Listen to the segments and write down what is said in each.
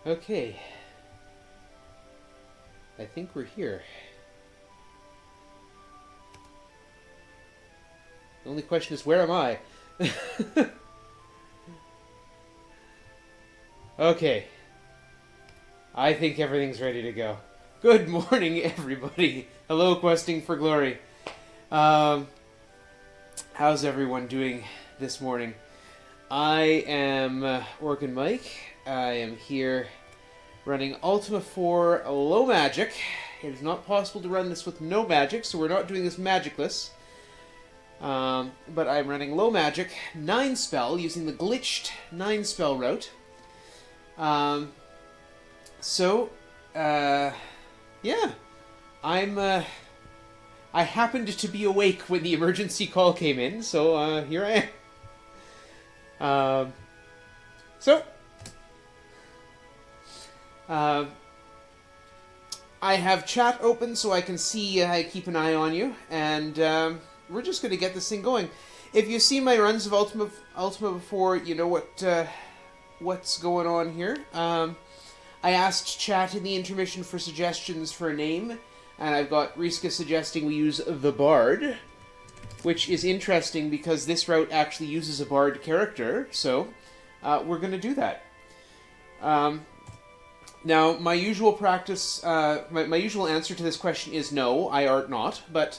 Okay. I think we're here. The only question is, where am I? Okay. I think everything's ready to go. Good morning, everybody. Hello, Questing for Glory. How's everyone doing this morning? I am organMike. I am here running Ultima 4 low magic. It is not possible to run this with no magic, so we're not doing this magicless. But I'm running low magic 9 spell using the glitched 9 spell route. Yeah, I happened to be awake when the emergency call came in, so here I am. I have chat open so I can see, I keep an eye on you, and we're just going to get this thing going. If you see my runs of Ultima before, you know what's going on here. I asked chat in the intermission for suggestions for a name, and I've got Riska suggesting we use the Bard, which is interesting because this route actually uses a Bard character, so we're going to do that. Now, my usual practice, my usual answer to this question is no, I art not, but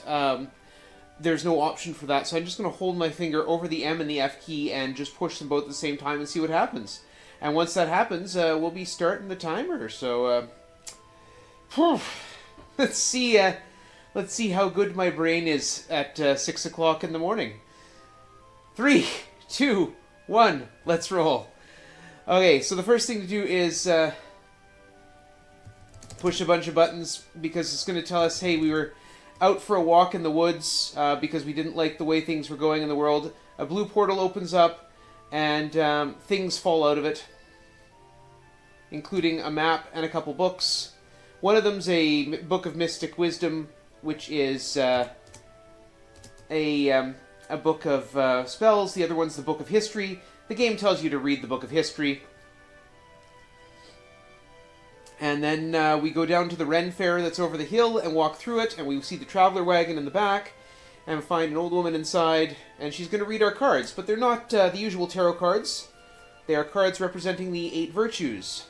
there's no option for that, so I'm just going to hold my finger over the M and the F key and just push them both at the same time and see what happens. And once that happens, we'll be starting the timer, so let's see how good my brain is at 6 o'clock in the morning. 3, 2, 1, let's roll. Okay, so the first thing to do is push a bunch of buttons, because it's going to tell us, hey, we were out for a walk in the woods because we didn't like the way things were going in the world. A blue portal opens up, and things fall out of it, including a map and a couple books. One of them's a Book of Mystic Wisdom, which is a book of spells. The other one's the Book of History. The game tells you to read the Book of History. And then we go down to the Ren Fair that's over the hill and walk through it, and we see the Traveler Wagon in the back, and find an old woman inside, and she's going to read our cards. But they're not the usual tarot cards. They are cards representing the 8 virtues.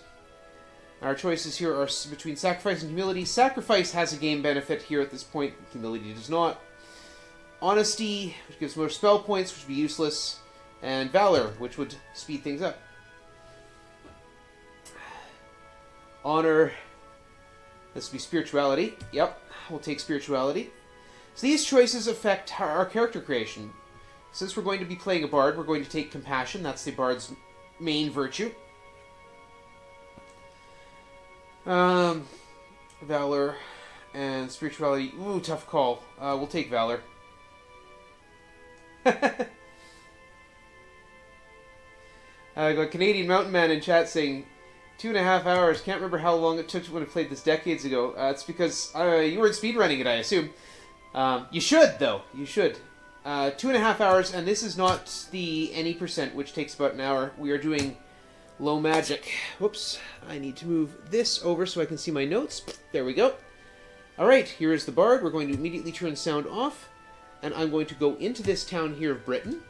Our choices here are between Sacrifice and Humility. Sacrifice has a game benefit here at this point. Humility does not. Honesty, which gives more spell points, which would be useless. And Valor, which would speed things up. Honor. This would be Spirituality. Yep, we'll take Spirituality. So these choices affect our character creation. Since we're going to be playing a Bard, we're going to take Compassion. That's the Bard's main virtue. Valor and Spirituality. Ooh, tough call. We'll take Valor. I got Canadian Mountain Man in chat saying 2.5 hours. Can't remember how long it took when I played this decades ago. It's because you weren't speedrunning it, I assume. You should, though. You should. 2.5 hours, and this is not the any percent, which takes about an hour. We are doing low magic. Whoops. I need to move this over so I can see my notes. There we go. Alright, here is the Bard. We're going to immediately turn sound off, and I'm going to go into this town here of Britain.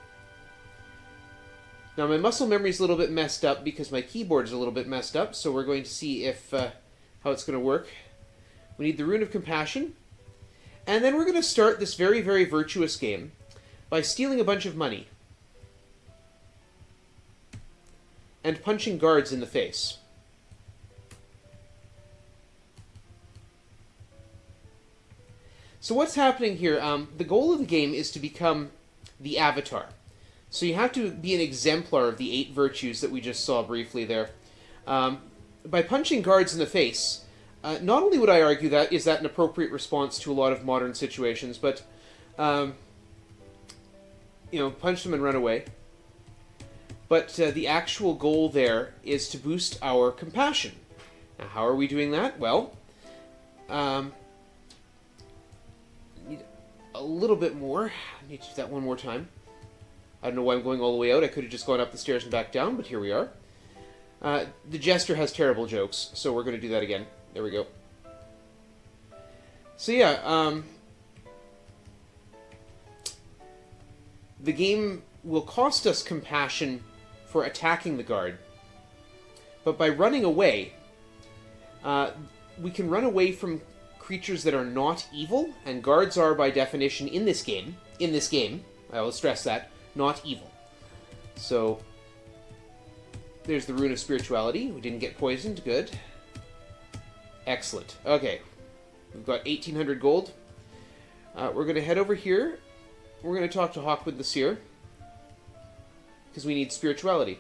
Now, my muscle memory is a little bit messed up because my keyboard is a little bit messed up, so we're going to see if how it's going to work. We need the Rune of Compassion. And then we're going to start this very, very virtuous game by stealing a bunch of money and punching guards in the face. So what's happening here? The goal of the game is to become the Avatar. So you have to be an exemplar of the 8 virtues that we just saw briefly there. By punching guards in the face, not only would I argue that is that an appropriate response to a lot of modern situations, but punch them and run away. But the actual goal there is to boost our compassion. Now, how are we doing that? Well, need a little bit more. I need to do that one more time. I don't know why I'm going all the way out. I could have just gone up the stairs and back down, but here we are. The Jester has terrible jokes, so we're going to do that again. There we go. So yeah, the game will cost us compassion for attacking the guard, but by running away, we can run away from creatures that are not evil, and guards are, by definition, in this game, I will stress that, not evil. So, there's the Rune of Spirituality. We didn't get poisoned. Good. Excellent. Okay. We've got 1,800 gold. We're going to head over here. We're going to talk to Hawkwood the Seer, because we need spirituality.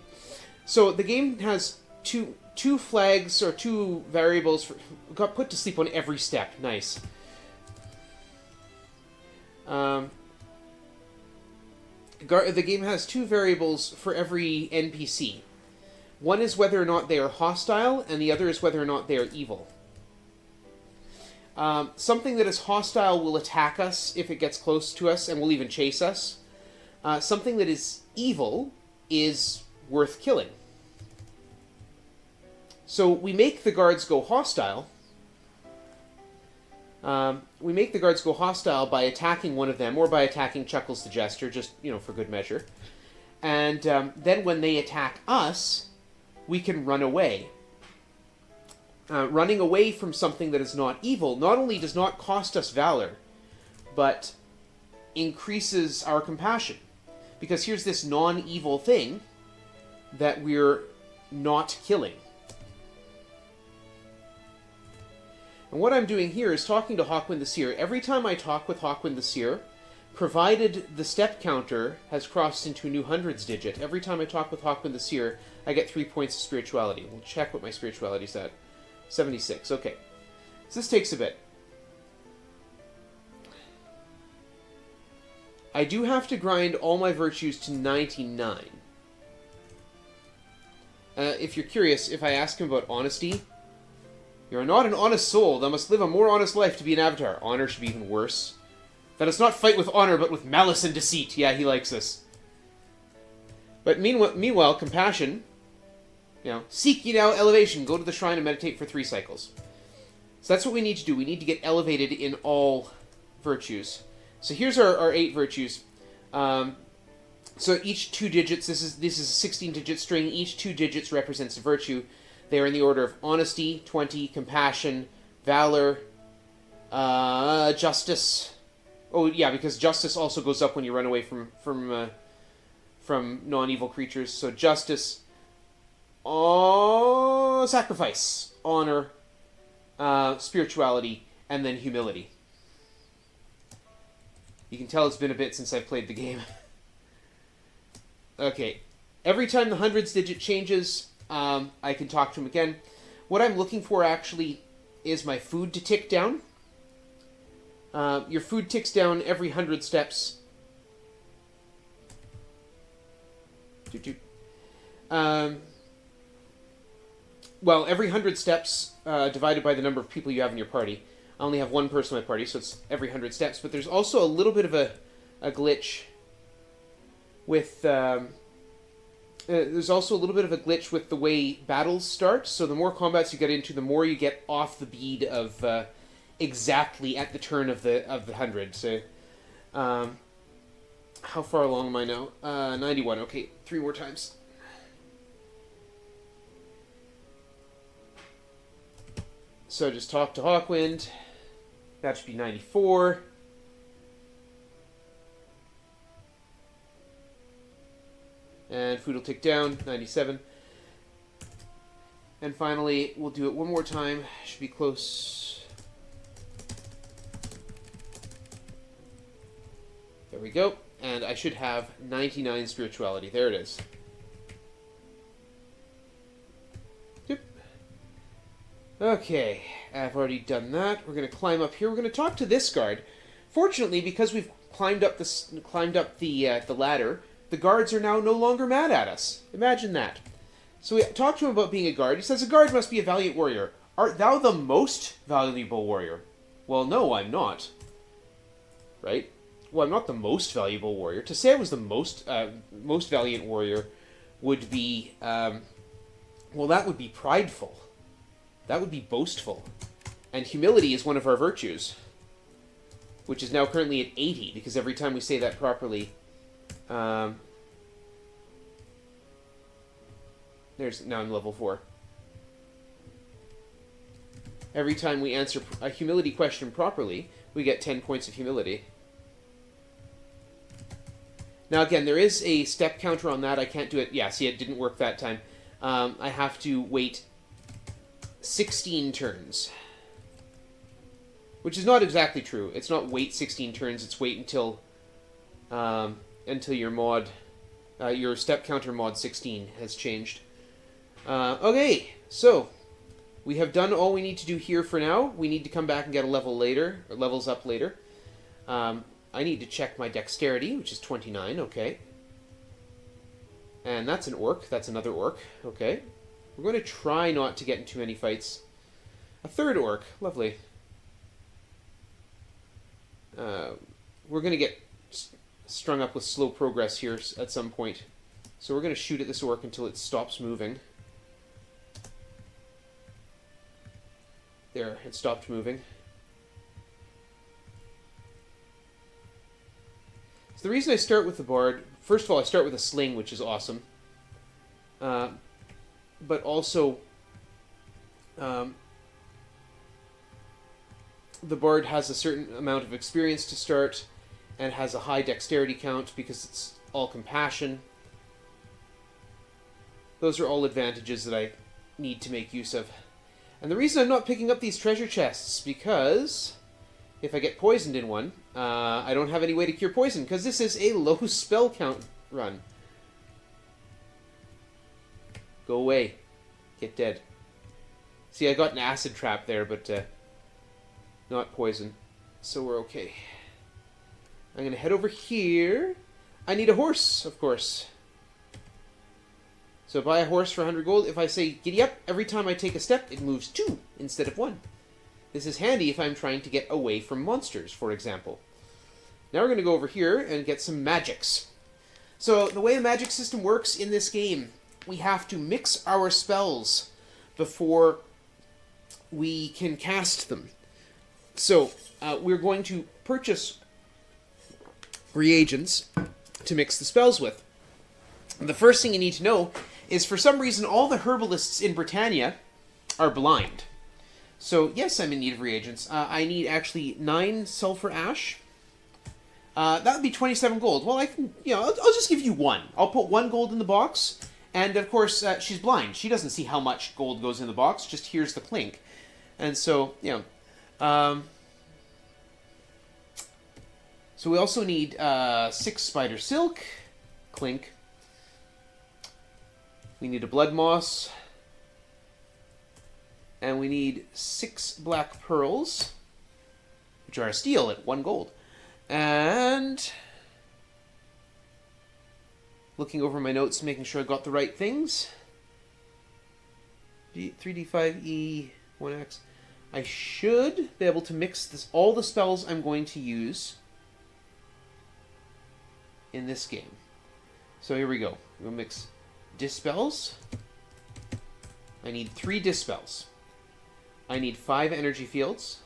So, the game has two flags, or two variables, got put to sleep on every step. Nice. The game has two variables for every NPC. One is whether or not they are hostile, and the other is whether or not they are evil. Something that is hostile will attack us if it gets close to us, and will even chase us. Something that is evil is worth killing. So we make the guards go hostile. We make the guards go hostile by attacking one of them, or by attacking Chuckles the Jester, just, for good measure. And then when they attack us, we can run away. Running away from something that is not evil not only does not cost us valor, but increases our compassion. Because here's this non-evil thing that we're not killing. And what I'm doing here is talking to Hawkwind the Seer. Every time I talk with Hawkwind the Seer, provided the step counter has crossed into a new hundreds digit, every time I talk with Hawkwind the Seer, I get 3 points of spirituality. We'll check what my spirituality is at. 76. Okay. So this takes a bit. I do have to grind all my virtues to 99. If you're curious, if I ask him about honesty, you are not an honest soul. Thou must live a more honest life to be an avatar. Honor should be even worse. Let us not fight with honor, but with malice and deceit. Yeah, he likes this. But meanwhile, compassion, seek ye now elevation. Go to the shrine and meditate for 3 cycles. So that's what we need to do. We need to get elevated in all virtues. So here's our 8 virtues. So each 2 digits, this is a 16-digit string. Each 2 digits represents a virtue. They are in the order of honesty, 20, compassion, valor, justice. Oh yeah, because justice also goes up when you run away from non-evil creatures. So justice, sacrifice, honor, spirituality, and then humility. You can tell it's been a bit since I've played the game. Okay, every time the hundreds digit changes, I can talk to him again. What I'm looking for, actually, is my food to tick down. Your food ticks down every 100 steps. Well, every 100 steps divided by the number of people you have in your party. I only have 1 person in my party, so it's every 100 steps. But there's also a little bit of a glitch with... there's also a little bit of a glitch with the way battles start. So the more combats you get into, the more you get off the bead of exactly at the turn of the 100. So, how far along am I now? 91. Okay, 3 more times. So just talk to Hawkwind. That should be 94. And food will tick down, 97. And finally, we'll do it one more time. Should be close. There we go. And I should have 99 spirituality. There it is. Yep. Okay, I've already done that. We're going to climb up here. We're going to talk to this guard. Fortunately, because we've climbed up the ladder, the guards are now no longer mad at us. Imagine that. So we talk to him about being a guard. He says, a guard must be a valiant warrior. Art thou the most valuable warrior? Well, no, I'm not. Right? Well, I'm not the most valuable warrior. To say I was the most valiant warrior would be Well, that would be prideful. That would be boastful. And humility is one of our virtues, which is now currently at 80, because every time we say that properly, now I'm level 4. Every time we answer a humility question properly, we get 10 points of humility. Now again, there is a step counter on that. I can't do it. Yeah, see, it didn't work that time. I have to wait 16 turns. Which is not exactly true. It's not wait 16 turns, it's wait until your mod, your step counter mod 16 has changed. Okay, so we have done all we need to do here for now. We need to come back and get a level later, or levels up later. I need to check my dexterity, which is 29, okay. And that's an orc, that's another orc, okay. We're going to try not to get in too many fights. A third orc, lovely. We're going to get strung up with slow progress here at some point. So we're going to shoot at this orc until it stops moving. There, it stopped moving. So the reason I start with the bard, first of all, I start with a sling, which is awesome. But also, the bard has a certain amount of experience to start and has a high dexterity count because it's all compassion. Those are all advantages that I need to make use of. And the reason I'm not picking up these treasure chests, because if I get poisoned in one, I don't have any way to cure poison, because this is a low spell count run. Go away. Get dead. See, I got an acid trap there, but not poison. So we're okay. I'm going to head over here. I need a horse, of course. So buy a horse for 100 gold. If I say giddy up, every time I take a step, it moves 2 instead of 1. This is handy if I'm trying to get away from monsters, for example. Now we're going to go over here and get some magics. So the way the magic system works in this game, we have to mix our spells before we can cast them. So we're going to purchase reagents to mix the spells with. The first thing you need to know is, for some reason, all the herbalists in Britannia are blind. So, yes, I'm in need of reagents. I need, actually, 9 sulfur ash. That would be 27 gold. Well, I can, I'll just give you 1. I'll put 1 gold in the box. And, of course, she's blind. She doesn't see how much gold goes in the box, just hears the clink. And so, so we also need 6 spider silk. Clink. We need a blood moss. And we need 6 black pearls, which are a steal at 1 gold. And looking over my notes, making sure I got the right things. 3d5e 1x. I should be able to mix all the spells I'm going to use in this game. So here we go. We'll mix dispels. I need 3 dispels. I need 5 energy fields.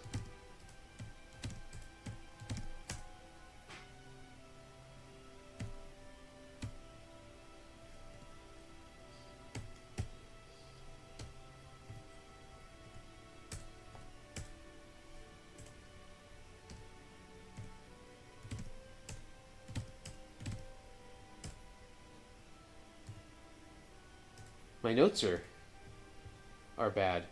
My notes are bad.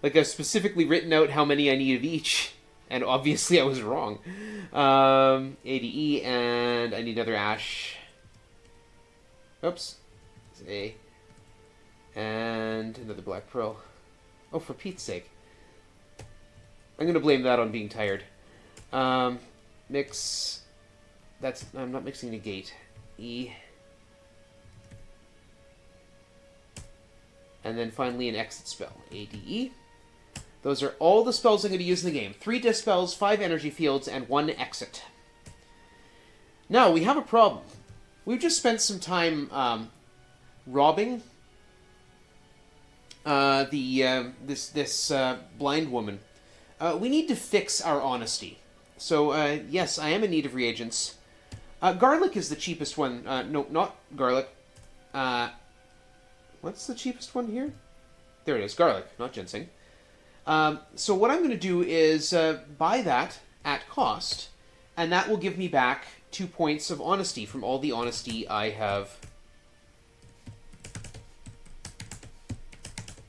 Like, I've specifically written out how many I need of each, and obviously I was wrong. ADE, and I need another ash. Oops. It's A. And another black pearl. Oh, for Pete's sake. I'm going to blame that on being tired. Mix... I'm not mixing negate. E. And then finally an exit spell. ADE. Those are all the spells I'm going to use in the game. 3 dispels, 5 energy fields, and 1 exit. Now, we have a problem. We've just spent some time robbing this blind woman. We need to fix our honesty. So, yes, I am in need of reagents. Garlic is the cheapest one. No, not garlic. What's the cheapest one here? There it is, garlic, not ginseng. So what I'm going to do is buy that at cost, and that will give me back 2 points of honesty from all the honesty I have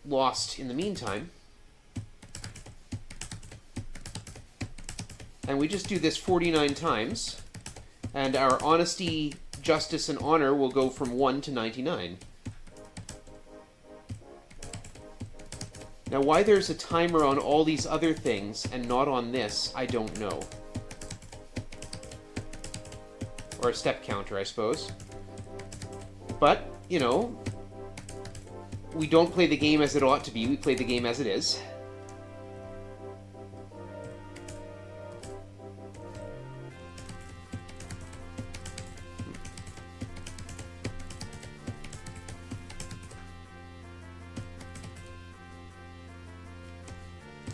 lost in the meantime. And we just do this 49 times, and our honesty, justice, and honor will go from 1 to 99. Now, why there's a timer on all these other things and not on this, I don't know. Or a step counter, I suppose. But, you know, we don't play the game as it ought to be, we play the game as it is.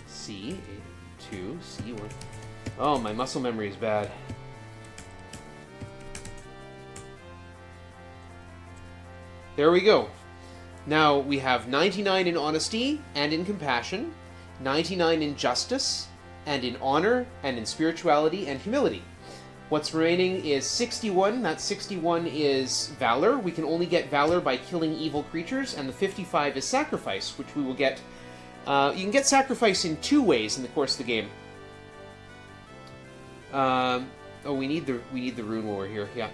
C2, C1. Oh, my muscle memory is bad. There we go. Now we have 99 in honesty and in compassion, 99 in justice and in honor and in spirituality and humility. What's remaining is 61. That 61 is Valor. We can only get Valor by killing evil creatures, and the 55 is Sacrifice, which we will get. You can get Sacrifice in 2 ways in the course of the game. Oh, we need the rune while we're here. Yeah.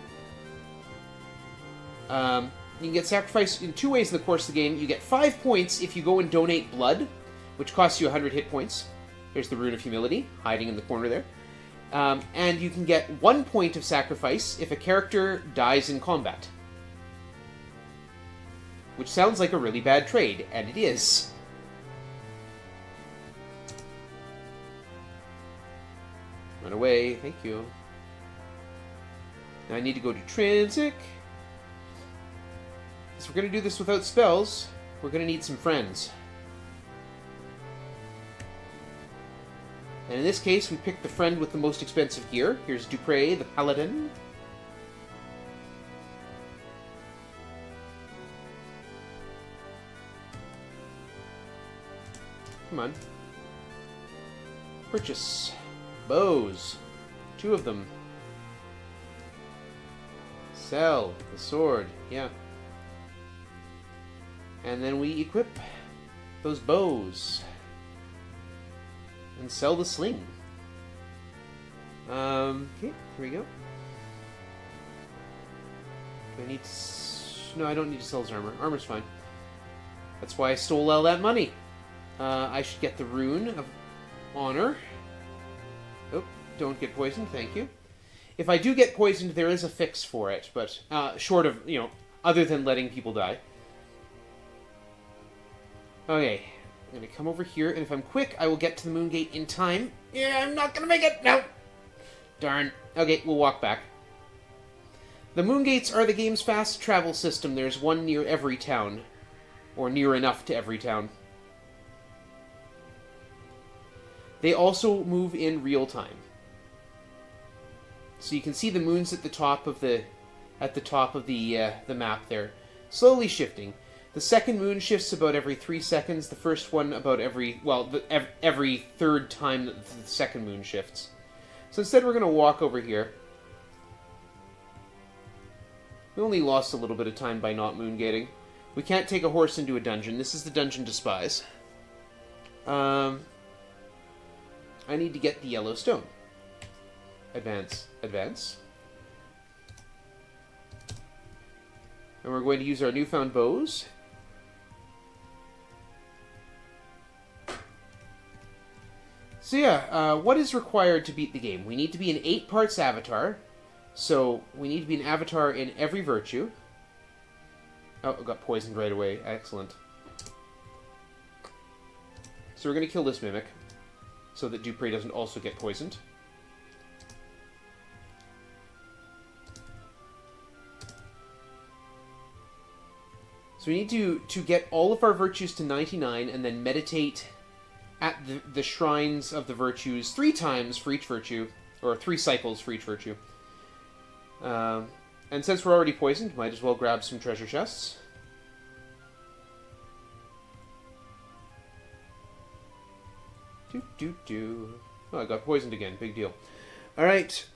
You can get Sacrifice in 2 ways in the course of the game. You get 5 points if you go and donate blood, which costs you 100 hit points. There's the Rune of Humility, hiding in the corner there. And you can get 1 point of Sacrifice if a character dies in combat. Which sounds like a really bad trade, and it is. Run away, thank you. Now I need to go to Trinsic. So we're going to do this without spells. We're going to need some friends. And in this case, we picked the friend with the most expensive gear. Here's Dupre, the Paladin. Come on. Purchase. Bows. 2 of them. Sell. The sword. Yeah. And then we equip those bows. And sell the sling. Okay, here we go. Do I need to... No, I don't need to sell his armor. Armor's fine. That's why I stole all that money. I should get the Rune of Honor. Oh, don't get poisoned, thank you. If I do get poisoned, there is a fix for it, but short of, you know, other than letting people die. Okay, I'm going to come over here, and if I'm quick, I will get to the moon gate in time. Yeah, I'm not going to make it! No! Darn. Okay, we'll walk back. The moon gates are the game's fast travel system. There's one near every town. Or near enough to every town. They also move in real time. So you can see the moons at the top of the map there, slowly shifting. The second moon shifts about every 3 seconds. The first one about every third time that the second moon shifts. So instead, we're going to walk over here. We only lost a little bit of time by not moon gating. We can't take a horse into a dungeon. This is the dungeon despise. I need to get the yellow stone. Advance. Advance. And we're going to use our newfound bows. So yeah, what is required to beat the game? We need to be an 8 parts avatar. So we need to be an avatar in every virtue. Oh, I got poisoned right away. Excellent. So we're going to kill this mimic, so that Dupre doesn't also get poisoned. So we need to get all of our virtues to 99 and then meditate at the shrines of the virtues 3 times for each virtue, or 3 cycles for each virtue. And since we're already poisoned, might as well grab some treasure chests. Oh, I got poisoned again. Big deal. Alright.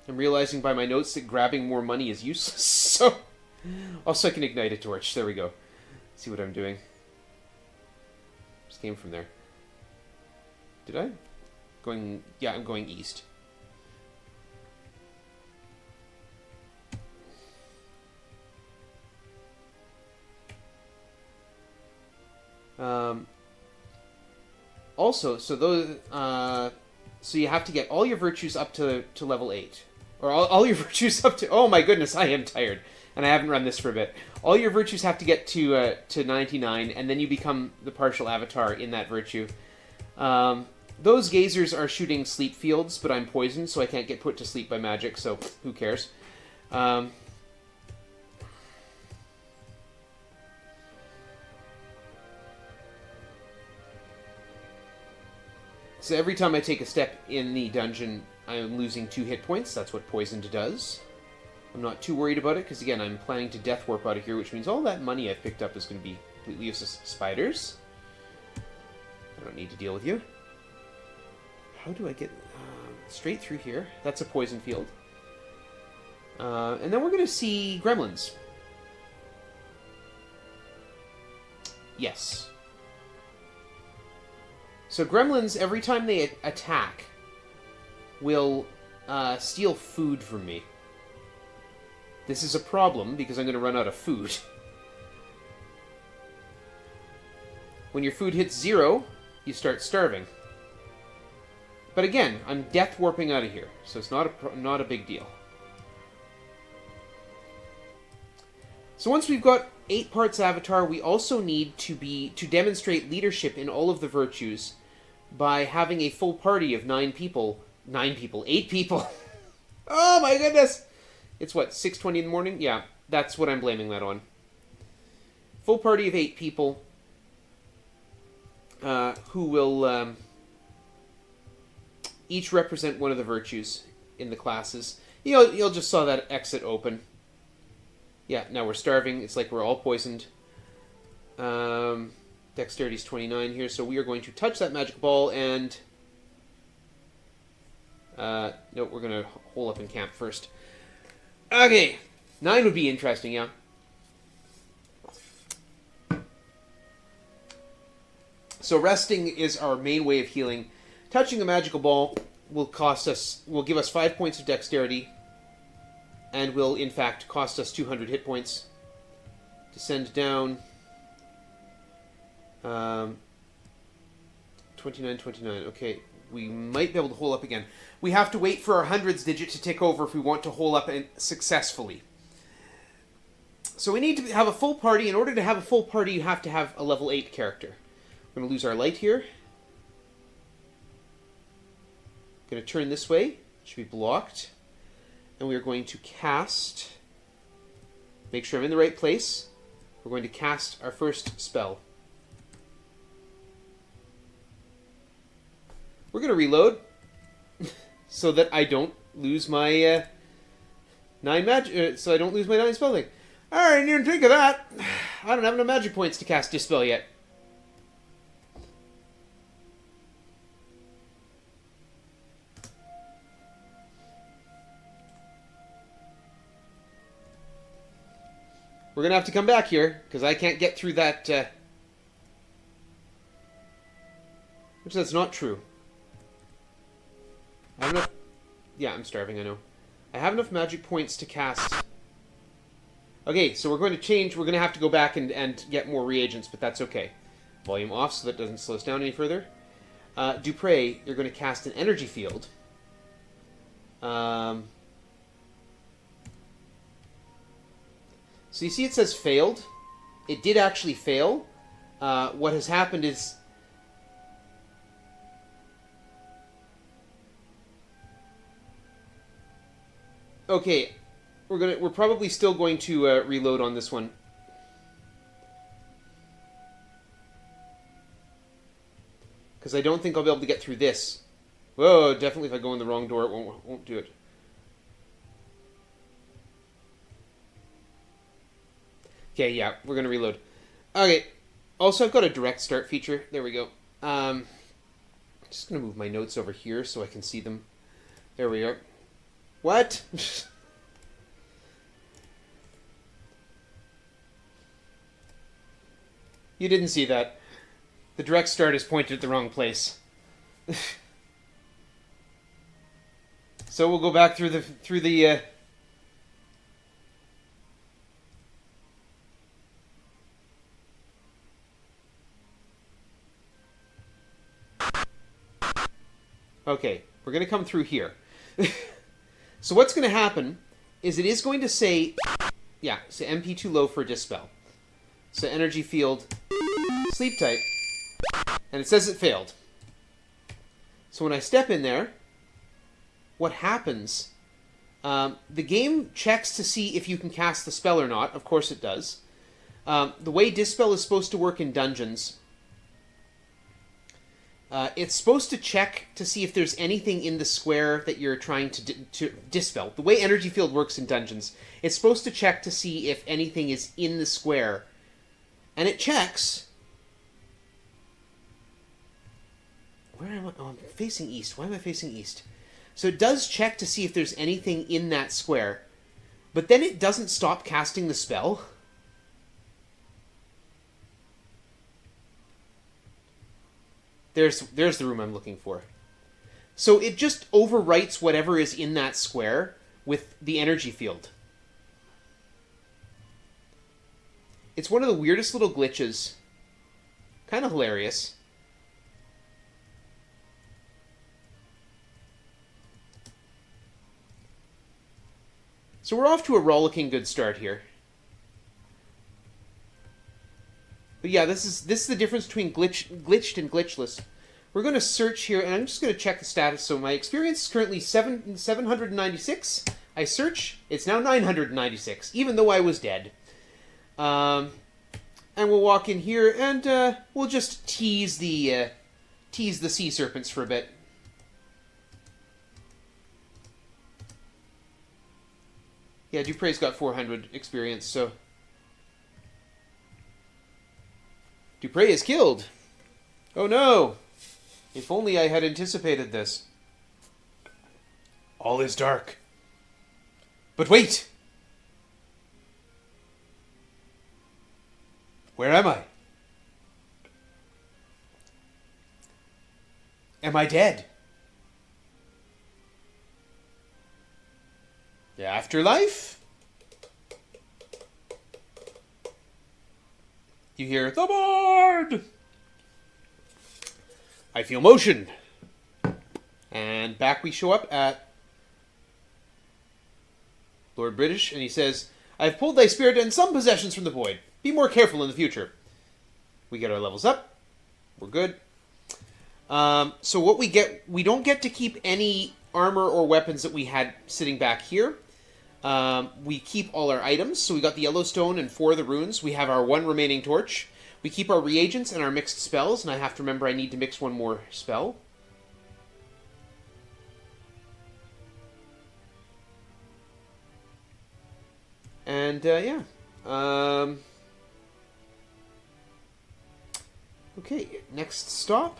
I'm realizing by my notes that grabbing more money is useless, so... Also, I can ignite a torch. There we go. See what I'm doing. Just came from there. Did I? Yeah, I'm going east. Also, so those, so you have to get all your virtues up to level 8. Or all your virtues up to... Oh my goodness, I am tired. And I haven't run this for a bit. All your virtues have to get to 99, and then you become the partial avatar in that virtue. Those gazers are shooting sleep fields, but I'm poisoned, so I can't get put to sleep by magic, so who cares? So every time I take a step in the dungeon, I'm losing 2 hit points. That's what poisoned does. I'm not too worried about it, because again, I'm planning to death warp out of here, which means all that money I've picked up is going to be completely useless. Spiders. I don't need to deal with you. How do I get straight through here? That's a poison field. And then we're going to see gremlins. Yes. So gremlins, every time they attack, will steal food from me. This is a problem, because I'm going to run out of food. When your food hits 0, you start starving. But again, I'm death warping out of here, so it's not a big deal. So once we've got 8 parts Avatar, we also need to demonstrate leadership in all of the virtues by having a full party of 8 people. Oh my goodness! It's what, 6:20 in the morning? Yeah, that's what I'm blaming that on. Full party of 8 people who will each represent one of the virtues in the classes. You'll just saw that exit open. Yeah, now we're starving. It's like we're all poisoned. Dexterity's 29 here, so we are going to touch that magic ball and... no, we're going to hole up in camp first. Okay, 9 would be interesting, yeah. So resting is our main way of healing. Touching the magical ball will give us 5 points of dexterity, and will in fact cost us 200 hit points. Descend down. 29. Okay, we might be able to hole up again. We have to wait for our hundreds digit to tick over if we want to hole up successfully. So we need to have a full party. In order to have a full party, you have to have a level 8 character. We're going to lose our light here. Going to turn this way. It should be blocked. And we are going to cast... Make sure I'm in the right place. We're going to cast our first spell. We're going to reload so that I don't lose my 9 magic. So I don't lose my 9 spell thing. Alright, I didn't think of that. I don't have enough magic points to cast Dispel yet. We're going to have to come back here, because I can't get through that... Which that's not true. I have enough... Yeah, I'm starving, I know. I have enough magic points to cast... Okay, so we're going to change. We're going to have to go back and get more reagents, but that's okay. Volume off so that doesn't slow us down any further. Dupre, you're going to cast an energy field. So you see it says failed. It did actually fail. What has happened is... Okay, we're probably still going to reload on this one. Because I don't think I'll be able to get through this. Whoa, definitely if I go in the wrong door, it won't do it. Okay, yeah, we're going to reload. Okay, also I've got a direct start feature. There we go. Just going to move my notes over here so I can see them. There we are. What? You didn't see that. The direct start is pointed at the wrong place. So we'll go back through the Okay, we're going to come through here. So what's going to happen is it is going to say, yeah, so MP too low for dispel. So energy field, sleep type, and it says it failed. So when I step in there, what happens, the game checks to see if you can cast the spell or not. Of course it does. The way dispel is supposed to work in dungeons, it's supposed to check to see if there's anything in the square that you're trying to dispel. The way energy field works in dungeons, it's supposed to check to see if anything is in the square. And it checks. Where am I? Oh, I'm facing east. Why am I facing east? So it does check to see if there's anything in that square. But then it doesn't stop casting the spell. There's the room I'm looking for. So it just overwrites whatever is in that square with the energy field. It's one of the weirdest little glitches. Kind of hilarious. So we're off to a rollicking good start here. But yeah, this is the difference between glitched and glitchless. We're going to search here, and I'm just going to check the status. So my experience is currently 796. I search, it's now 996, even though I was dead. And we'll walk in here, and we'll just tease the sea serpents for a bit. Yeah, Dupre's got 400 experience, so... Dupre is killed! Oh no! If only I had anticipated this. All is dark. But wait! Where am I? Am I dead? The afterlife? You hear, the board! I feel motion. And back we show up at Lord British, and he says, I have pulled thy spirit and some possessions from the void. Be more careful in the future. We get our levels up. We're good. So what we get, we don't get to keep any armor or weapons that we had sitting back here. We keep all our items. So we got the Yellowstone and 4 of the runes. We have our 1 remaining torch. We keep our reagents and our mixed spells. And I have to remember I need to mix 1 more spell. And, yeah. Okay, next stop.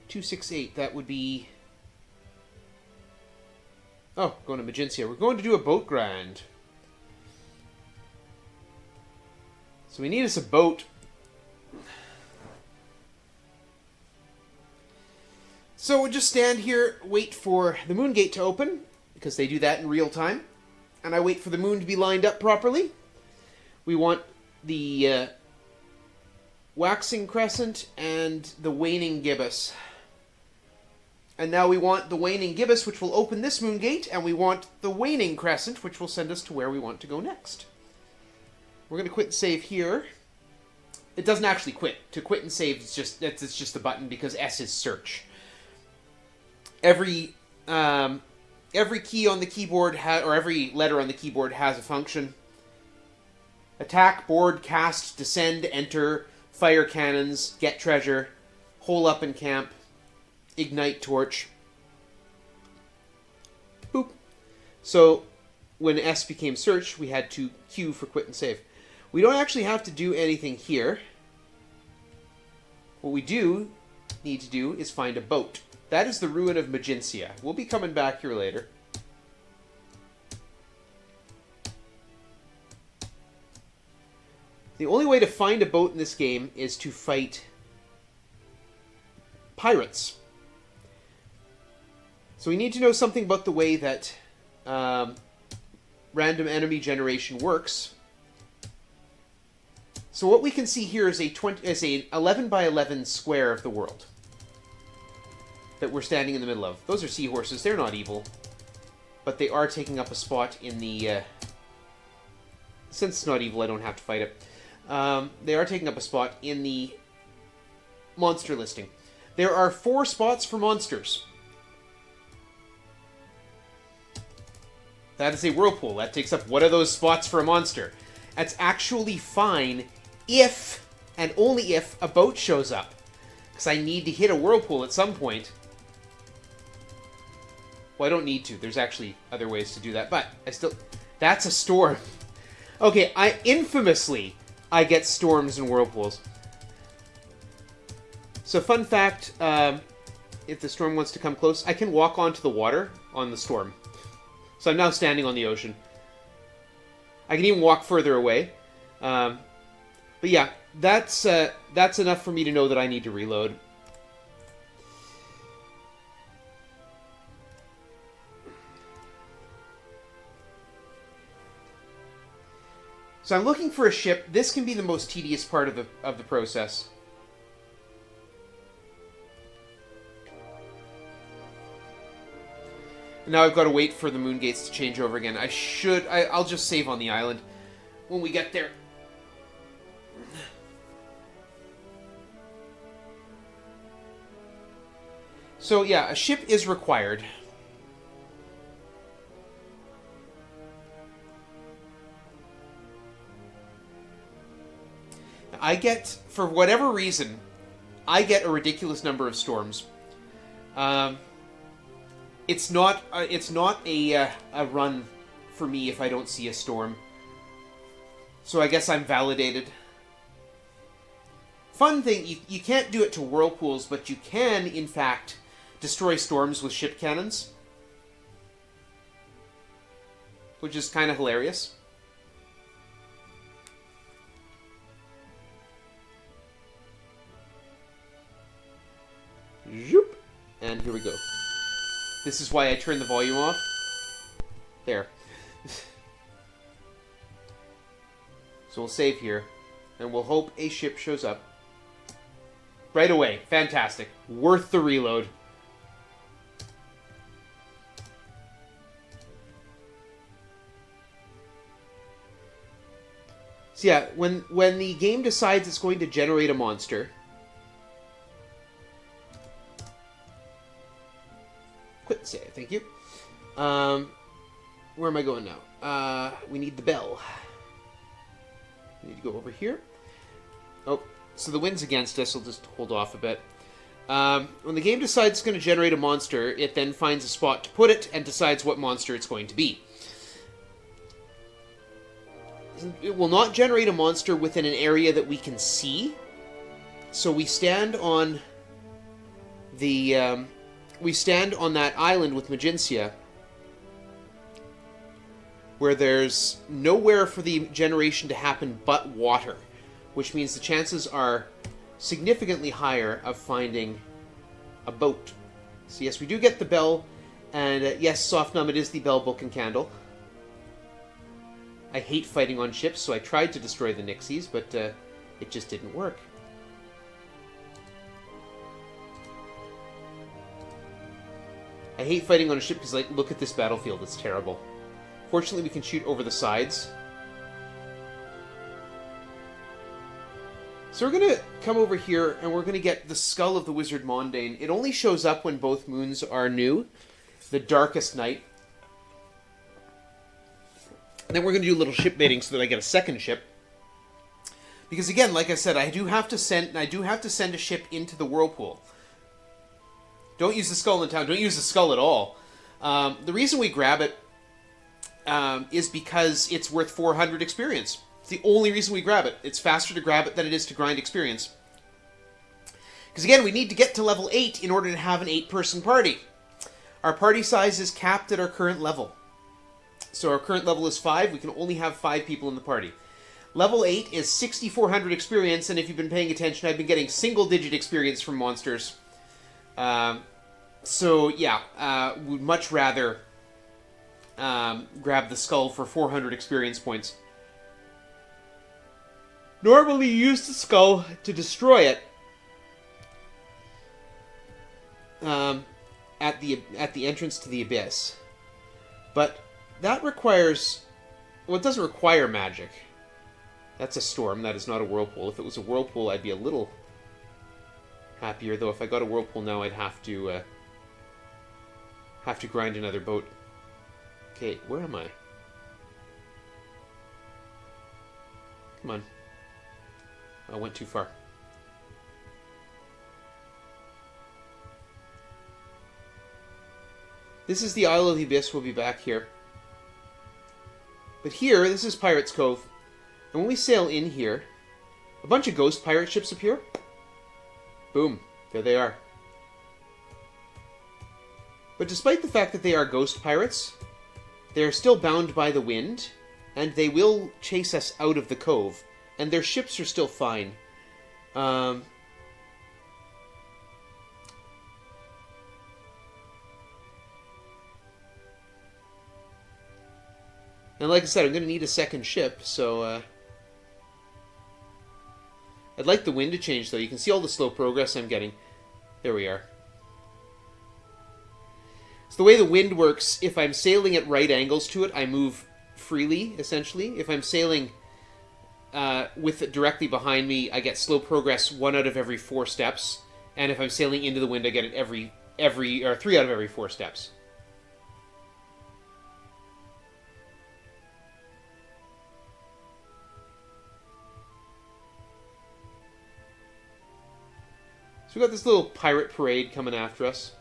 268. That would be... Oh, going to Magencia. We're going to do a boat grind. So we need us a boat. So we'll just stand here, wait for the moon gate to open, because they do that in real time. And I wait for the moon to be lined up properly. We want the waxing crescent and the waning gibbous. And now we want the waning gibbous, which will open this moon gate, and we want the waning crescent, which will send us to where we want to go next. We're going to quit and save here. It doesn't actually quit. To quit and save, it's just a button, because S is search. Every every key on the keyboard, or every letter on the keyboard has a function. Attack, board, cast, descend, enter, fire cannons, get treasure, hole up and camp, ignite torch. Boop. So when S became search, we had to Q for quit and save. We don't actually have to do anything here. What we do need to do is find a boat. That is the ruin of Magincia. We'll be coming back here later. The only way to find a boat in this game is to fight pirates. So we need to know something about the way that random enemy generation works. So what we can see here is a 11 by 11 square of the world that we're standing in the middle of. Those are seahorses. They're not evil, but they are taking up a spot in the... since it's not evil, I don't have to fight it. They are taking up a spot in the monster listing. There are 4 spots for monsters. That is a whirlpool. That takes up one of those spots for a monster. That's actually fine if, and only if, a boat shows up. Because I need to hit a whirlpool at some point. Well, I don't need to. There's actually other ways to do that. But I still... That's a storm. Okay, infamously, I get storms and whirlpools. So fun fact, if the storm wants to come close, I can walk onto the water on the storm. So I'm now standing on the ocean. I can even walk further away. But yeah, that's enough for me to know that I need to reload. So I'm looking for a ship. This can be the most tedious part of the process. Now I've got to wait for the moon gates to change over again. I'll just save on the island when we get there. So yeah, a ship is required. I get, for whatever reason, I get a ridiculous number of storms. It's not a run for me if I don't see a storm. So I guess I'm validated. Fun thing, you can't do it to whirlpools, but you can, in fact, destroy storms with ship cannons. Which is kind of hilarious. Zoop. And here we go. This is why I turned the volume off. There. So we'll save here. And we'll hope a ship shows up. Right away. Fantastic. Worth the reload. So yeah, when the game decides it's going to generate a monster... Quit save, thank you. Where am I going now? We need the bell. We need to go over here. Oh, so the wind's against us. I'll just hold off a bit. When the game decides it's going to generate a monster, it then finds a spot to put it and decides what monster it's going to be. It will not generate a monster within an area that we can see. So we stand on the... we stand on that island with Magincia, where there's nowhere for the generation to happen but water, which means the chances are significantly higher of finding a boat. So yes, we do get the bell, and yes, Softnum, it is the bell, book, and candle. I hate fighting on ships, so I tried to destroy the Nixies, but it just didn't work. I hate fighting on a ship because, like, look at this battlefield. It's terrible. Fortunately, we can shoot over the sides. So we're going to come over here, and we're going to get the Skull of the Wizard Mondain. It only shows up when both moons are new. The darkest night. And then we're going to do a little ship baiting so that I get a second ship. Because again, like I said, I do have to send a ship into the whirlpool. Don't use the skull in town. Don't use the skull at all. The reason we grab it is because it's worth 400 experience. It's the only reason we grab it. It's faster to grab it than it is to grind experience. Because again, we need to get to level 8 in order to have an 8-person party. Our party size is capped at our current level. So our current level is 5. We can only have 5 people in the party. Level 8 is 6,400 experience, and if you've been paying attention, I've been getting single-digit experience from monsters. So, yeah, would much rather grab the skull for 400 experience points. Normally use the skull to destroy it at the entrance to the abyss. But that requires... Well, it doesn't require magic. That's a storm. That is not a whirlpool. If it was a whirlpool, I'd be a little happier. Though if I got a whirlpool now, I'd have to grind another boat. Okay, where am I? Come on. I went too far. This is the Isle of the Abyss. We'll be back here. But here, this is Pirate's Cove. And when we sail in here, a bunch of ghost pirate ships appear. Boom. There they are. But despite the fact that they are ghost pirates, they are still bound by the wind, and they will chase us out of the cove. And their ships are still fine. And like I said, I'm going to need a second ship, so... I'd like the wind to change, though. You can see all the slow progress I'm getting. There we are. So the way the wind works, if I'm sailing at right angles to it, I move freely, essentially. If I'm sailing with it directly behind me, I get slow progress 1 out of every 4 steps. And if I'm sailing into the wind, I get it every 3 out of every 4 steps. So we've got this little pirate parade coming after us.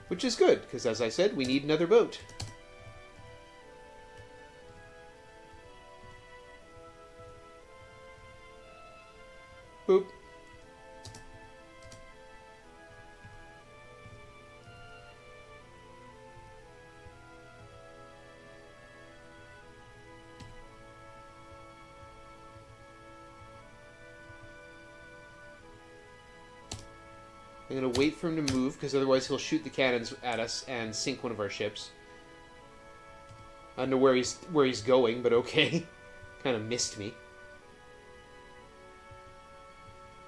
Which is good, because as I said, we need another boat. Boop. I'm going to wait for him to move, because otherwise he'll shoot the cannons at us and sink one of our ships. I don't know where he's going, but okay. Kind of missed me.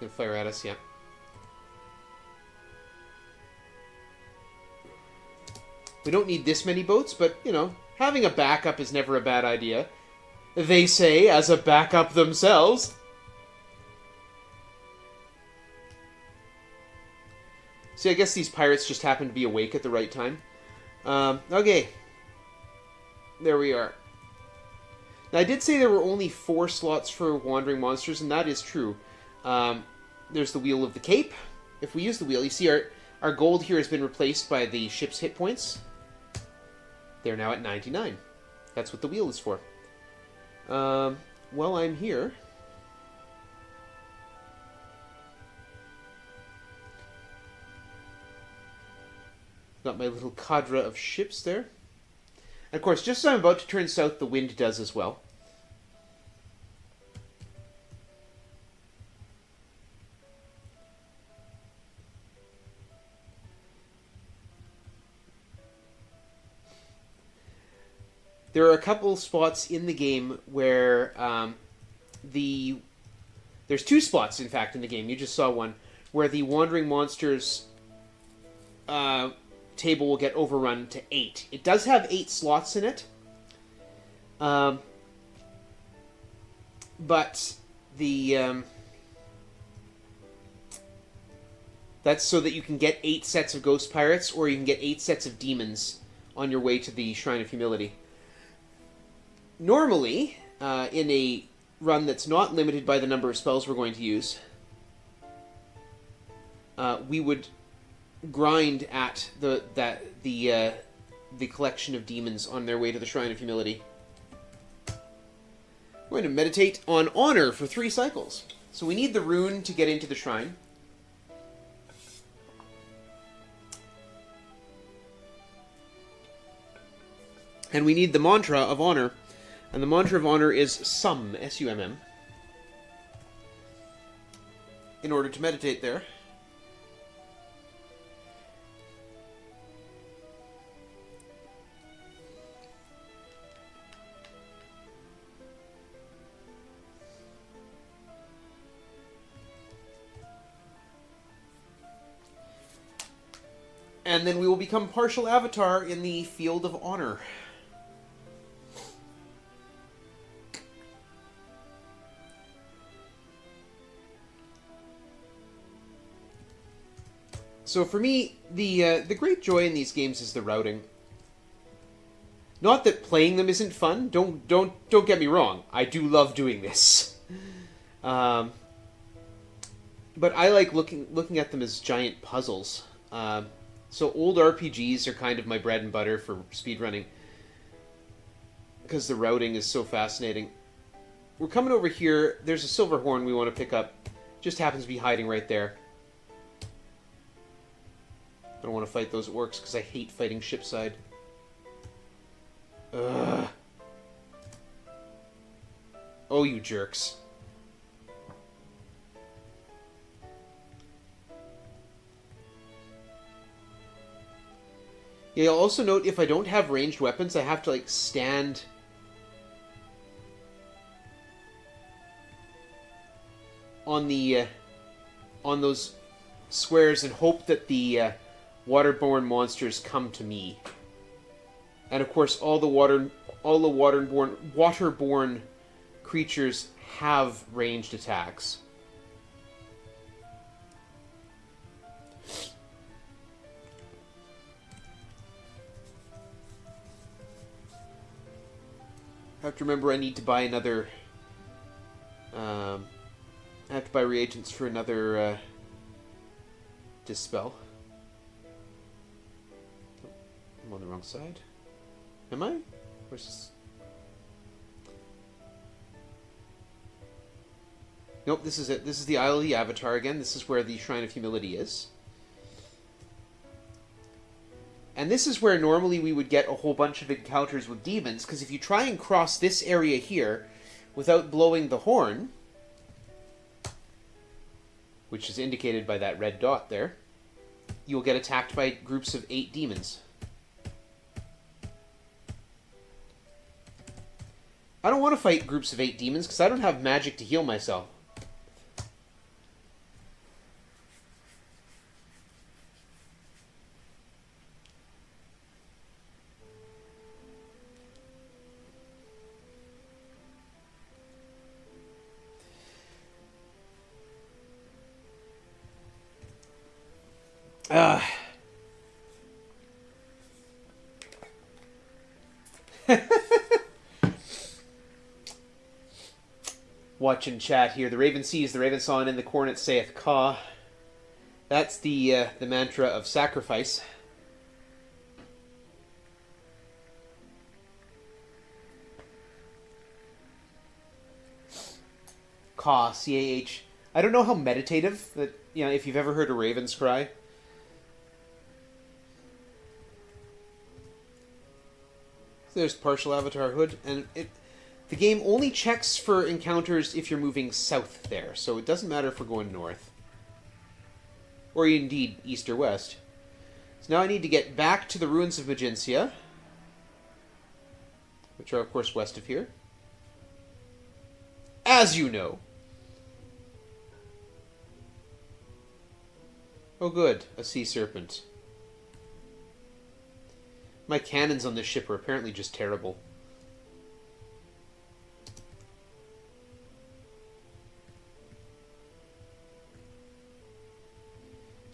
Gonna fire at us, yeah. We don't need this many boats, but, you know, having a backup is never a bad idea. They say, as a backup themselves. See, I guess these pirates just happen to be awake at the right time. Okay. There we are. Now, I did say there were only 4 slots for wandering monsters, and that is true. There's the Wheel of the Cape. If we use the wheel, you see our gold here has been replaced by the ship's hit points. They're now at 99. That's what the wheel is for. While I'm here... Got my little cadre of ships there. And of course, just as I'm about to turn south, the wind does as well. There are a couple spots in the game where there's 2 spots, in fact, in the game. You just saw one where the Wandering Monsters table will get overrun to 8. It does have 8 slots in it. But the That's so that you can get 8 sets of Ghost Pirates, or you can get 8 sets of Demons on your way to the Shrine of Humility. Normally, in a run that's not limited by the number of spells we're going to use, we would grind at the collection of demons on their way to the Shrine of Humility. We're going to meditate on Honor for 3 cycles. So we need the rune to get into the shrine. And we need the mantra of Honor. And the mantra of Honor is Summ, S-U-M-M, in order to meditate there. And then we will become partial avatar in the Field of Honor. So for me, the great joy in these games is the routing. Not that playing them isn't fun. Don't get me wrong. I do love doing this. But I like looking at them as giant puzzles. So old RPGs are kind of my bread and butter for speedrunning, because the routing is so fascinating. We're coming over here. There's a silver horn we want to pick up. Just happens to be hiding right there. I don't want to fight those orcs because I hate fighting shipside. Ugh. Oh, you jerks. Yeah, you'll also note if I don't have ranged weapons, I have to, like, stand on the on those squares and hope that the waterborne monsters come to me. And of course, all the waterborne creatures have ranged attacks. I have to remember I need to buy another... I have to buy reagents for another Dispel. Oh, I'm on the wrong side. Am I? Where's this? Nope, this is it. This is the Isle of the Avatar again. This is where the Shrine of Humility is. And this is where normally we would get a whole bunch of encounters with demons, because if you try and cross this area here without blowing the horn, which is indicated by that red dot there, you'll get attacked by groups of 8 demons. I don't want to fight groups of 8 demons, because I don't have magic to heal myself. Watch and chat here. The raven sees, the raven saw, and in the cornet saith Ka. That's the mantra of sacrifice. Ka, C-A-H. I don't know how meditative that, you know, if you've ever heard a raven's cry. So there's partial avatar hood, and the game only checks for encounters if you're moving south there, so it doesn't matter if we're going north. Or indeed, east or west. So now I need to get back to the ruins of Magencia, which are, of course, west of here. As you know. Oh good, a sea serpent. My cannons on this ship are apparently just terrible.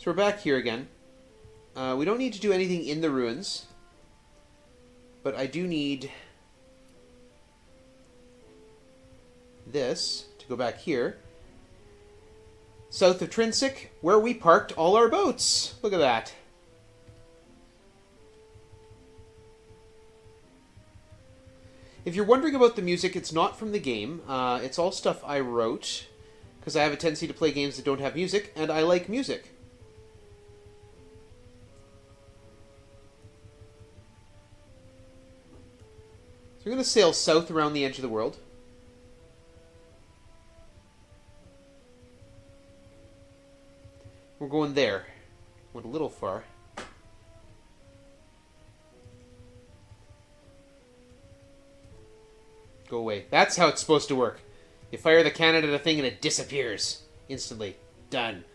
So we're back here again. We don't need to do anything in the ruins. But I do need this to go back here. South of Trinsic, where we parked all our boats. Look at that. If you're wondering about the music, it's not from the game. It's all stuff I wrote, because I have a tendency to play games that don't have music, and I like music. So we're going to sail south around the edge of the world. We're going there. Went a little far. Go away. That's how it's supposed to work. You fire the cannon at a thing and it disappears. Instantly. Done.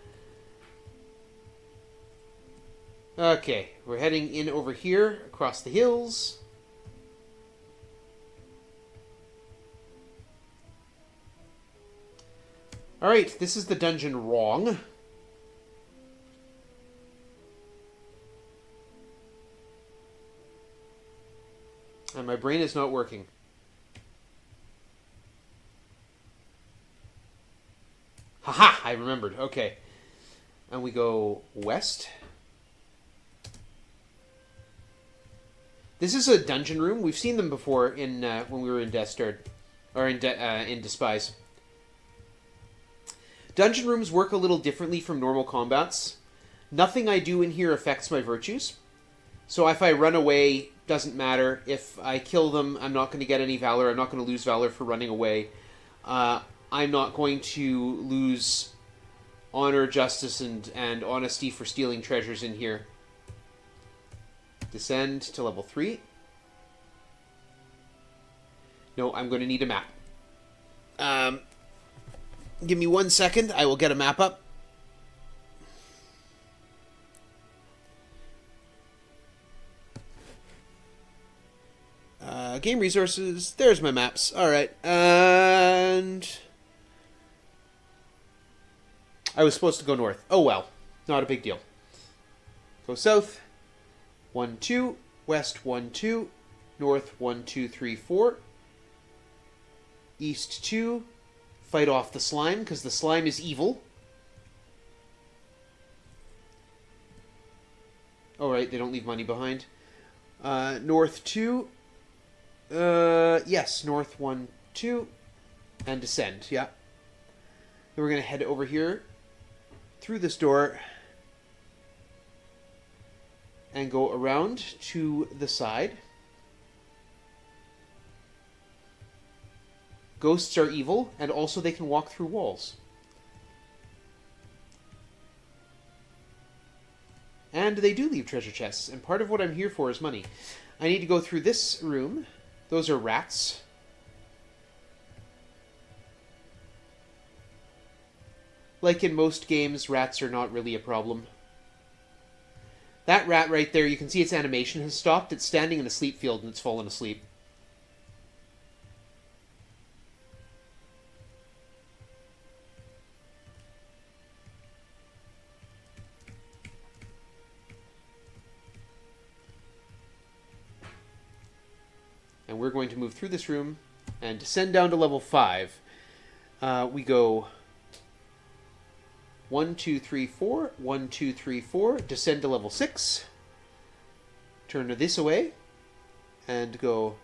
Okay. We're heading in over here, across the hills. Alright, this is the dungeon wrong. And my brain is not working. Haha! I remembered. Okay. And we go west. This is a dungeon room. We've seen them before in when we were in Dexterity. Or in Despise. Dungeon rooms work a little differently from normal combats. Nothing I do in here affects my virtues. So if I run away, doesn't matter. If I kill them, I'm not going to get any Valor. I'm not going to lose Valor for running away. I'm not going to lose honor, justice, and honesty for stealing treasures in here. Descend to level 3. No, I'm going to need a map. Give me 1 second. I will get a map up. Game resources. There's my maps. Alright. And I was supposed to go north. Oh well. Not a big deal. Go south. 1, 2. West, 1, 2. North, 1, 2, 3, 4. East, 2. Fight off the slime, because the slime is evil. Oh, right, they don't leave money behind. North, 2. Yes, north, 1, 2. And descend, yeah. Then we're going to head over here, through this door, and go around to the side. Ghosts are evil, and also they can walk through walls. And they do leave treasure chests, and part of what I'm here for is money. I need to go through this room. Those are rats. Like in most games, rats are not really a problem. That rat right there, you can see its animation has stopped. It's standing in a sleep field and it's fallen asleep. And we're going to move through this room and descend down to level 5. We go 1, 2, 3, 4. 1, 2, 3, 4. Descend to level 6. Turn this away. And go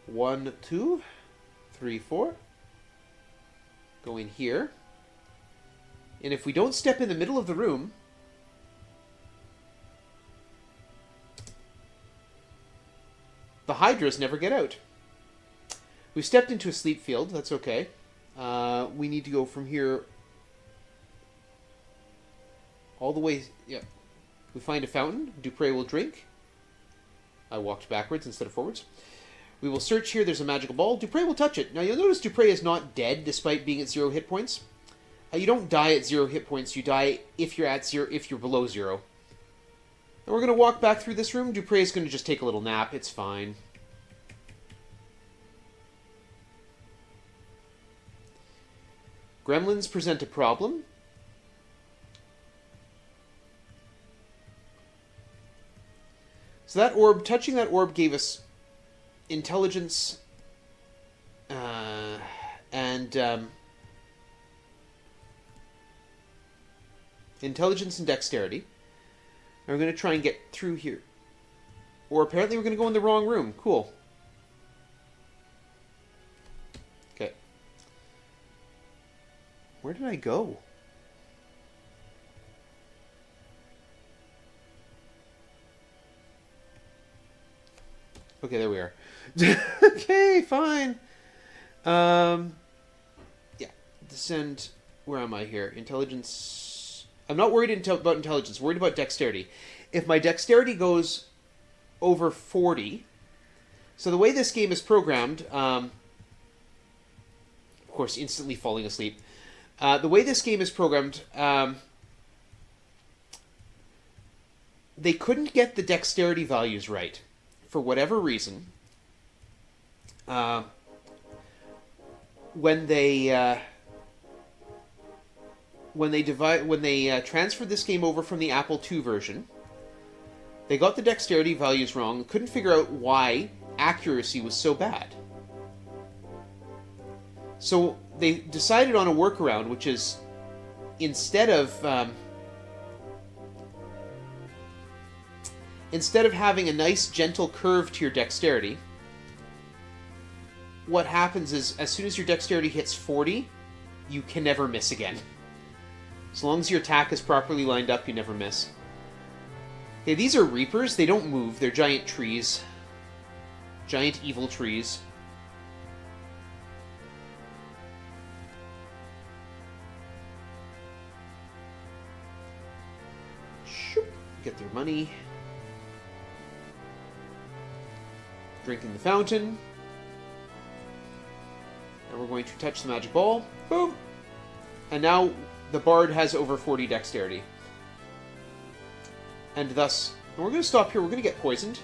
1, 2, 3, 4. Go in here. And if we don't step in the middle of the room, the Hydras never get out. We stepped into a sleep field. That's okay. We need to go from here all the way. Yeah. We find a fountain. Dupre will drink. I walked backwards instead of forwards. We will search here. There's a magical ball. Dupre will touch it. Now you'll notice Dupre is not dead despite being at 0 hit points. You don't die at 0 hit points. You die if you're at 0. If you're below 0. And we're going to walk back through this room. Dupre is going to just take a little nap. It's fine. Gremlins present a problem. So that orb, touching that orb gave us intelligence and intelligence and dexterity. And we're going to try and get through here. Or apparently we're going to go in the wrong room. Cool. Okay. Where did I go? Okay, there we are. Okay, fine. Yeah, descend. Where am I here? Intelligence. I'm not worried about intelligence. I'm worried about dexterity. If my dexterity goes over 40, so the way this game is programmed, of course, instantly falling asleep. The way this game is programmed, they couldn't get the dexterity values right for whatever reason. When they transferred this game over from the Apple II version, they got the dexterity values wrong. Couldn't figure out why accuracy was so bad. So they decided on a workaround, which is instead of having a nice gentle curve to your dexterity, what happens is as soon as your dexterity hits 40, you can never miss again. As long as your attack is properly lined up, you never miss. Okay, these are Reapers. They don't move. They're giant trees. Giant evil trees. Shoop. Get their money. Drinking the fountain. And we're going to touch the magic ball. Boom! And now the bard has over 40 dexterity. And thus, and we're going to stop here. We're going to get poisoned.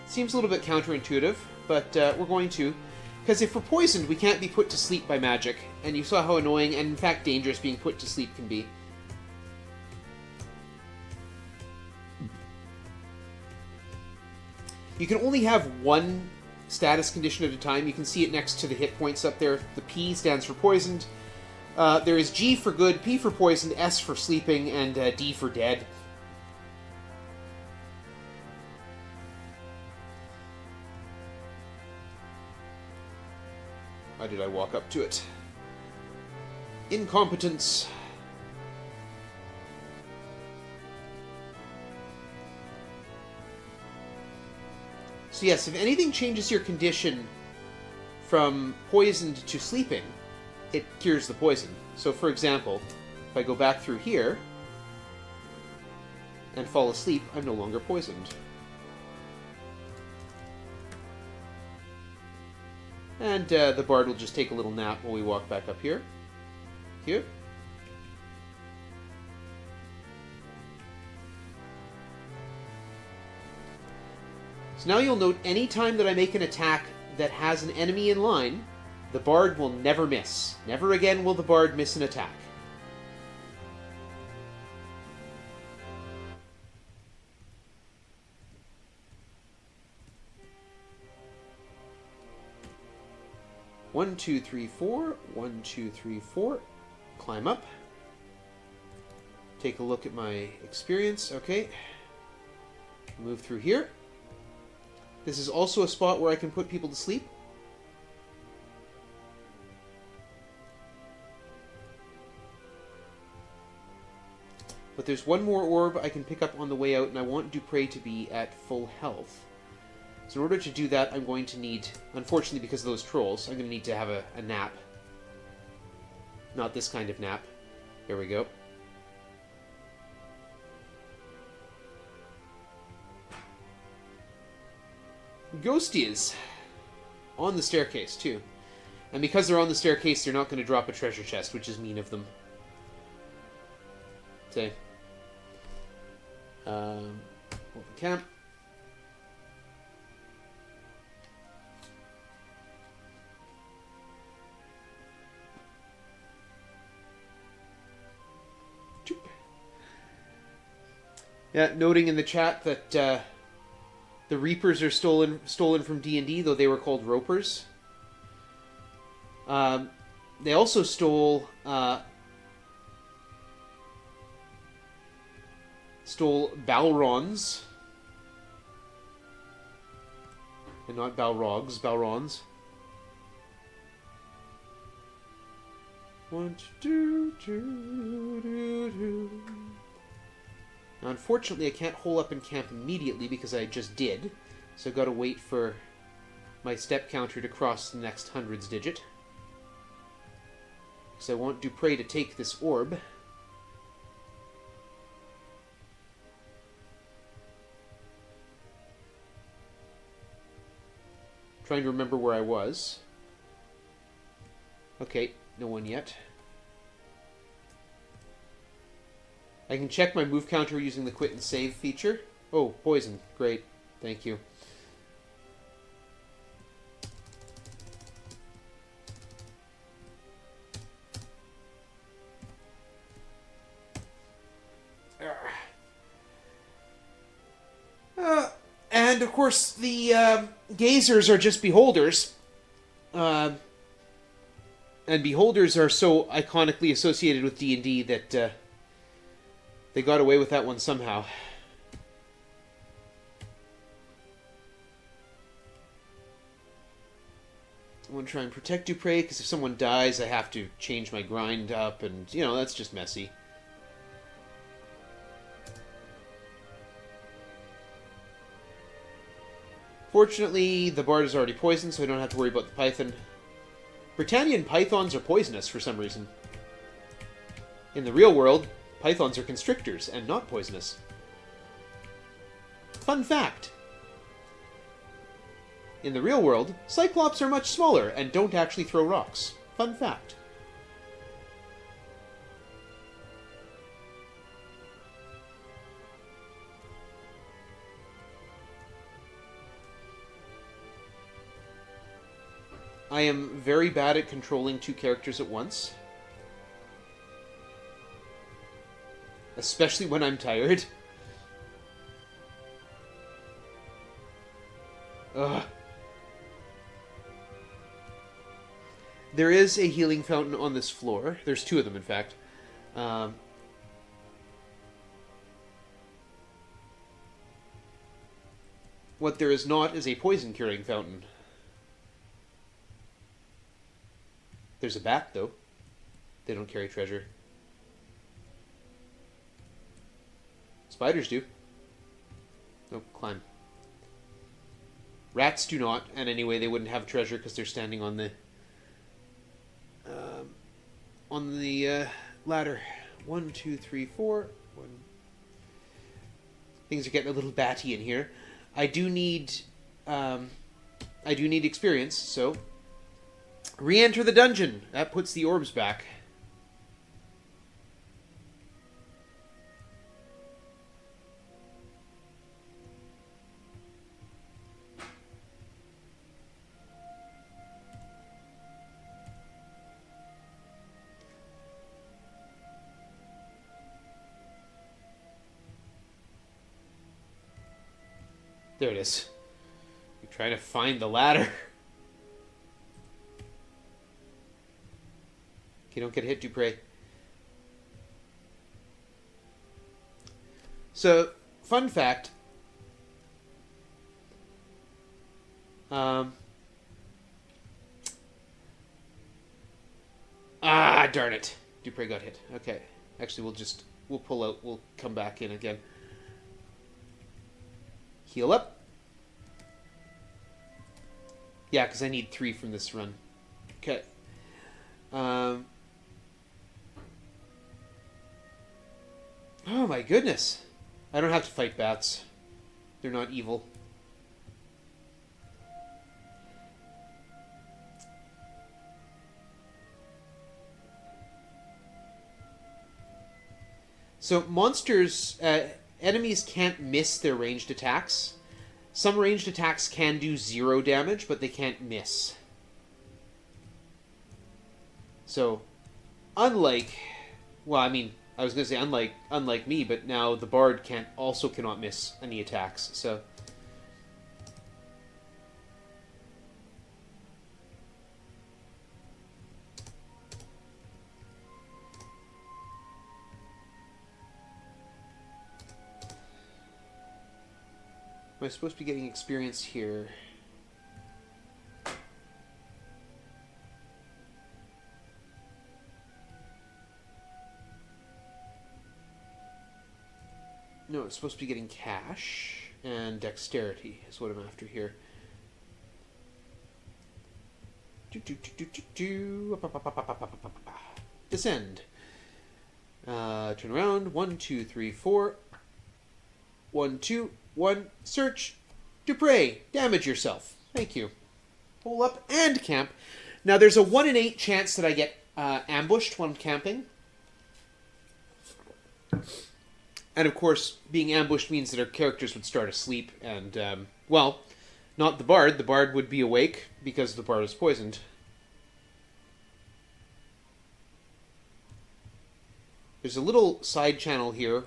Seems a little bit counterintuitive, but we're going to. Because if we're poisoned, we can't be put to sleep by magic. And you saw how annoying and, in fact, dangerous being put to sleep can be. You can only have one status condition at a time. You can see it next to the hit points up there. The P stands for poisoned. There is G for good, P for poisoned, S for sleeping, and D for dead. Why did I walk up to it? Incompetence. So yes, if anything changes your condition from poisoned to sleeping, it cures the poison. So for example, if I go back through here and fall asleep, I'm no longer poisoned. And the bard will just take a little nap while we walk back up here. Here. So now you'll note any time that I make an attack that has an enemy in line, the bard will never miss. Never again will the bard miss an attack. One, two, three, four. 1, 2, 3, 4. Climb up. Take a look at my experience. Okay. Move through here. This is also a spot where I can put people to sleep. But there's one more orb I can pick up on the way out, and I want Dupré to be at full health. So in order to do that, I'm going to need, unfortunately because of those trolls, I'm going to need to have a nap. Not this kind of nap. There we go. Ghosties. On the staircase, too. And because they're on the staircase, they're not going to drop a treasure chest, which is mean of them. Say. Open camp. Yeah, noting in the chat that The Reapers are stolen from D&D, though they were called Ropers. They also stole Balrons. And not Balrogs, Balrons. One, two, two. Now, unfortunately, I can't hole up in camp immediately because I just did. So I've got to wait for my step counter to cross the next hundreds digit. Because I want Dupré to take this orb. Trying to remember where I was. Okay, no one yet. I can check my move counter using the quit and save feature. Oh, poison. Great. Thank you. And, of course, the gazers are just beholders. And beholders are so iconically associated with D&D that they got away with that one somehow. I want to try and protect Dupré, because if someone dies, I have to change my grind up, and, you know, that's just messy. Fortunately, the bard is already poisoned, so I don't have to worry about the python. Britannian pythons are poisonous for some reason. In the real world, pythons are constrictors and not poisonous. Fun fact. In the real world, cyclops are much smaller and don't actually throw rocks. Fun fact. I am very bad at controlling two characters at once. Especially when I'm tired. Ugh. There is a healing fountain on this floor. There's two of them, in fact. What there is not is a poison curing fountain. There's a bat, though. They don't carry treasure. Spiders do. Nope, climb. Rats do not, and anyway, they wouldn't have treasure because they're standing on the ladder. 1, 2, 3, 4. Things are getting a little batty in here. I do need experience, so re-enter the dungeon. That puts the orbs back. There it is. You're trying to find the ladder. Okay, don't get hit, Dupré. So, fun fact. Darn it. Dupré got hit. Okay. Actually, we'll pull out. We'll come back in again. Heal up. Yeah, because I need 3 from this run. Okay. Oh my goodness. I don't have to fight bats. They're not evil. So monsters, enemies can't miss their ranged attacks. Some ranged attacks can do 0 damage, but they can't miss. So, unlike, well, I mean, I was going to say unlike me, but now the bard cannot miss any attacks. So, Am I supposed to be getting experience here? No, it's supposed to be getting cash and dexterity is what I'm after here. Descend. Turn around. 1, 2, 3, 4. 1, 2, 1. Search. Dupre, damage yourself. Thank you. Pull up and camp. Now there's a 1 in 8 chance that I get ambushed when camping. And of course, being ambushed means that our characters would start asleep, and, well, not the bard. The bard would be awake because the bard is poisoned. There's a little side channel here,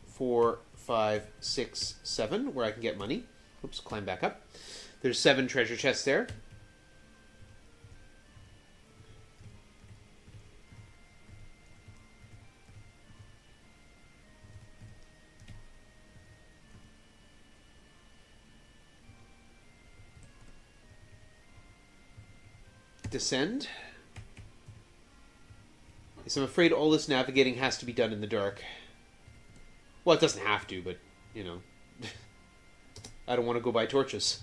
4, 5, 6, 7, where I can get money. Oops, climb back up. There's 7 treasure chests there. Descend. So I'm afraid all this navigating has to be done in the dark. Well, it doesn't have to, but, you know. I don't want to go buy torches.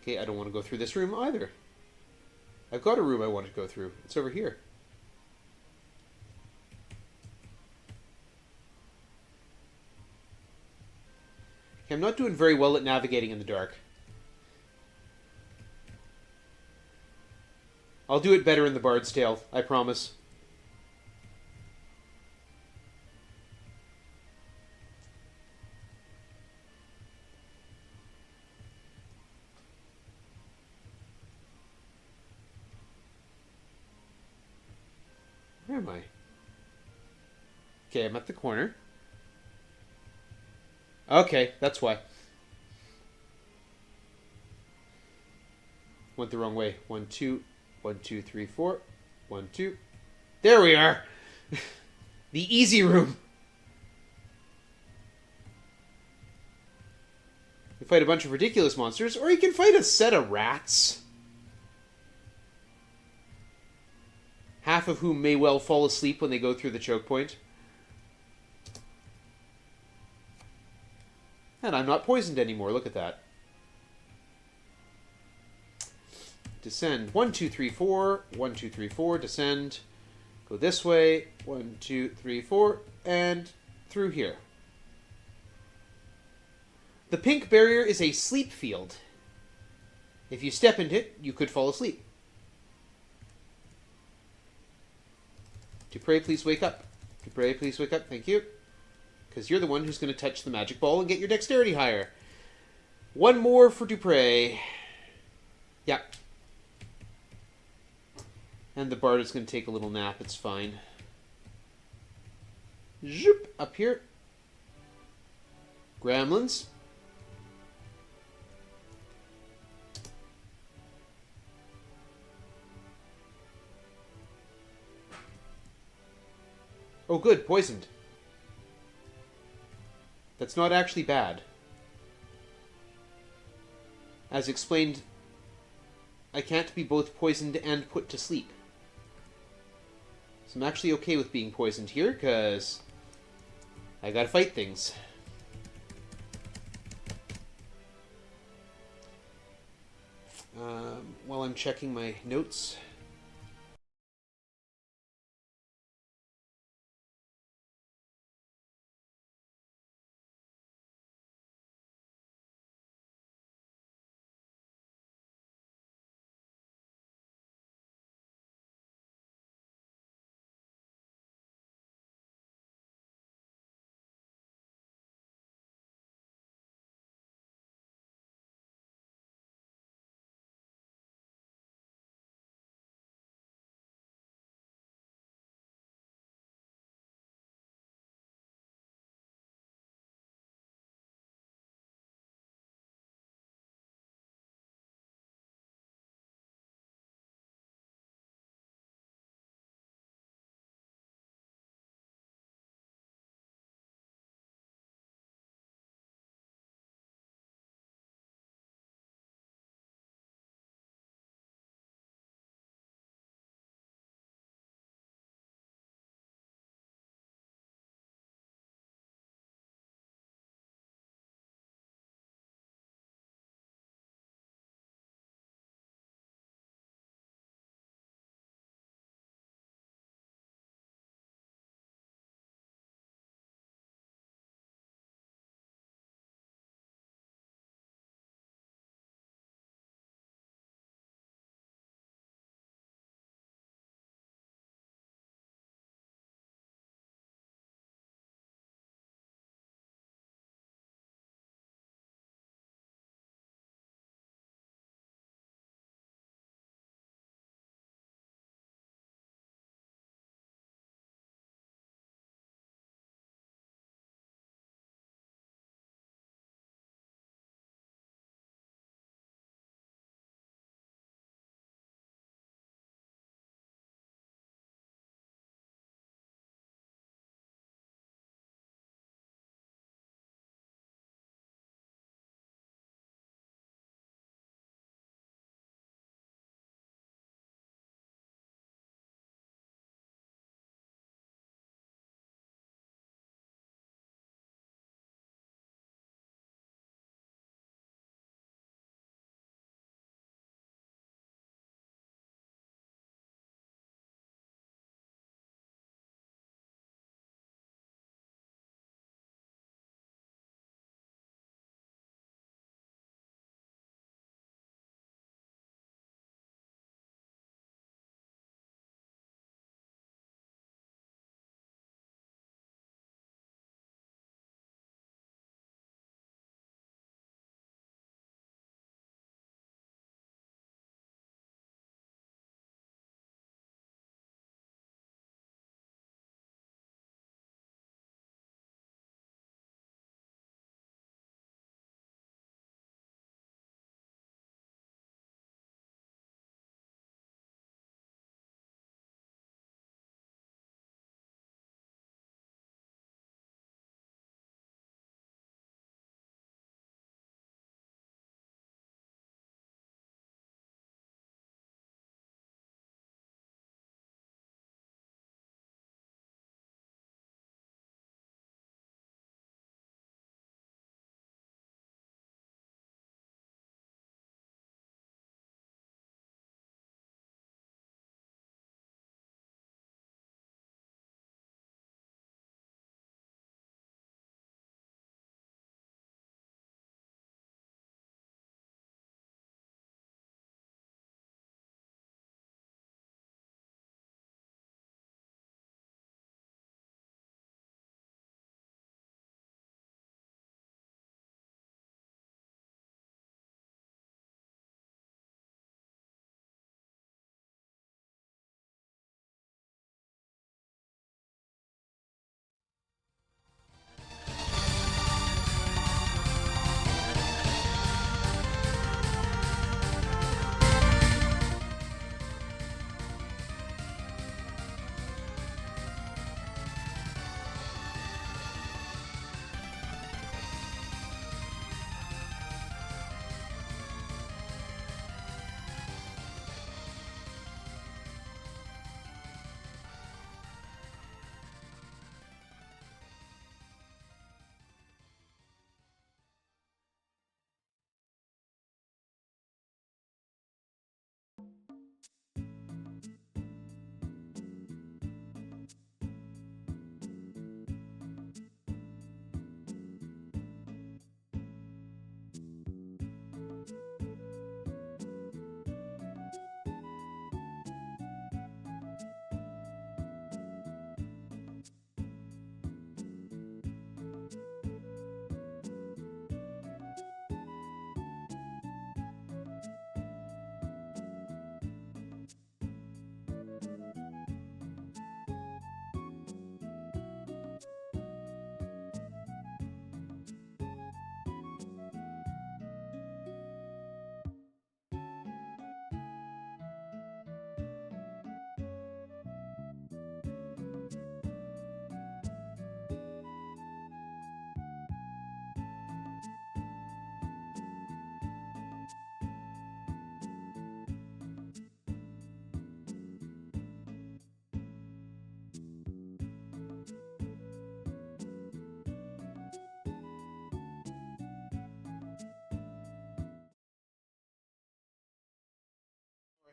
Okay, I don't want to go through this room either. I've got a room I want to go through. It's over here. Okay, I'm not doing very well at navigating in the dark. I'll do it better in the Bard's Tale, I promise. Where am I? Okay, I'm at the corner. Okay, that's why. Went the wrong way. 1, 2, 1, 2, 3, 4. 1, 2. There we are! The easy room! You fight a bunch of ridiculous monsters, or you can fight a set of rats. Half of whom may well fall asleep when they go through the choke point. And I'm not poisoned anymore, look at that. Descend. 1, 2, 3, 4. 1, 2, 3, 4. Descend. Go this way. 1, 2, 3, 4. And through here. The pink barrier is a sleep field. If you step into it, you could fall asleep. Dupre, please wake up. Dupre, please wake up. Thank you. Because you're the one who's going to touch the magic ball and get your dexterity higher. 1 more for Dupre. Yeah. And the bard is going to take a little nap. It's fine. Zoop! Up here. Gremlins. Oh, good. Poisoned. That's not actually bad. As explained, I can't be both poisoned and put to sleep. So I'm actually okay with being poisoned here, because I gotta fight things. While I'm checking my notes...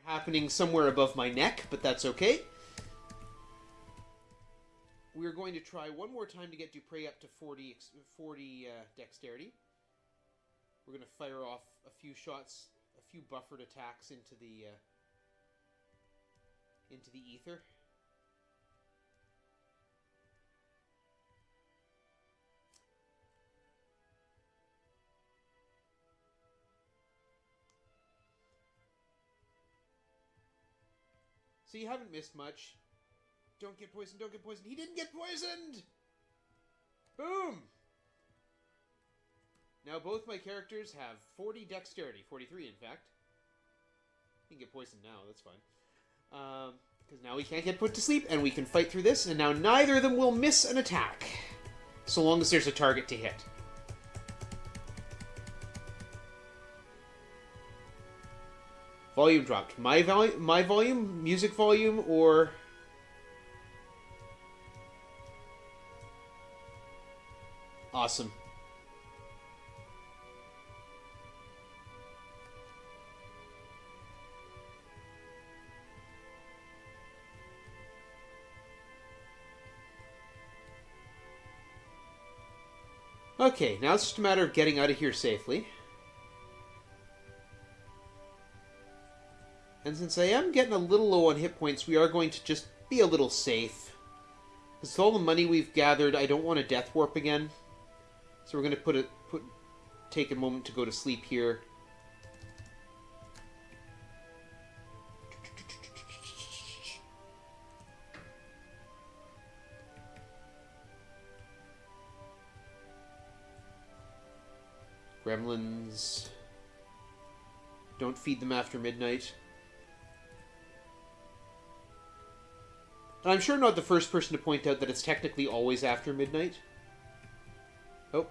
happening somewhere above my neck, but that's okay. We're going to try one more time to get Dupree up to 40 dexterity. We're going to fire off a few shots, a few buffered attacks into the ether. So you haven't missed much. Don't get poisoned, don't get poisoned. He didn't get poisoned! Boom! Now both my characters have 40 dexterity. 43, in fact. He can get poisoned now, that's fine. Because now we can't get put to sleep, and we can fight through this, and now neither of them will miss an attack. So long as there's a target to hit. Volume dropped. My volume? Music volume, or... Awesome. Okay, now it's just a matter of getting out of here safely. And since I am getting a little low on hit points, we are going to just be a little safe. Because with all the money we've gathered, I don't want a death warp again. So we're going to take a moment to go to sleep here. Gremlins. Don't feed them after midnight. And I'm sure not the first person to point out that it's technically always after midnight. Oh.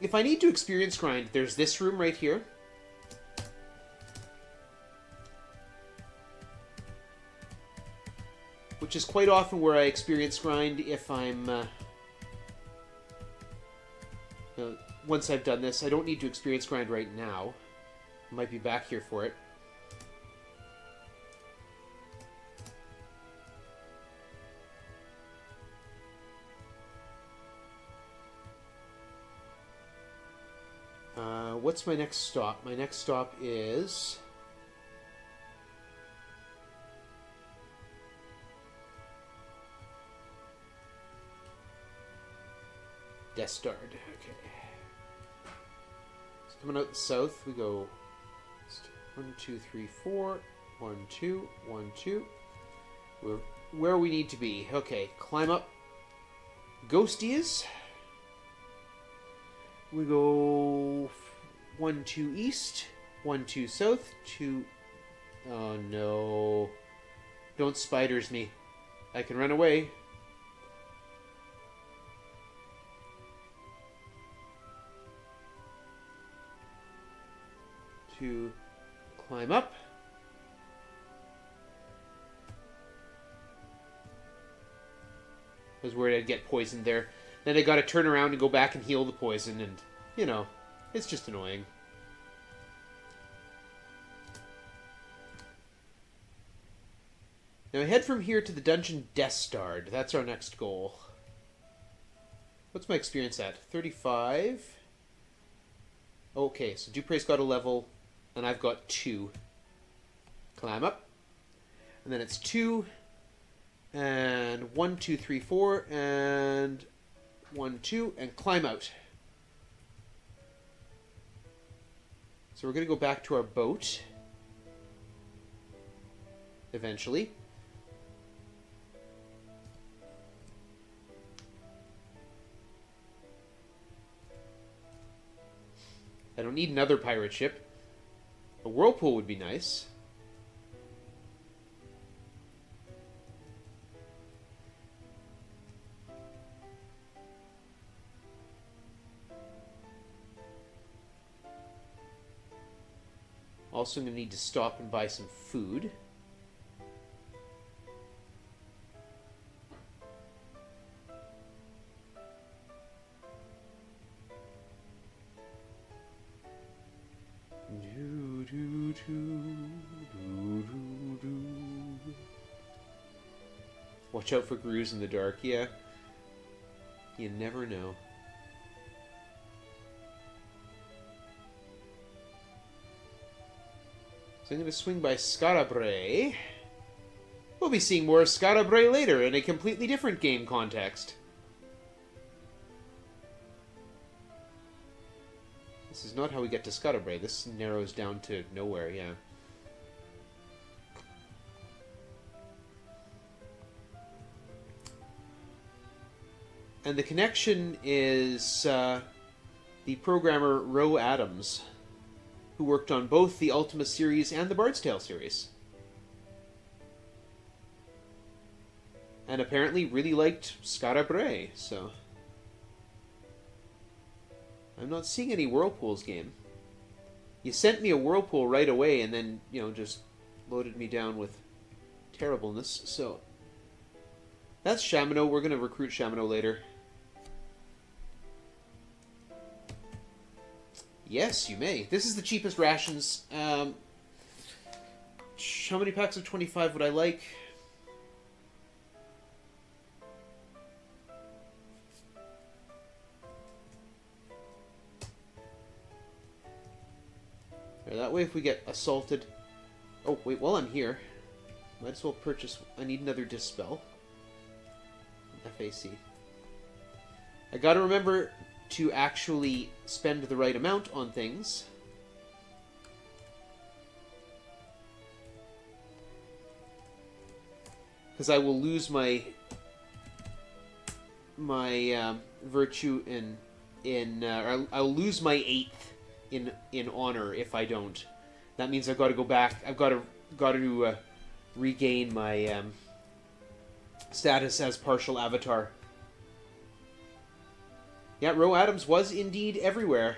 If I need to experience grind, there's this room right here. Which is quite often where I experience grind if I'm... once I've done this, I don't need to experience grind right now. I might be back here for it. What's my next stop? My next stop is... Destard. Okay. So coming out the south, we go 1, 2, 3, 4. 1, 2, 1, 2. We're where we need to be. Okay, climb up. Ghosties. We go 1, 2 east, 1, 2 south, 2... Oh no. Don't spiders me. I can run away. To climb up. I was worried I'd get poisoned there. Then I gotta turn around and go back and heal the poison, and, you know, it's just annoying. Now I head from here to the dungeon Destard. That's our next goal. What's my experience at? 35. Okay, so Dupre's got a level, and I've got 2. Climb up. And then it's 2, and 1, 2, 3, 4, and 1, 2, and climb out. So we're going to go back to our boat. Eventually. I don't need another pirate ship. A whirlpool would be nice. Also, I'm going to need to stop and buy some food. do, do, do, do. Watch out for grooves in the dark. Yeah. You never know. So I'm going to swing by Scarabre. We'll be seeing more of Scarabre later in a completely different game context. This is not how we get to Scarabre. This narrows down to nowhere, yeah. And the connection is the programmer Ro Adams, who worked on both the Ultima series and the Bard's Tale series. And apparently really liked Scarabre, so... I'm not seeing any Whirlpools game. You sent me a Whirlpool right away and then, you know, just loaded me down with terribleness, so... That's Shamino. We're going to recruit Shamino later. Yes, you may. This is the cheapest rations. How many packs of 25 would I like? That way if we get assaulted... Oh, wait, while I'm here, might as well purchase... I need another Dispel. FAC. I gotta remember to actually spend the right amount on things. Because I will lose my virtue or I'll lose my 8th in honor if I don't. That means I've got to go back. I've got to regain my status as partial avatar. Yeah, Ro Adams was indeed everywhere.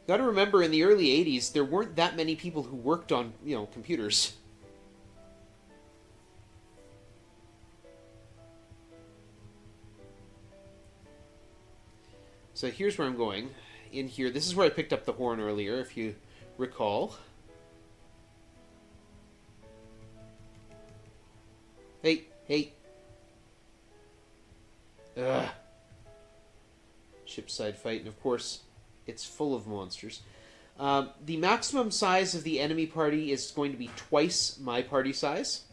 Got to remember, in the early 80s, there weren't that many people who worked on, you know, computers. So here's where I'm going. In here, this is where I picked up the horn earlier, if you recall. Hey, hey. Ugh. Shipside fight, and of course, it's full of monsters. The maximum size of the enemy party is going to be twice my party size.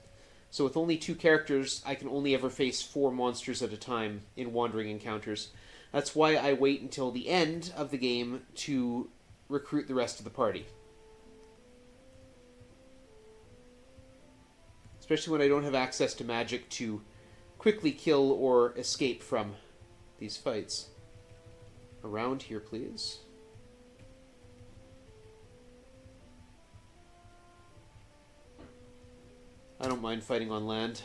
So with only 2 characters, I can only ever face 4 monsters at a time in wandering encounters. That's why I wait until the end of the game to recruit the rest of the party. Especially when I don't have access to magic to quickly kill or escape from these fights. Around here, please. I don't mind fighting on land.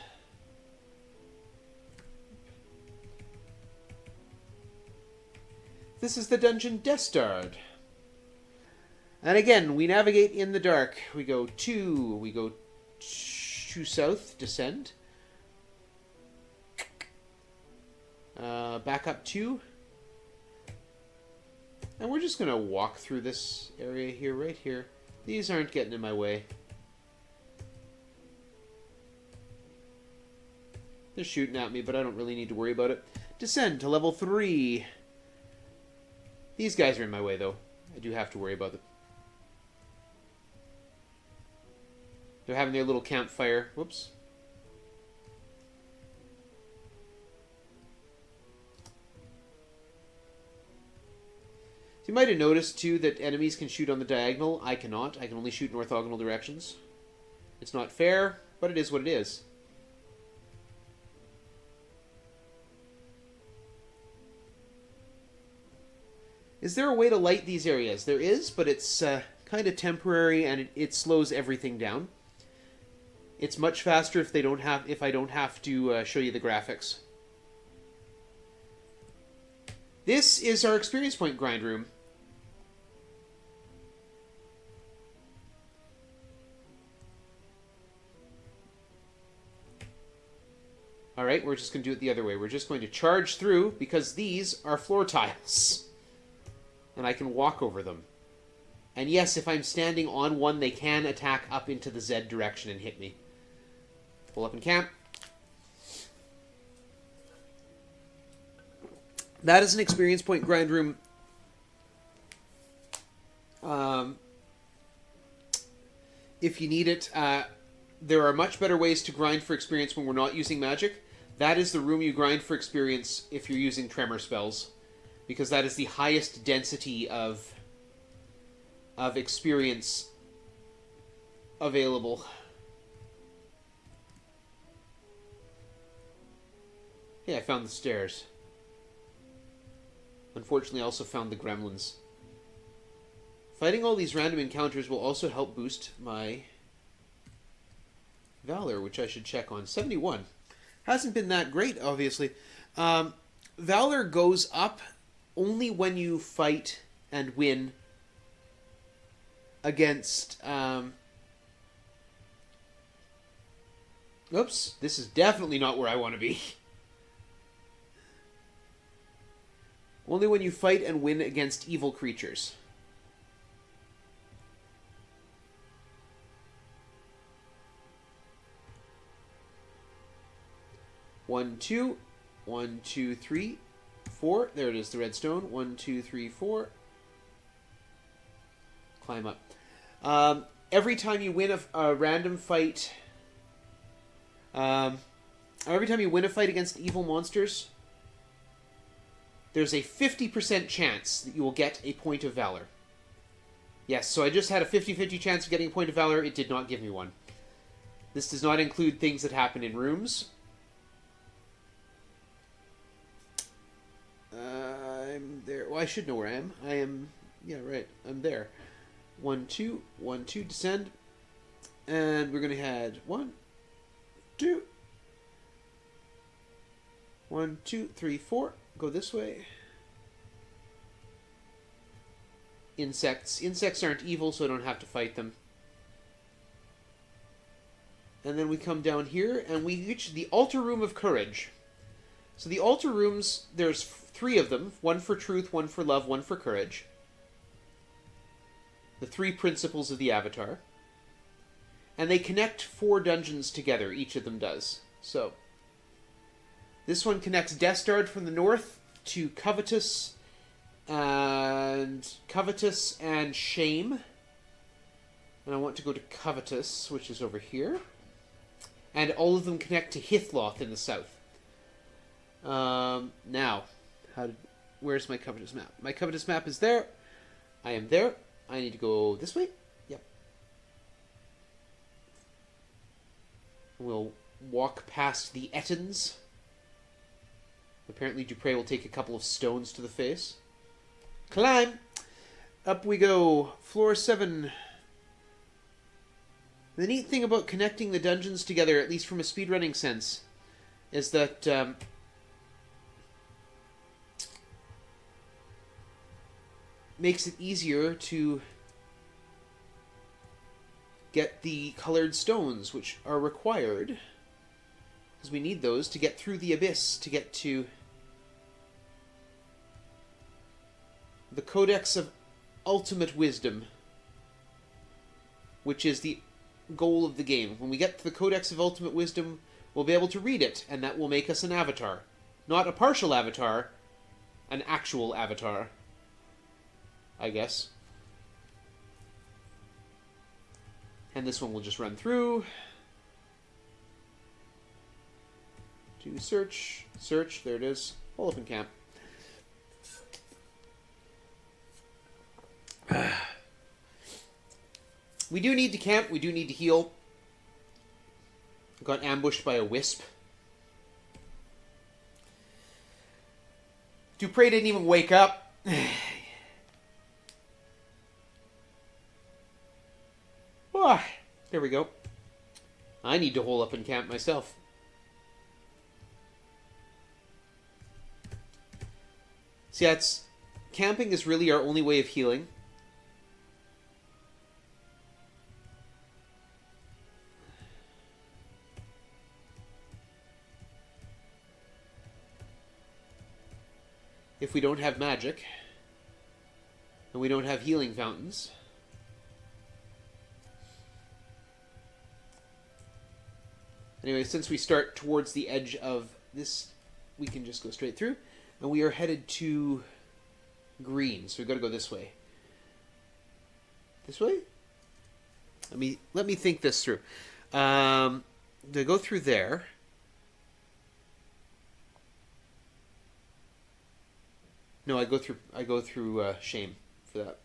This is the dungeon Destard. And again, we navigate in the dark. We go to south, descend. Back up 2. And we're just going to walk through this area here, right here. These aren't getting in my way. They're shooting at me, but I don't really need to worry about it. Descend to level 3. These guys are in my way, though. I do have to worry about them. They're having their little campfire. Whoops. So you might have noticed, too, that enemies can shoot on the diagonal. I cannot. I can only shoot in orthogonal directions. It's not fair, but it is what it is. Is there a way to light these areas? There is, but it's kind of temporary, and it slows everything down. It's much faster if I don't have to show you the graphics. This is our experience point grind room. Alright, we're just going to do it the other way. We're just going to charge through, because these are floor tiles. And I can walk over them. And yes, if I'm standing on one, they can attack up into the Z direction and hit me. Pull up and camp. That is an experience point grind room. If you need it, there are much better ways to grind for experience when we're not using magic. That is the room you grind for experience if you're using tremor spells, because that is the highest density of experience available. Hey, I found the stairs. Unfortunately, I also found the gremlins. Fighting all these random encounters will also help boost my Valor, which I should check on. 71. Hasn't been that great, obviously. Valor goes up only when you fight and win against... Oops, this is definitely not where I want to be. Only when you fight and win against evil creatures. One, two, 1, 2, 3, 4. There it is, the redstone. 1, 2, 3, 4. Climb up. Every time you win a random fight, every time you win a fight against evil monsters, there's a 50% chance that you will get a point of Valor. Yes, so I just had a 50-50 chance of getting a point of Valor. It did not give me one. This does not include things that happen in rooms. I'm there. Well, I should know where I am. I am... Yeah, right. I'm there. 1, 2. 1, 2. Descend. And we're going to head 1, 2. 1, 2, 3, 4. Go this way. Insects. Insects aren't evil, so I don't have to fight them. And then we come down here, and we reach the Altar Room of Courage. So the altar rooms, there's 3 of them. 1 for truth, 1 for love, 1 for courage. The 3 principles of the Avatar. And they connect 4 dungeons together, each of them does. So, this one connects Destard from the north to Covetous and Shame. And I want to go to Covetous, which is over here. And all of them connect to Hithloth in the south. Now, where's my Covetous map? My Covetous map is there. I am there. I need to go this way. Yep. We'll walk past the Ettins. Apparently Dupre will take a couple of stones to the face. Climb! Up we go. Floor 7. The neat thing about connecting the dungeons together, at least from a speedrunning sense, is that makes it easier to get the colored stones, which are required, because we need those to get through the abyss, to get to the Codex of Ultimate Wisdom, which is the goal of the game. When we get to the Codex of Ultimate Wisdom, we'll be able to read it, and that will make us an avatar. Not a partial avatar, an actual avatar, I guess. And this one will just run through. To search. Search. There it is. Hole up in camp. We do need to camp. We do need to heal. I got ambushed by a wisp. Dupre didn't even wake up. Oh, there we go. I need to hole up and camp myself. See, camping is really our only way of healing. if we don't have magic. And we don't have healing fountains. Anyway, since we start towards the edge of this, we can just go straight through. And we are headed to green, so we've got to go this way. This way? Let me think this through. To go through there. No, I go through shame for that.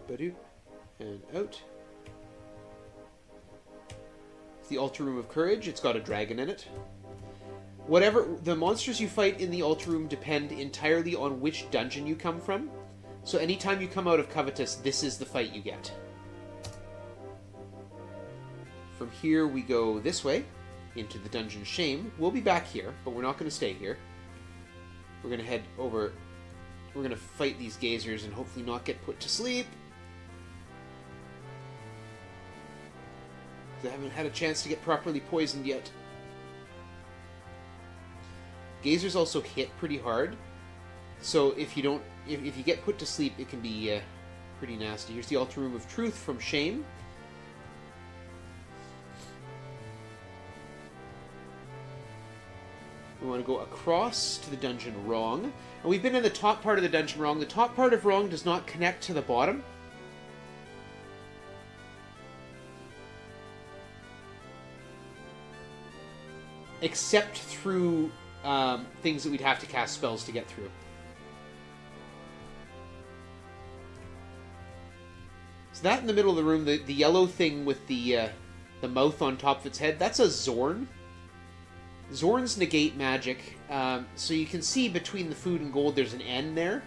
Ba-doop, and out. It's the Altar Room of Courage. It's got a dragon in it. Whatever the monsters you fight in the Altar Room depend entirely on which dungeon you come from. So anytime you come out of Covetous, this is the fight you get. From here we go this way into the dungeon Shame. We'll be back here, but we're not going to stay here. We're going to head over. We're going to fight these gazers and hopefully not get put to sleep. I haven't had a chance to get properly poisoned yet. Gazers also hit pretty hard, so if you get put to sleep, it can be pretty nasty. Here's the Altar Room of Truth from Shame. We want to go across to the dungeon Wrong, and we've been in the top part of the dungeon Wrong. The top part of Wrong does not connect to the bottom. Except through things that we'd have to cast spells to get through. So that in the middle of the room, the yellow thing with the mouth on top of its head, that's a Zorn. Zorns negate magic, so you can see between the food and gold there's an N there.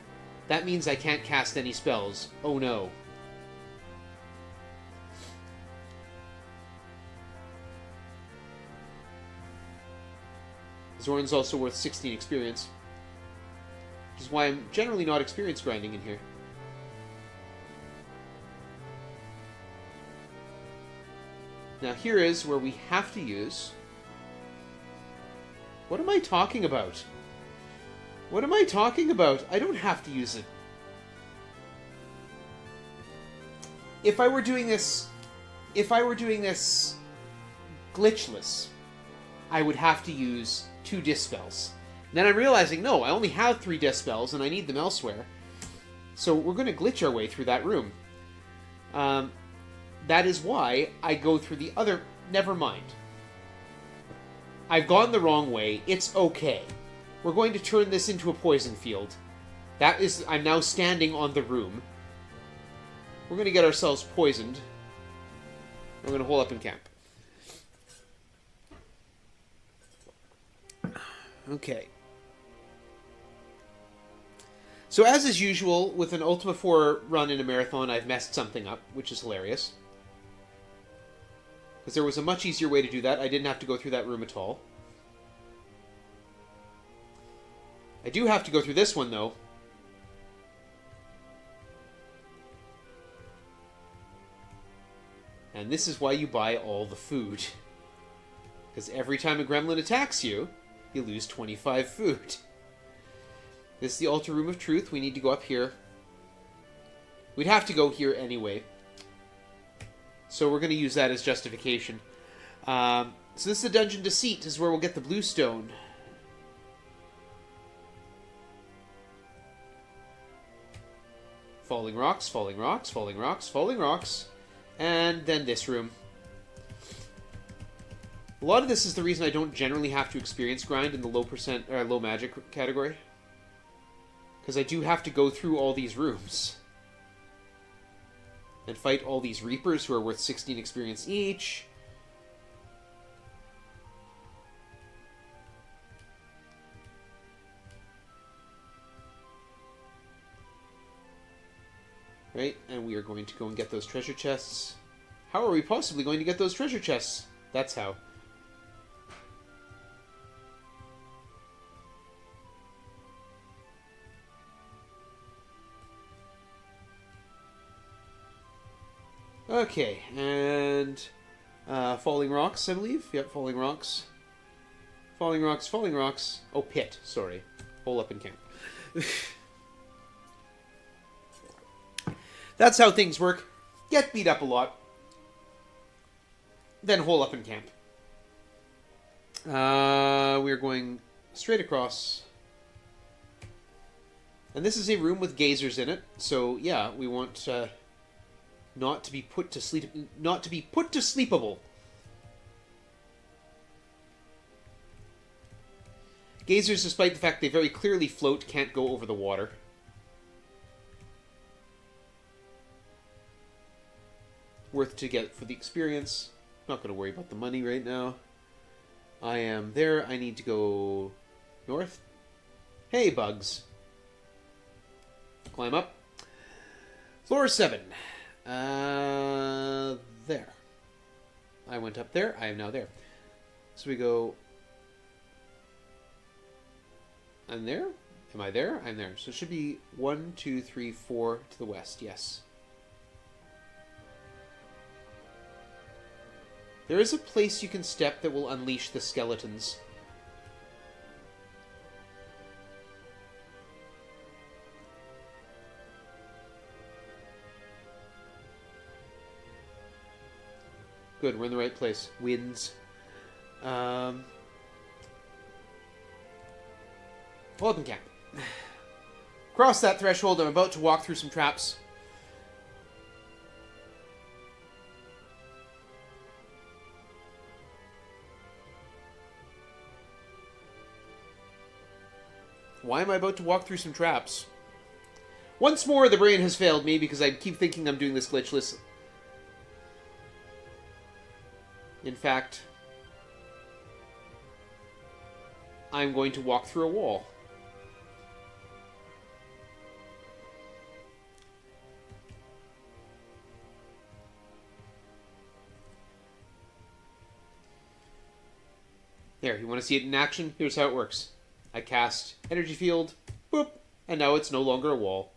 That means I can't cast any spells. Oh no. Zorn's also worth 16 experience. Which is why I'm generally not experience grinding in here. Now here is where we have to use... What am I talking about? What am I talking about? I don't have to use it. If I were doing this glitchless, I would have to use 2 dispels. Then I'm realizing, no, I only have 3 dispels and I need them elsewhere. So we're going to glitch our way through that room. That is why I go through the other... Never mind. I've gone the wrong way. It's okay. We're going to turn this into a poison field. That is... I'm now standing on the room. We're going to get ourselves poisoned. We're going to hole up in camp. Okay. So as is usual, with an Ultima 4 run in a marathon, I've messed something up, which is hilarious. Because there was a much easier way to do that. I didn't have to go through that room at all. I do have to go through this one, though. And this is why you buy all the food. Because every time a gremlin attacks you, you lose 25 food. This is the Altar Room of Truth. We need to go up here. We'd have to go here anyway. So we're going to use that as justification. So this is the Dungeon Deceit. This is where we'll get the blue stone. Falling rocks, falling rocks, falling rocks, falling rocks. And then this room. A lot of this is the reason I don't generally have to experience grind in the low magic category. Because I do have to go through all these rooms. And fight all these Reapers who are worth 16 experience each. Right, and we are going to go and get those treasure chests. How are we possibly going to get those treasure chests? That's how. Okay, and falling rocks, I believe. Yep, falling rocks. Falling rocks, falling rocks. Oh, pit, sorry. Hole up in camp. That's how things work. Get beat up a lot. Then hole up in camp. We're going straight across. And this is a room with gazers in it. So, yeah, we want not to be put to sleep. Not to be put to sleepable. Gazers, despite the fact they very clearly float, can't go over the water. Worth to get for the experience. Not going to worry about the money right now. I am there. I need to go north. Hey, bugs. Climb up. Floor 7. There. I went up there. I am now there. So we go... I'm there? Am I there? I'm there. So it should be 1, 2, 3, 4 to the west. Yes. There is a place you can step that will unleash the skeletons. Good, we're in the right place. Winds. Open camp. Cross that threshold. I'm about to walk through some traps. Why am I about to walk through some traps? Once more, the brain has failed me because I keep thinking I'm doing this glitchless. In fact, I'm going to walk through a wall. There, you want to see it in action? Here's how it works. I cast energy field, boop, and now it's no longer a wall.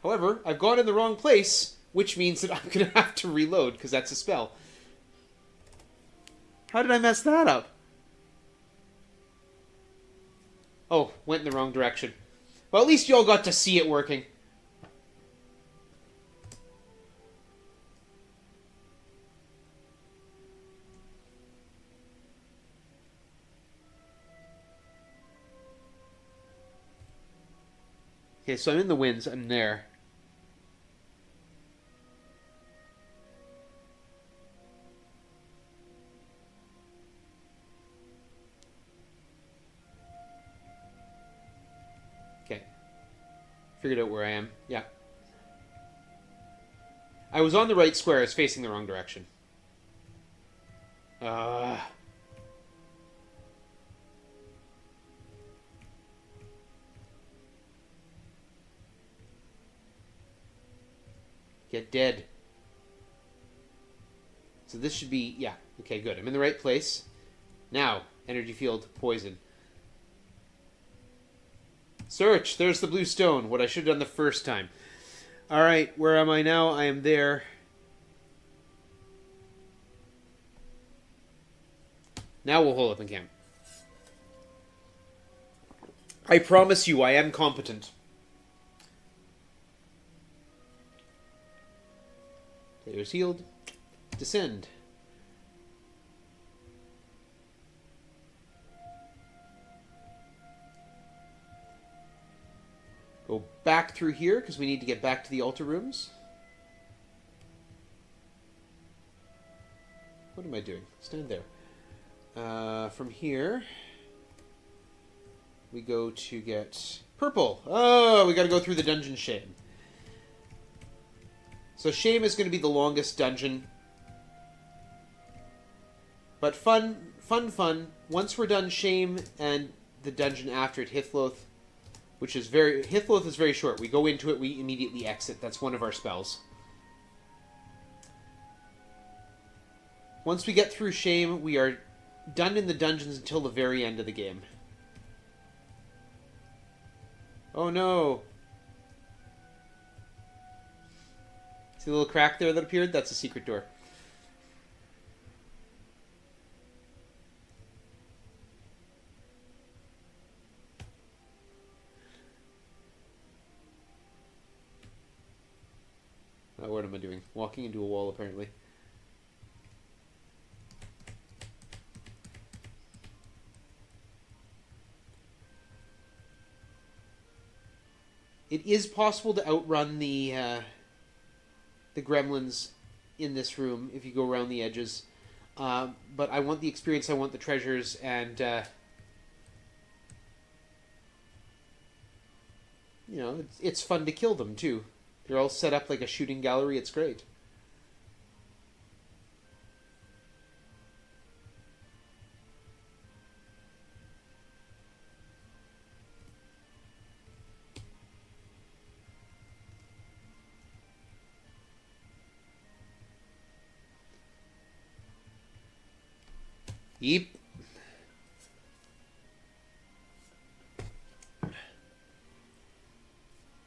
However, I've gone in the wrong place, which means that I'm going to have to reload, because that's a spell. How did I mess that up? Oh, went in the wrong direction. Well, at least you all got to see it working. Okay, so I'm in the winds. I'm there. Okay. Figured out where I am. Yeah. I was on the right square. I was facing the wrong direction. Get dead. So this should be... Yeah. Okay, good. I'm in the right place. Now, energy field, poison. Search! There's the blue stone. What I should have done the first time. Alright, where am I now? I am there. Now we'll hole up in camp. I promise you, I am competent. Players healed. Descend. Go back through here, because we need to get back to the altar rooms. What am I doing? Stand there. From here, we go to get purple. Oh, we got to go through the dungeon shame. So shame is going to be the longest dungeon. But fun. Once we're done shame and the dungeon after it, Hithloth, which is Hithloth is very short. We go into it, we immediately exit. That's one of our spells. Once we get through shame, we are done in the dungeons until the very end of the game. Oh no. See the little crack there that appeared? That's a secret door. What am I doing? Walking into a wall, apparently. It is possible to outrun the gremlins in this room if you go around the edges. But I want the experience, I want the treasures, and you know, it's fun to kill them too. They're all set up like a shooting gallery. It's great. Yeep.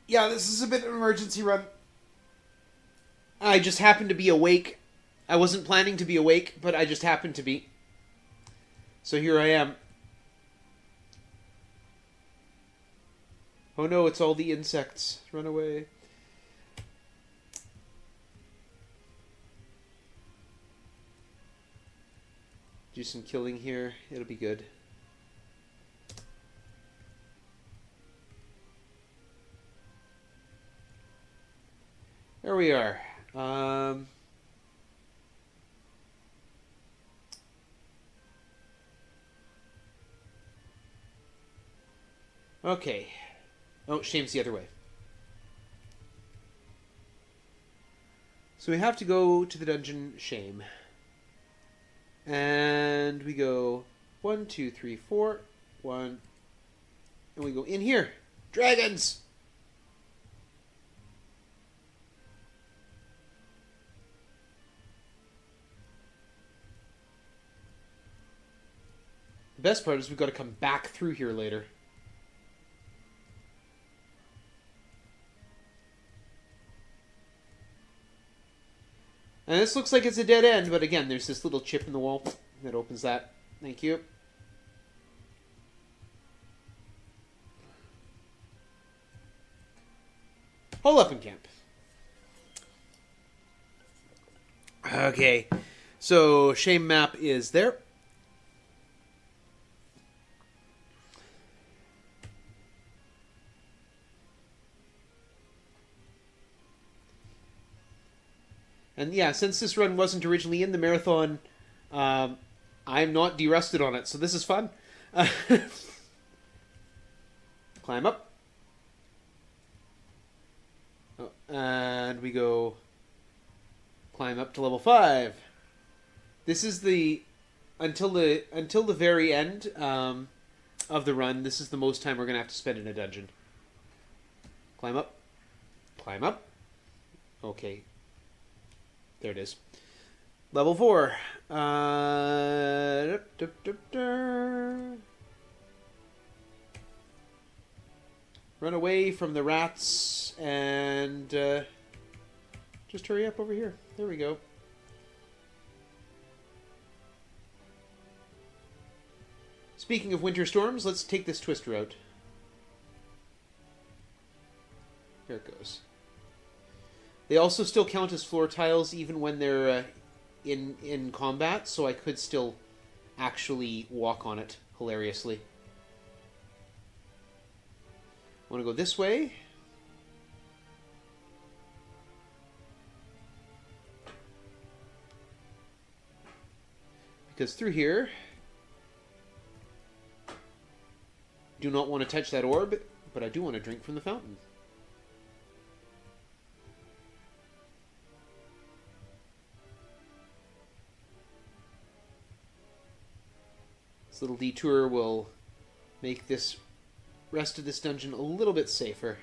Yeah, this is a bit of an emergency run. I just happened to be awake. I wasn't planning to be awake, but I just happened to be. So here I am. Oh no, it's all the insects. Run away. Do some killing here. It'll be good. There we are. Okay. Oh, shame's the other way. So we have to go to the dungeon shame. And we go 1, 2, 3, 4. 1. And we go in here. Dragons! The best part is we've got to come back through here later. And this looks like it's a dead end, but again, there's this little chip in the wall that opens that. Thank you. Hole up in camp. Okay, so shame map is there. And yeah, since this run wasn't originally in the marathon, I'm not derusted on it, so this is fun. Climb up. Oh, and we go climb up to level 5. This is the until the very end of the run. This is the most time we're gonna have to spend in a dungeon. Climb up. Climb up. Okay. There it is. Level 4. Run away from the rats and just hurry up over here. There we go. Speaking of winter storms, let's take this twister out. There it goes. They also still count as floor tiles even when they're in combat, so I could still actually walk on it hilariously. I want to go this way. Because through here, do not want to touch that orb, but I do want to drink from the fountain. This little detour will make this rest of this dungeon a little bit safer.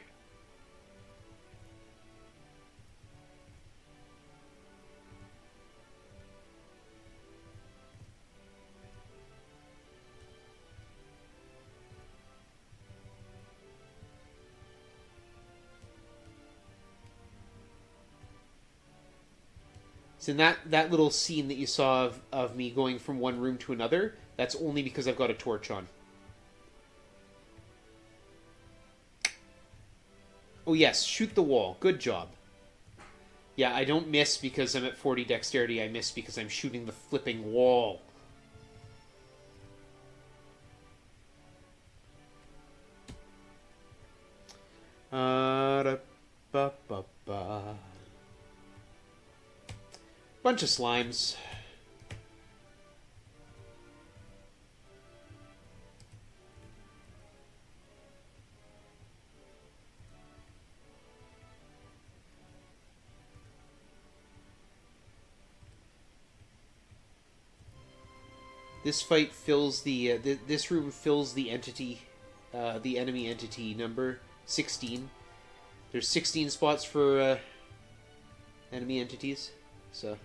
So in that little scene that you saw of me going from one room to another, that's only because I've got a torch on. Oh yes, shoot the wall. Good job. Yeah, I don't miss because I'm at 40 dexterity. I miss because I'm shooting the flipping wall. Bunch of slimes. This fight fills the this room fills the entity, the enemy entity number 16. There's 16 spots for enemy entities, so.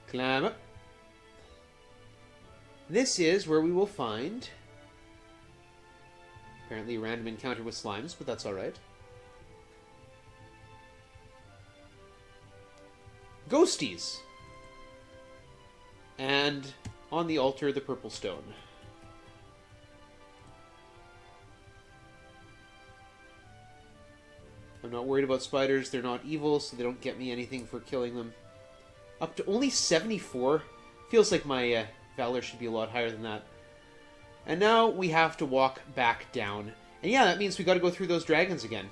Climb up. This is where we will find, apparently, a random encounter with slimes, but that's alright. Ghosties! And on the altar, the purple stone. I'm not worried about spiders. They're not evil, so they don't get me anything for killing them. Up to only 74? Feels like my Valor should be a lot higher than that. And now we have to walk back down. And yeah, that means we gotta go through those dragons again.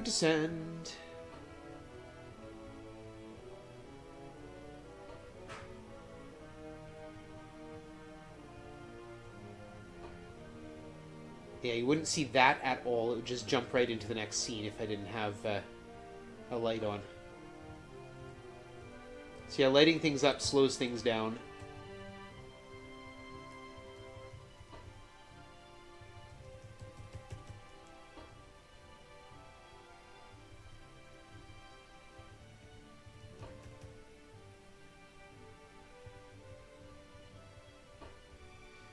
Descend. Yeah, you wouldn't see that at all. It would just jump right into the next scene if I didn't have a light on. So yeah, lighting things up slows things down.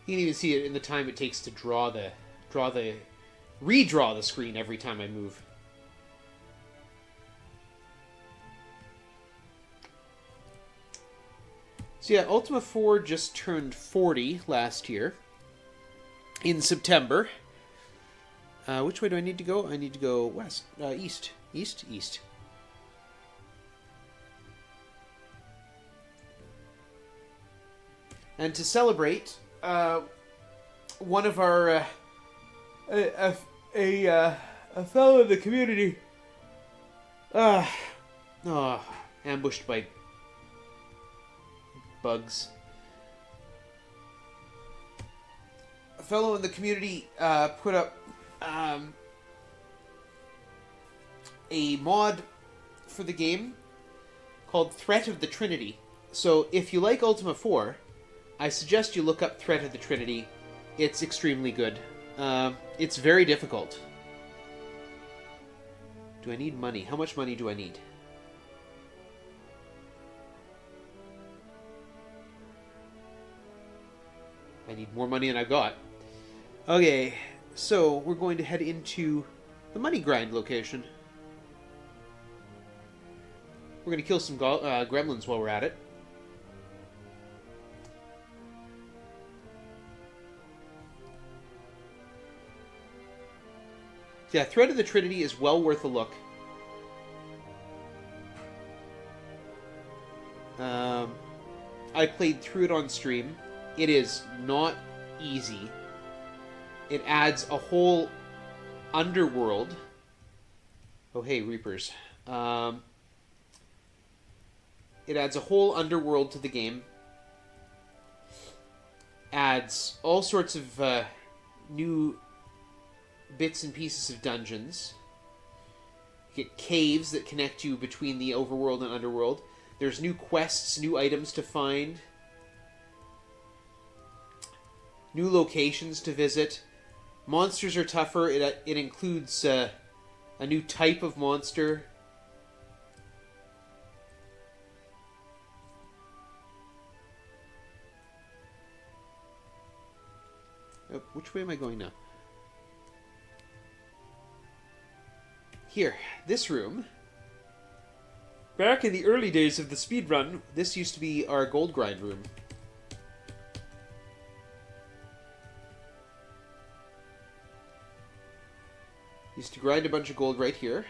You can even see it in the time it takes to redraw the screen every time I move. So yeah, Ultima 4 just turned 40 last year. In September. Which way do I need to go? I need to go west. East. East? East. And to celebrate, one of our a fellow in the community ambushed by bugs. A fellow in the community put up a mod for the game called Threat of the Trinity. So if you like Ultima 4, I suggest you look up Threat of the Trinity. It's extremely good. It's very difficult. Do I need money? How much money do I need? I need more money than I've got. Okay, so we're going to head into the money grind location. We're going to kill some gremlins while we're at it. Yeah, Threat of the Trinity is well worth a look. I played through it on stream. It is not easy. It adds a whole underworld. Oh, hey, Reapers. It adds a whole underworld to the game. Adds all sorts of new bits and pieces of dungeons. You get caves that connect you between the overworld and underworld. There's new quests, new items to find. New locations to visit. Monsters are tougher. It includes a new type of monster. Oh, which way am I going now? Here, this room. Back in the early days of the speedrun, this used to be our gold grind room. Used to grind a bunch of gold right here.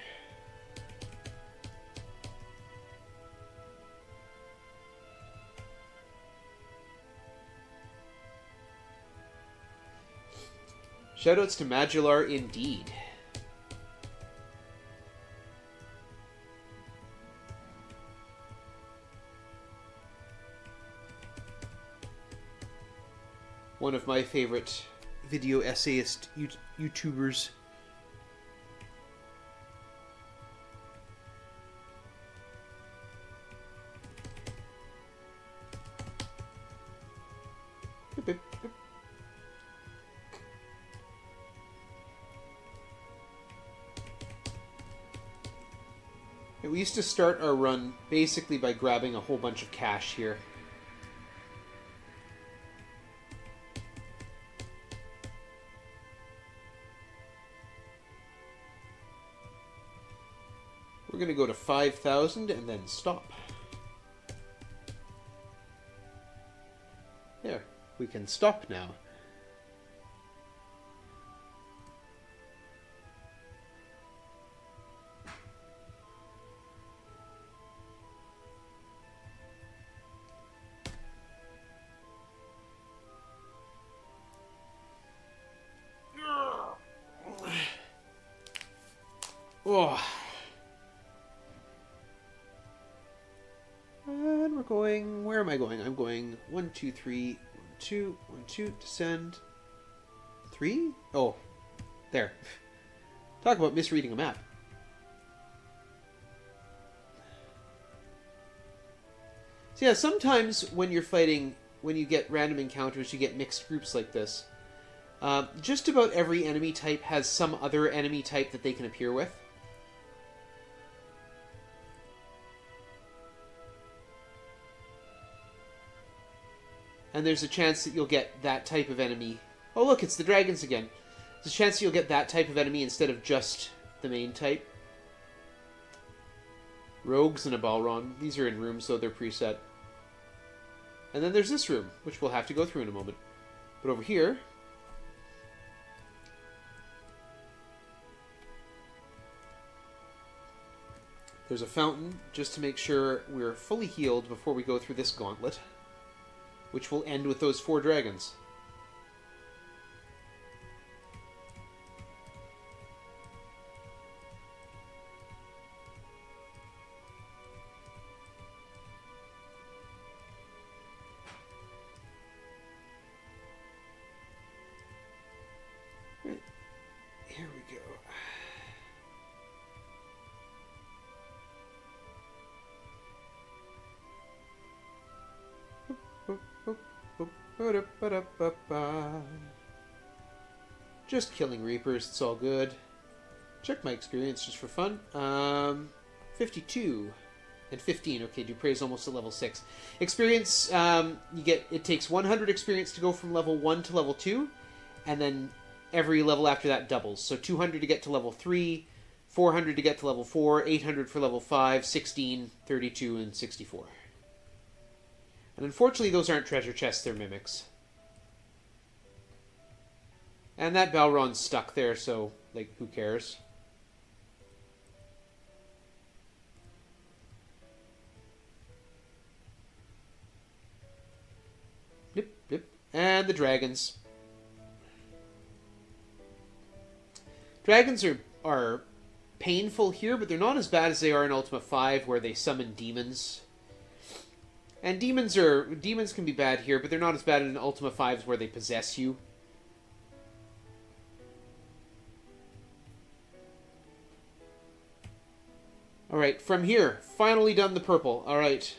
Shoutouts to Madular indeed. One of my favorite video essayist YouTubers. We used to start our run basically by grabbing a whole bunch of cash here. We're going to go to 5,000 and then stop. There, we can stop now. Oh. And we're going... Where am I going? I'm going 1, 2, 3, 1, 2, 1, 2, descend. 3? Oh, there. Talk about misreading a map. So yeah, sometimes when you're fighting, when you get random encounters, you get mixed groups like this. Just about every enemy type has some other enemy type that they can appear with. And there's a chance that you'll get that type of enemy. Oh look, it's the dragons again. There's a chance that you'll get that type of enemy instead of just the main type. Rogues and a Balron. These are in rooms, so they're preset. And then there's this room, which we'll have to go through in a moment. But over here... there's a fountain, just to make sure we're fully healed before we go through this gauntlet. Which will end with those 4 dragons. Right. Here we go. Just killing Reapers, it's all good. Check my experience just for fun. 52 and 15. Okay, Dupre's almost at level 6. Experience, you get, it takes 100 experience to go from level 1 to level 2, and then every level after that doubles. So 200 to get to level 3, 400 to get to level 4, 800 for level 5, 16, 32, and 64. And unfortunately, those aren't treasure chests, they're mimics. And that Balron's stuck there, so, like, who cares? Blip, blip. And the dragons. Dragons are painful here, but they're not as bad as they are in Ultima 5, where they summon demons. And demons can be bad here, but they're not as bad in Ultima 5's where they possess you. Alright, from here. Finally done the purple. Alright.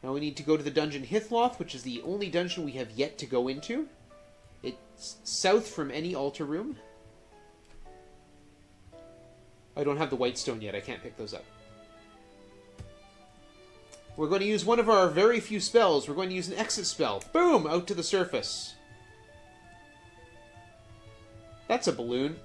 Now we need to go to the dungeon Hithloth, which is the only dungeon we have yet to go into. It's south from any altar room. I don't have the white stone yet. I can't pick those up. We're going to use one of our very few spells. We're going to use an exit spell. Boom! Out to the surface. That's a balloon.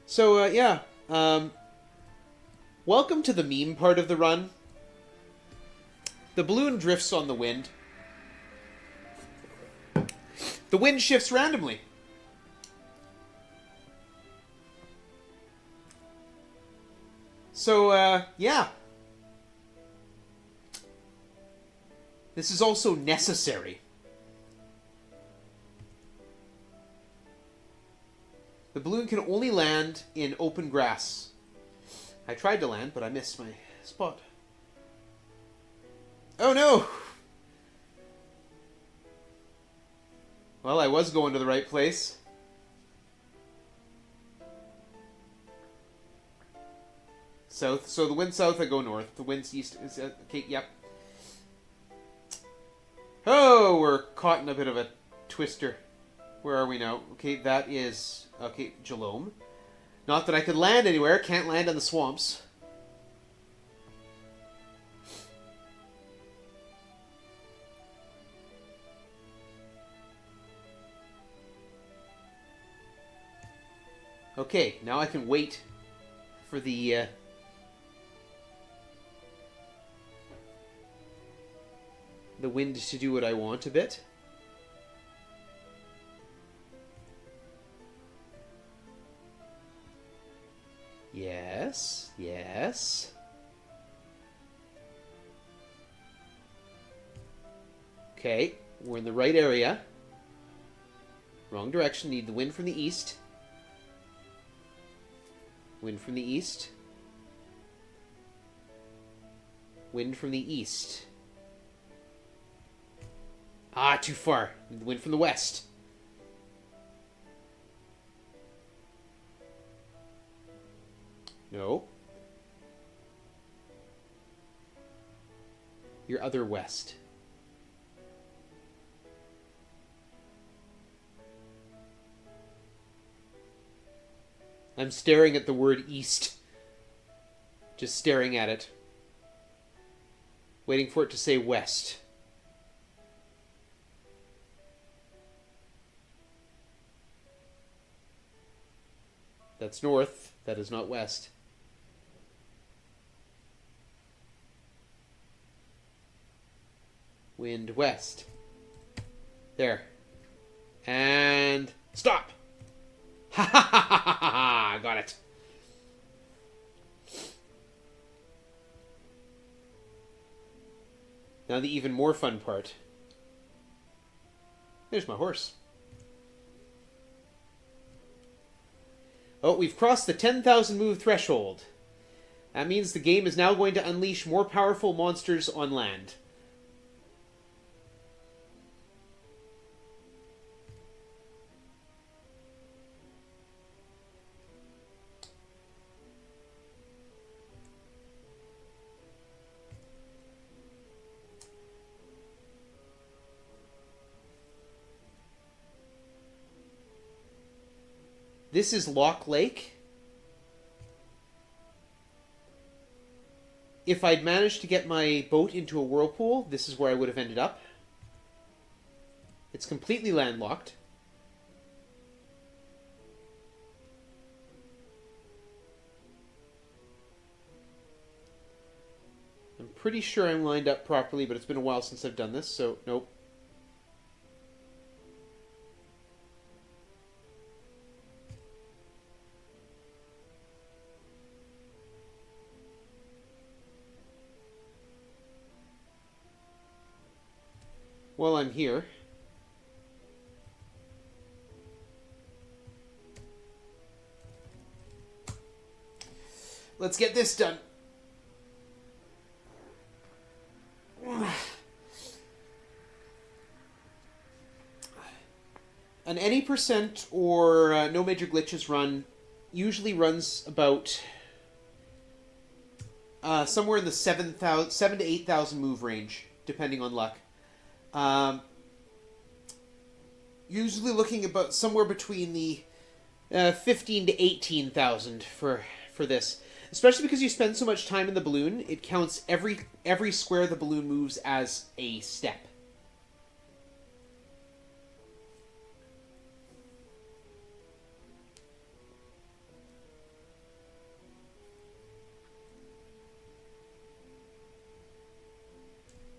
So, yeah. Welcome to the meme part of the run. The balloon drifts on the wind. The wind shifts randomly. So, yeah. This is also necessary. The balloon can only land in open grass. I tried to land, but I missed my spot. Oh no! Well, I was going to the right place. South. So the wind's south, I go north. The wind's east. Is okay, yep. Oh, we're caught in a bit of a twister. Where are we now? Okay, that is... Okay, Jalome. Not that I could land anywhere. Can't land in the swamps. Okay, now I can wait for the wind to do what I want a bit. Yes, yes. Okay, we're in the right area. Wrong direction, need the wind from the east. Wind from the east. Wind from the east. Ah, too far. Need the wind from the west. No. Your other west. I'm staring at the word east. Just staring at it. Waiting for it to say west. That's north. That is not west. Wind west. There. And stop! Ha ha ha ha ha ha! Got it. Now the even more fun part. There's my horse. Oh, we've crossed the 10,000 move threshold. That means the game is now going to unleash more powerful monsters on land. This is Lock Lake. If I'd managed to get my boat into a whirlpool, this is where I would have ended up. It's completely landlocked. I'm pretty sure I'm lined up properly, but it's been a while since I've done this, so nope. While I'm here, Let's get this done. An any percent or no major glitches run usually runs about somewhere in the 7 to 8,000 move range, depending on luck. Usually looking about somewhere between the 15 to 18,000 for this. Especially because you spend so much time in the balloon, it counts every square the balloon moves as a step.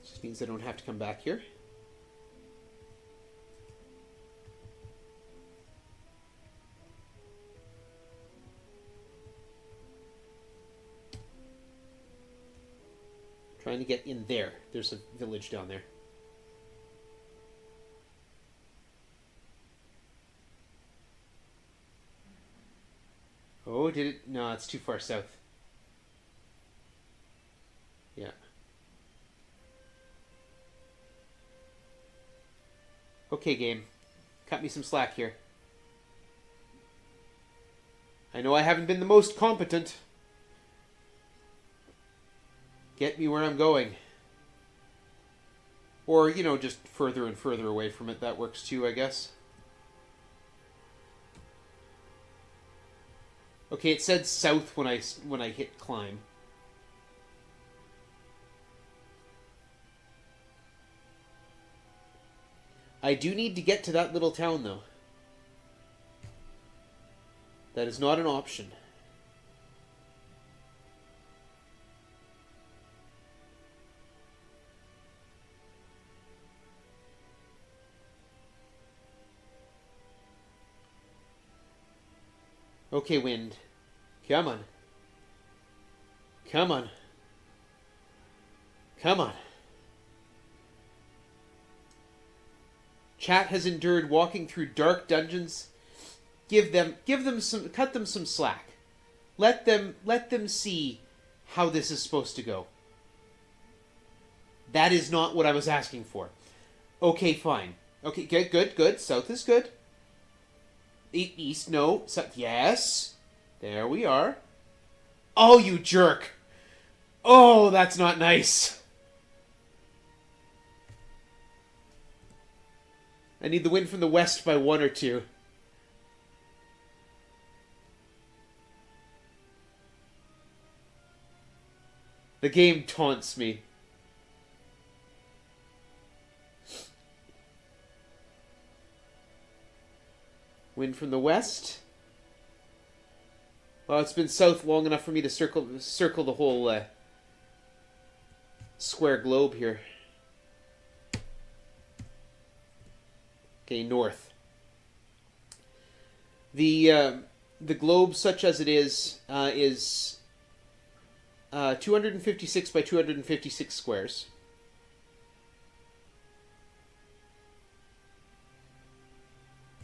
Just means I don't have to come back here. Trying to get in there. There's a village down there. Oh, did it? No, it's too far south. Yeah. Okay, game. Cut me some slack here. I know I haven't been the most competent. Get me where I'm going. Or, you know, just further and further away from it. That works too, I guess. Okay, it said south when I hit climb. I do need to get to that little town, though. That is not an option. Okay, wind. Come on. Come on. Come on. Chat has endured walking through dark dungeons. Cut them some slack. Let them see how this is supposed to go. That is not what I was asking for. Okay, fine. Okay, good. South is good. East, no. South, yes. There we are. Oh, you jerk. Oh, that's not nice. I need the wind from the west by 1 or 2. The game taunts me. Wind from the west. Well, it's been south long enough for me to circle the whole square globe here. Okay, north. The globe, such as it is 256 by 256 squares.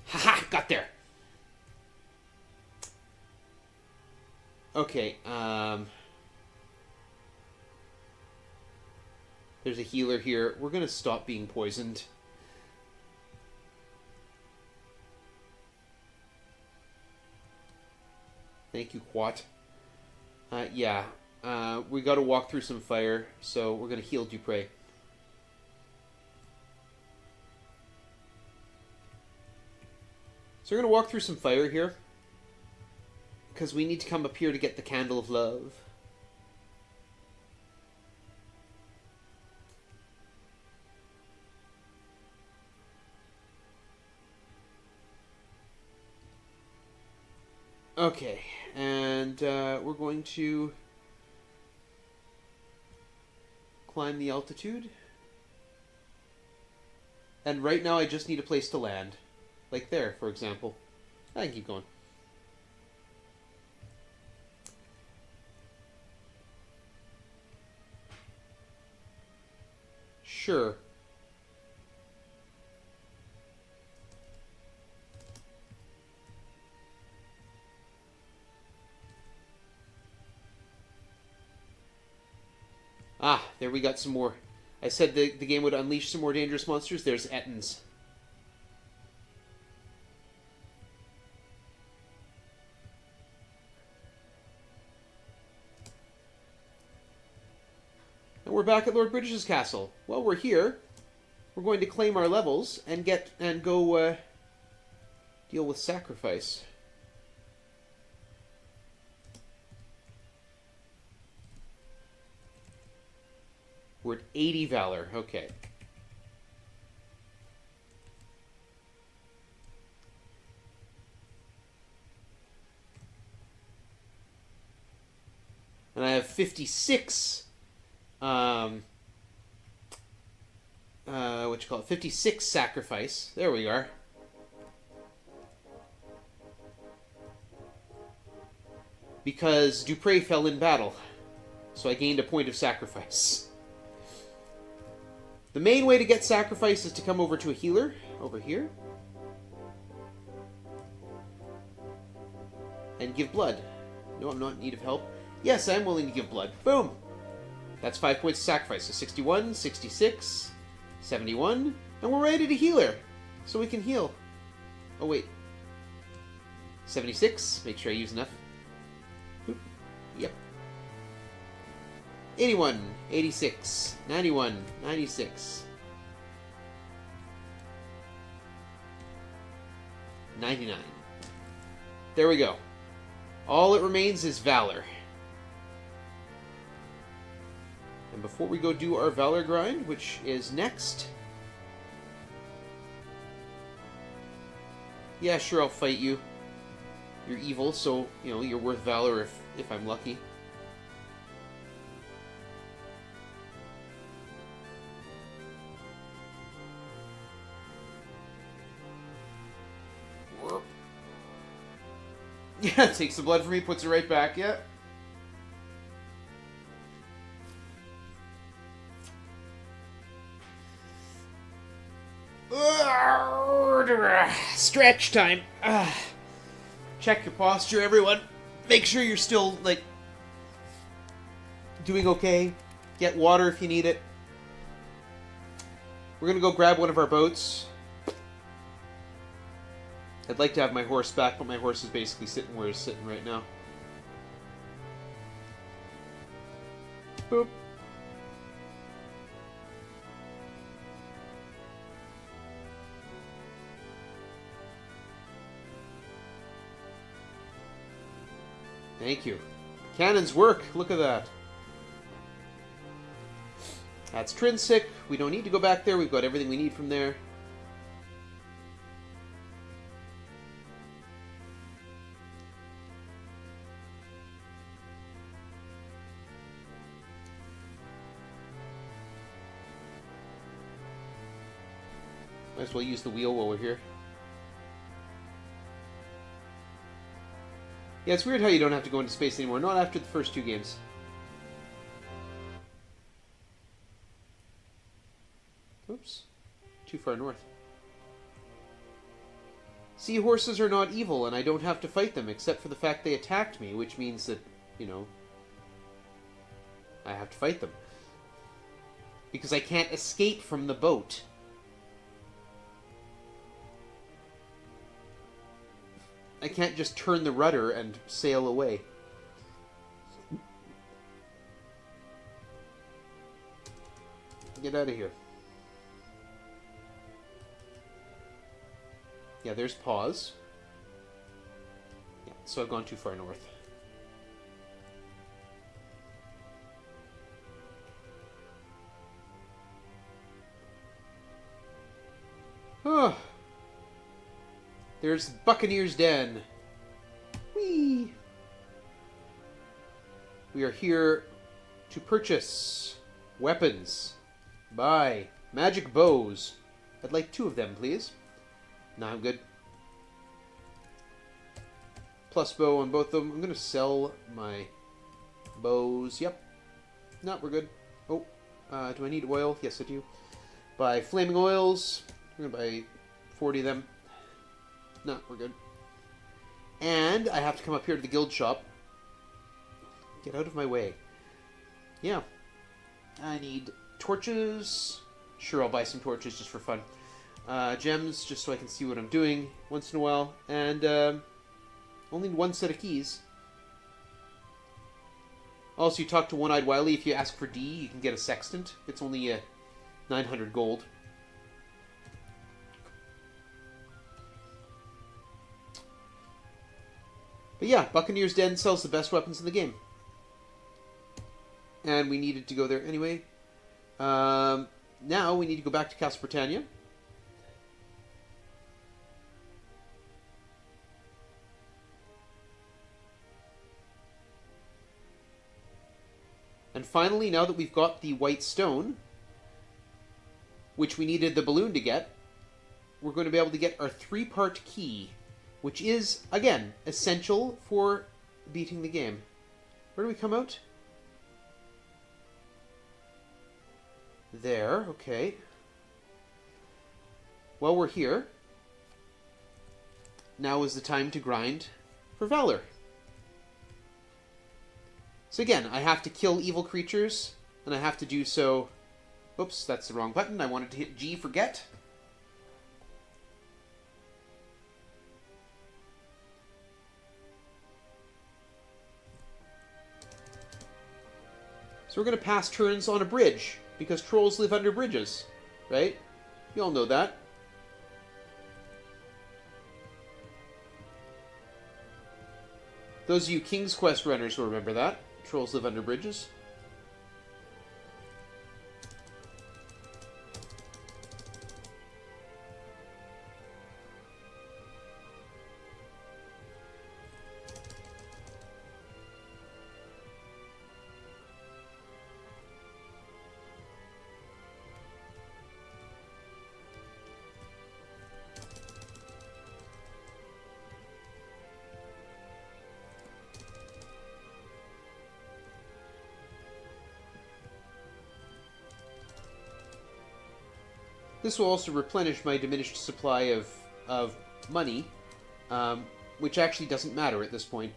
Haha, got there. Okay, there's a healer here. We're gonna stop being poisoned. Thank you, Quat. Yeah, we gotta walk through some fire, so we're gonna heal Dupre. So we're gonna walk through some fire here, because we need to come up here to get the Candle of Love. Okay, and we're going to climb the altitude. And right now I just need a place to land. Like there, for example. I can keep going. Sure. Ah, there we got some more. I said the game would unleash some more dangerous monsters. There's Ettins. And we're back at Lord British's castle. Well, we're here. We're going to claim our levels and go deal with sacrifice. We're at 80 Valor. Okay. And I have 56... what you call it? 56 sacrifice. There we are. Because Dupre fell in battle. So I gained a point of sacrifice. The main way to get sacrifice is to come over to a healer. Over here. And give blood. No, I'm not in need of help. Yes, I'm willing to give blood. Boom! That's 5 points of sacrifice. So 61, 66, 71, and we're ready to heal her. So we can heal. Oh, wait. 76. Make sure I use enough. Boop. Yep. 81, 86, 91, 96. 99. There we go. All that remains is Valor. And before we go do our Valor grind, which is next... Yeah, sure, I'll fight you. You're evil, so, you know, you're worth Valor if I'm lucky. Yeah, takes the blood from me, puts it right back, yeah. Stretch time. Check your posture, everyone. Make sure you're still, like, doing okay. Get water if you need it. We're gonna go grab one of our boats. I'd like to have my horse back, but my horse is basically sitting where it's sitting right now. Boop. Thank you. Cannons work. Look at that. That's Trinsic. We don't need to go back there. We've got everything we need from there. Might as well use the wheel while we're here. Yeah, it's weird how you don't have to go into space anymore. Not after the first two games. Oops. Too far north. Seahorses are not evil, and I don't have to fight them, except for the fact they attacked me, which means that, you know, I have to fight them. Because I can't escape from the boat. I can't just turn the rudder and sail away. Get out of here. Yeah, there's pause. Yeah, so I've gone too far north. Oh. There's Buccaneer's Den. Whee! We are here to purchase weapons. Buy magic bows. I'd like 2 of them, please. No, I'm good. Plus bow on both of them. I'm going to sell my bows. Yep. No, we're good. Oh, do I need oil? Yes, I do. Buy flaming oils. I'm going to buy 40 of them. No, we're good. And I have to come up here to the guild shop. Get out of my way. Yeah. I need torches. Sure, I'll buy some torches just for fun. Gems, just so I can see what I'm doing once in a while. And only one set of keys. Also, you talk to One-Eyed Wily. If you ask for D, you can get a sextant. It's only 900 gold. But yeah, Buccaneer's Den sells the best weapons in the game. And we needed to go there anyway. Now we need to go back to Castle Britannia. And finally, now that we've got the white stone, which we needed the balloon to get, we're going to be able to get our 3-part key, which is, again, essential for beating the game. Where do we come out? There, okay. While we're here, now is the time to grind for Valor. So again, I have to kill evil creatures, and I have to do so... Oops, that's the wrong button. I wanted to hit G for get. So we're going to pass turns on a bridge, because trolls live under bridges, right? You all know that. Those of you King's Quest runners will remember that. Trolls live under bridges. This will also replenish my diminished supply of money, which actually doesn't matter at this point.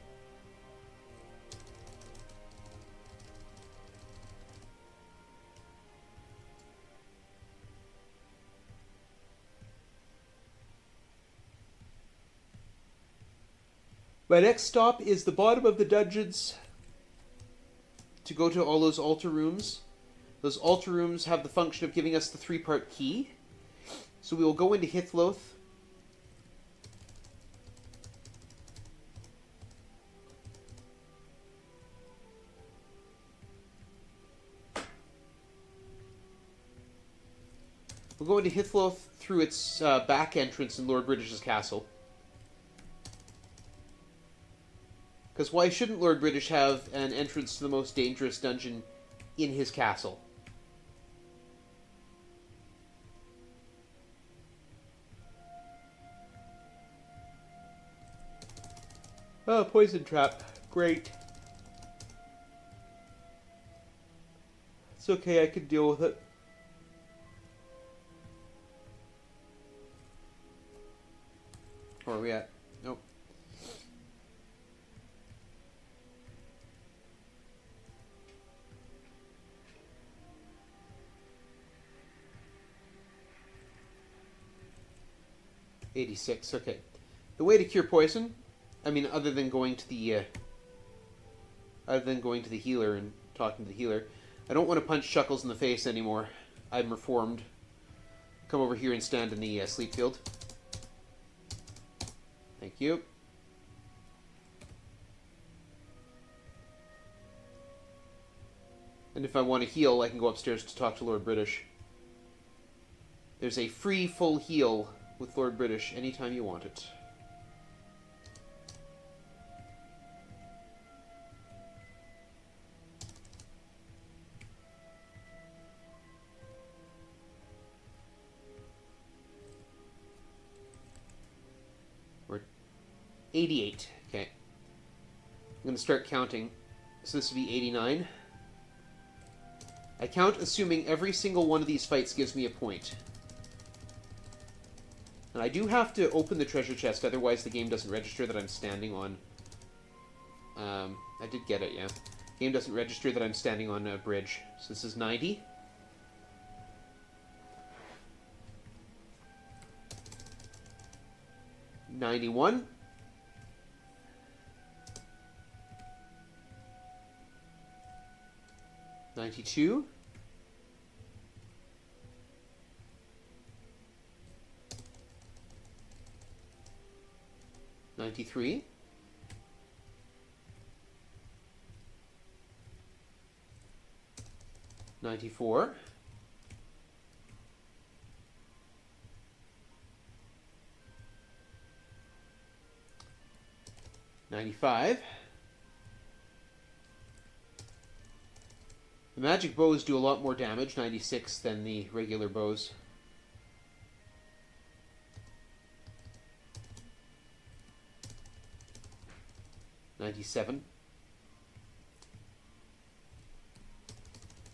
My next stop is the bottom of the dungeons to go to all those altar rooms. Those altar rooms have the function of giving us the 3-part key. So we will go into Hithloth. We'll go into Hithloth through its back entrance in Lord British's castle. Because why shouldn't Lord British have an entrance to the most dangerous dungeon in his castle? Oh, poison trap. Great. It's okay, I can deal with it. Where are we at? Nope. $86, okay. The way to cure poison, I mean, other than going to the healer and talking to the healer, I don't want to punch Chuckles in the face anymore. I'm reformed. Come over here and stand in the sleep field. Thank you. And if I want to heal, I can go upstairs to talk to Lord British. There's a free full heal with Lord British anytime you want it. We're 88. Okay. I'm going to start counting. So this would be 89. I count assuming every single one of these fights gives me a point. And I do have to open the treasure chest, otherwise the game doesn't register that I'm standing on. I did get it, yeah. Game doesn't register that I'm standing on a bridge. So this is 90. $91. $92. $93. $94. $95. The magic bows do a lot more damage, 96, than the regular bows. $97.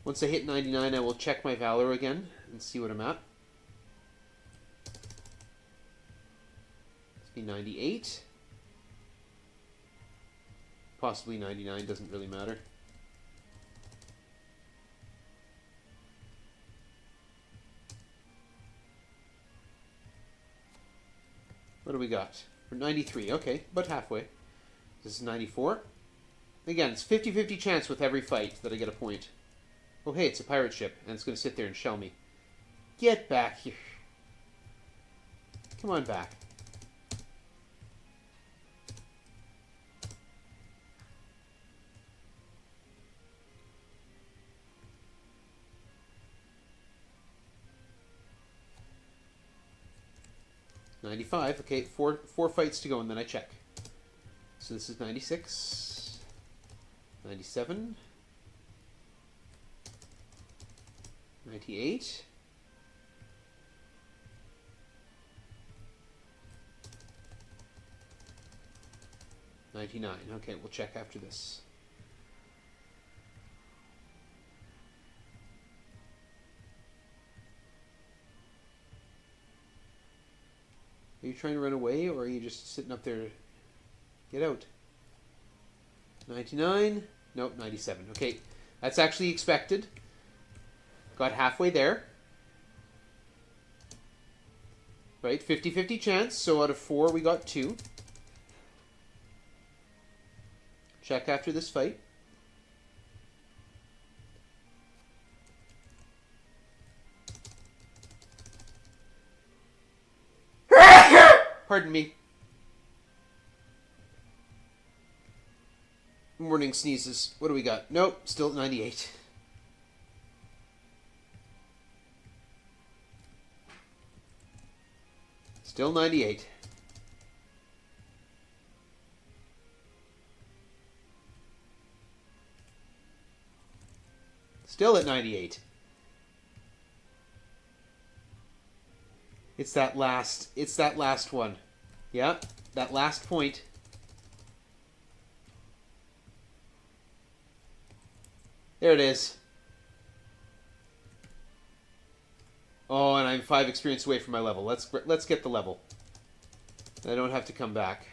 Once I hit 99, I will check my Valor again and see what I'm at. Let's be 98. Possibly 99, doesn't really matter. What do we got? For 93, okay, about halfway. This is 94. Again, it's 50-50 chance with every fight that I get a point. Oh, hey, it's a pirate ship, and it's going to sit there and shell me. Get back here. Come on back. $95. Okay, four fights to go, and then I check. So this is 96, 97, 98, 99. Okay, we'll check after this. Are you trying to run away, or are you just sitting up there? Get out. 99. Nope, 97. Okay, that's actually expected. Got halfway there. Right, 50-50 chance, so out of 4 we got 2. Check after this fight. Pardon me. Morning sneezes. What do we got? Nope, still at 98. Still 98. Still at 98. It's that last one. Yeah, that last point. There it is. Oh, and I'm 5 experience away from my level. Let's get the level. I don't have to come back.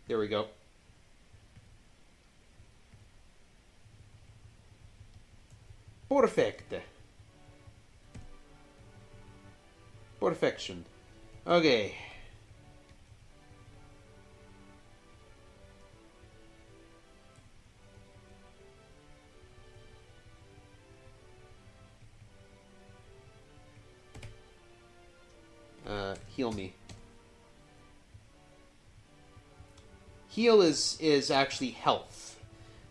There we go. Perfect. Perfection. Okay. Heal me. Heal is actually health.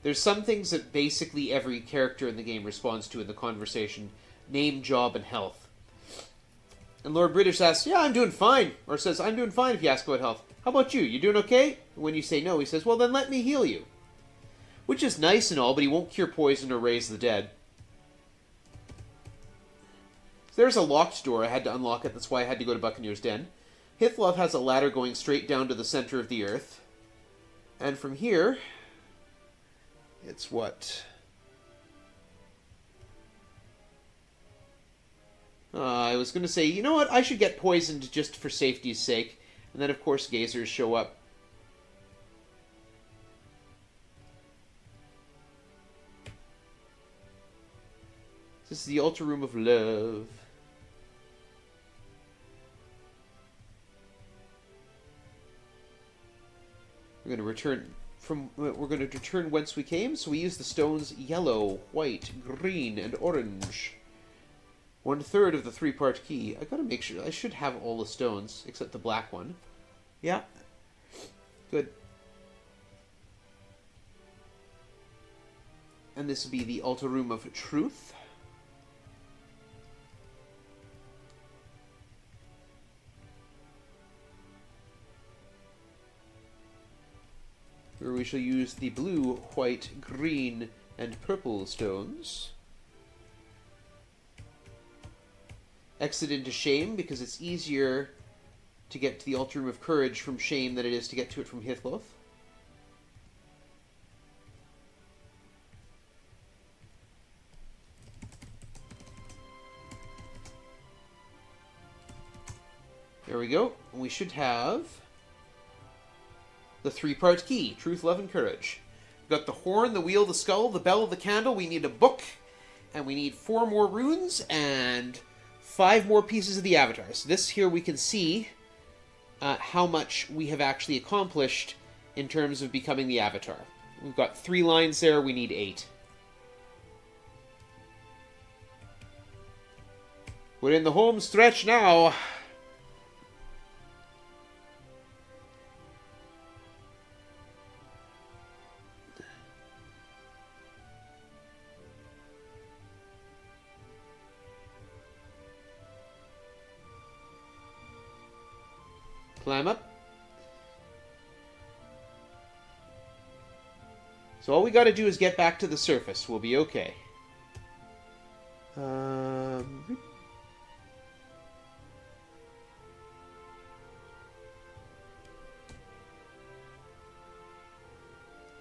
There's some things that basically every character in the game responds to in the conversation. Name, job, and health. And Lord British asks, yeah, I'm doing fine. Or says, I'm doing fine if you ask about health. How about you? You doing okay? When you say no, he says, well, then let me heal you. Which is nice and all, but he won't cure poison or raise the dead. So there's a locked door. I had to unlock it. That's why I had to go to Buccaneer's Den. Hithlov has a ladder going straight down to the center of the earth. And from here, it's what? I was going to say, you know what? I should get poisoned just for safety's sake. And then, of course, gazers show up. This is the Ultra Room of Love. We're going to return whence we came, so we use the stones yellow, white, green, and orange. 1/3 of the 3-part key. I gotta make sure. I should have all the stones, except the black one. Yeah. Good. And this will be the Ultra Room of Truth. Where we shall use the blue, white, green, and purple stones. Exit into Shame, because it's easier to get to the Ultra Room of Courage from Shame than it is to get to it from Hithloth. There we go. We should have the 3-part key, Truth, Love, and Courage. We've got the horn, the wheel, the skull, the bell, the candle. We need a book, and we need 4 more runes, and 5 more pieces of the avatar. So this here we can see how much we have actually accomplished in terms of becoming the avatar. We've got 3 lines there, we need 8. We're in the home stretch now. Climb up. So all we got to do is get back to the surface. We'll be okay.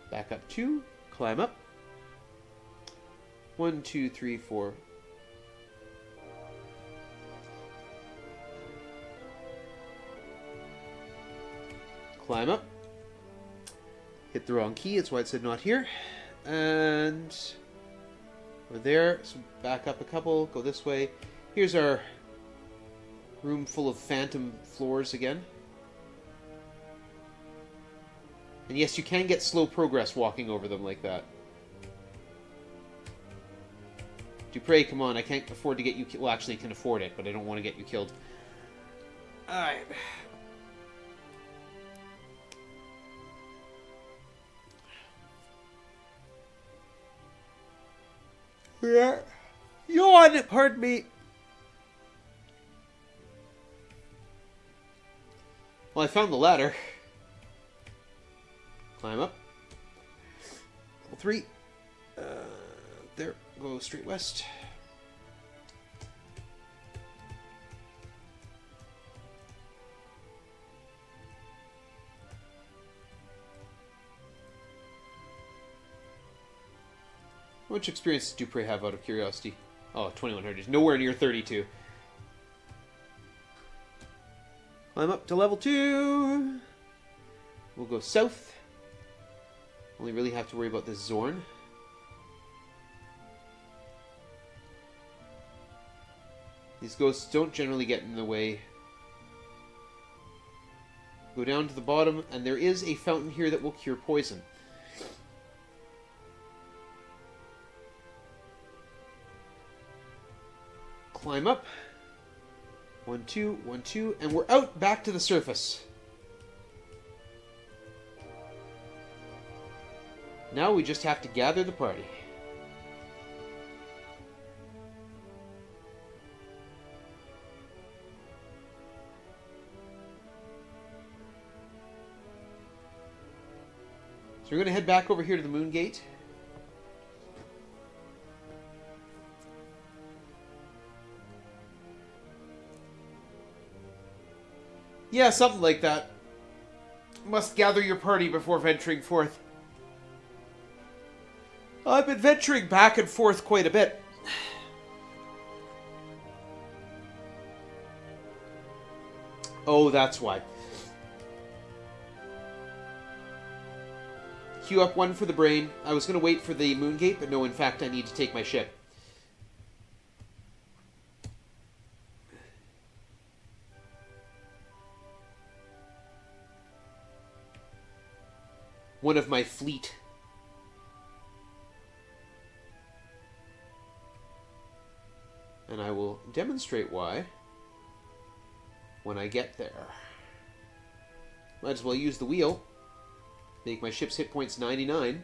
Back up 2. Climb up. 1, 2, 3, 4. Climb up. Hit the wrong key, that's why it said not here. And we're there, so back up a couple, go this way. Here's our room full of phantom floors again. And yes, you can get slow progress walking over them like that. Dupre, come on, I can't afford to get you killed. Well, actually, I can afford it, but I don't want to get you killed. Alright. Yeah. Yawn! Pardon me. Well, I found the ladder. Climb up. Level 3. There. Go straight west. How much experience does Dupre have, out of curiosity? Oh, 2100. Nowhere near 32. Climb up to level 2. We'll go south. Only really have to worry about this Zorn. These ghosts don't generally get in the way. Go down to the bottom, and there is a fountain here that will cure poison. Climb up. 1, 2, 1, 2, and we're out back to the surface. Now we just have to gather the party. So we're going to head back over here to the Moon Gate. Yeah, something like that. Must gather your party before venturing forth. I've been venturing back and forth quite a bit. Oh, that's why. Queue up 1 for the brain. I was going to wait for the Moon Gate, but no, in fact, I need to take my ship. one of my fleet. And I will demonstrate why when I get there. Might as well use the wheel. Make my ship's hit points 99.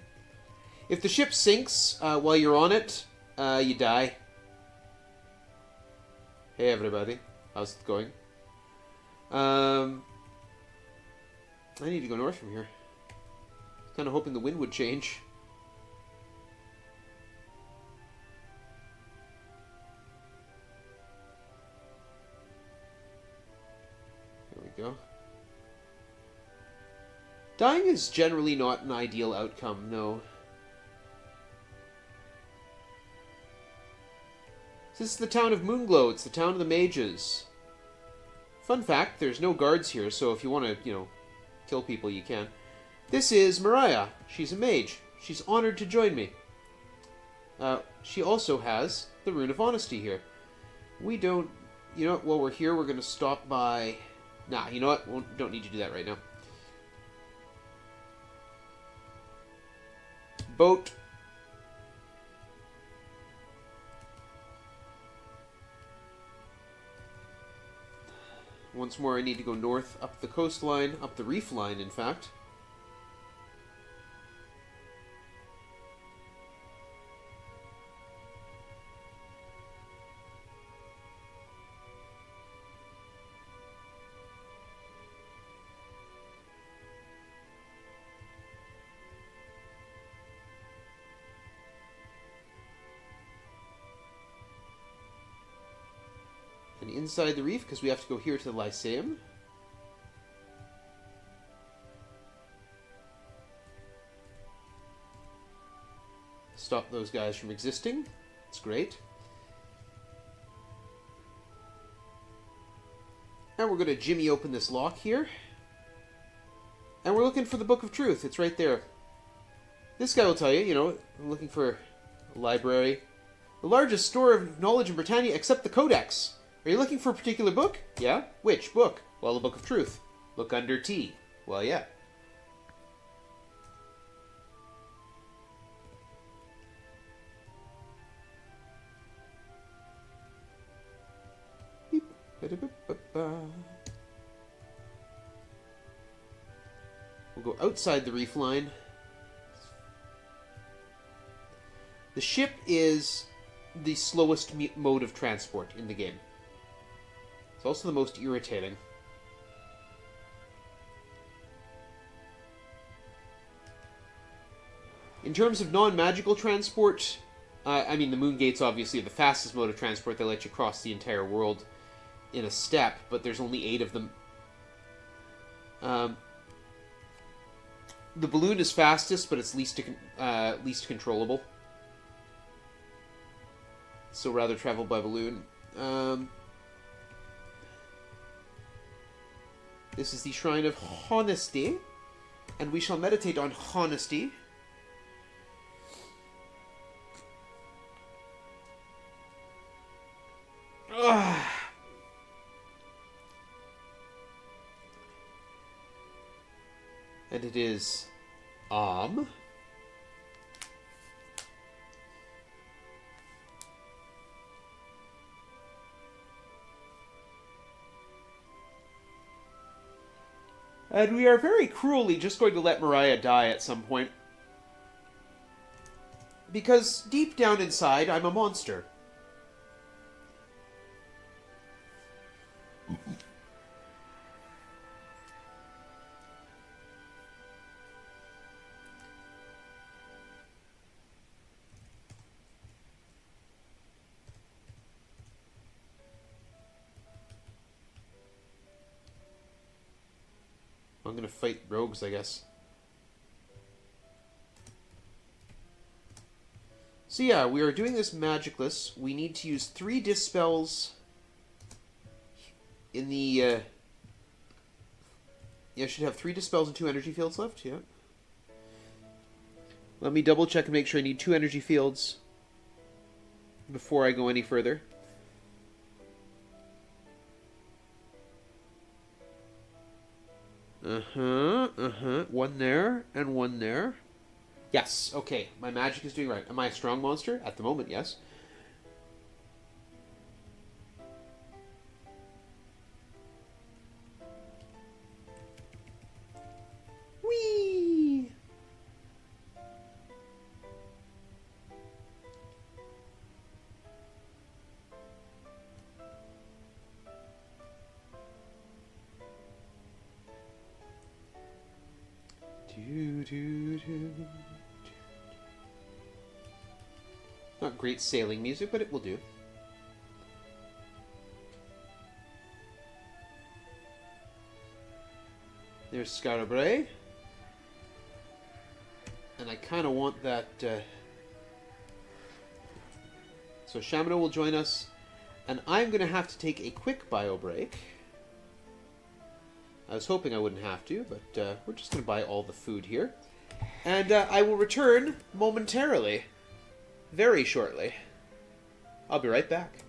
If the ship sinks while you're on it, you die. Hey everybody, how's it going? I need to go north from here. Kind of hoping the wind would change. There we go. Dying is generally not an ideal outcome, no. This is the town of Moonglow. It's the town of the mages. Fun fact, there's no guards here, so if you want to, kill people, you can. This is Mariah. She's a mage. She's honored to join me. She also has the Rune of Honesty here. We don't... You know what? While we're here, we're going to stop by... Nah, you know what? We don't need to do that right now. Boat. Once more, I need to go north, up the coastline, up the reef line, in fact. And inside the reef, because we have to go here to the Lyceum. Stop those guys from existing. It's great. And we're going to jimmy open this lock here. And we're looking for the Book of Truth. It's right there. This guy will tell you, I'm looking for a library. The largest store of knowledge in Britannia except the Codex. Are you looking for a particular book? Yeah? Which book? Well, the Book of Truth. Look under T. Well, yeah. We'll go outside the reef line. The ship is the slowest mode of transport in the game. It's also the most irritating. In terms of non-magical transport, the moon gates obviously are the fastest mode of transport. They let you cross the entire world in a step, but there's only 8 of them. The balloon is fastest, but it's least controllable. So rather travel by balloon. This is the Shrine of Honesty, and we shall meditate on honesty. Ugh. And it is and we are very cruelly just going to let Mariah die at some point. Because deep down inside, I'm a monster. I'm gonna fight rogues, I guess. So yeah, we are doing this magicless. We need to use 3 dispels in the... Yeah, I should have 3 dispels and 2 energy fields left, yeah. Let me double check and make sure I need 2 energy fields before I go any further. One there and one there. Yes, okay. My magic is doing right. Am I a strong monster? At the moment, yes. Whee! Not great sailing music, but it will do. There's Scarabre. And I kind of want that... So Shamino will join us. And I'm going to have to take a quick bio break. I was hoping I wouldn't have to, but we're just going to buy all the food here. And I will return momentarily. Very shortly. I'll be right back.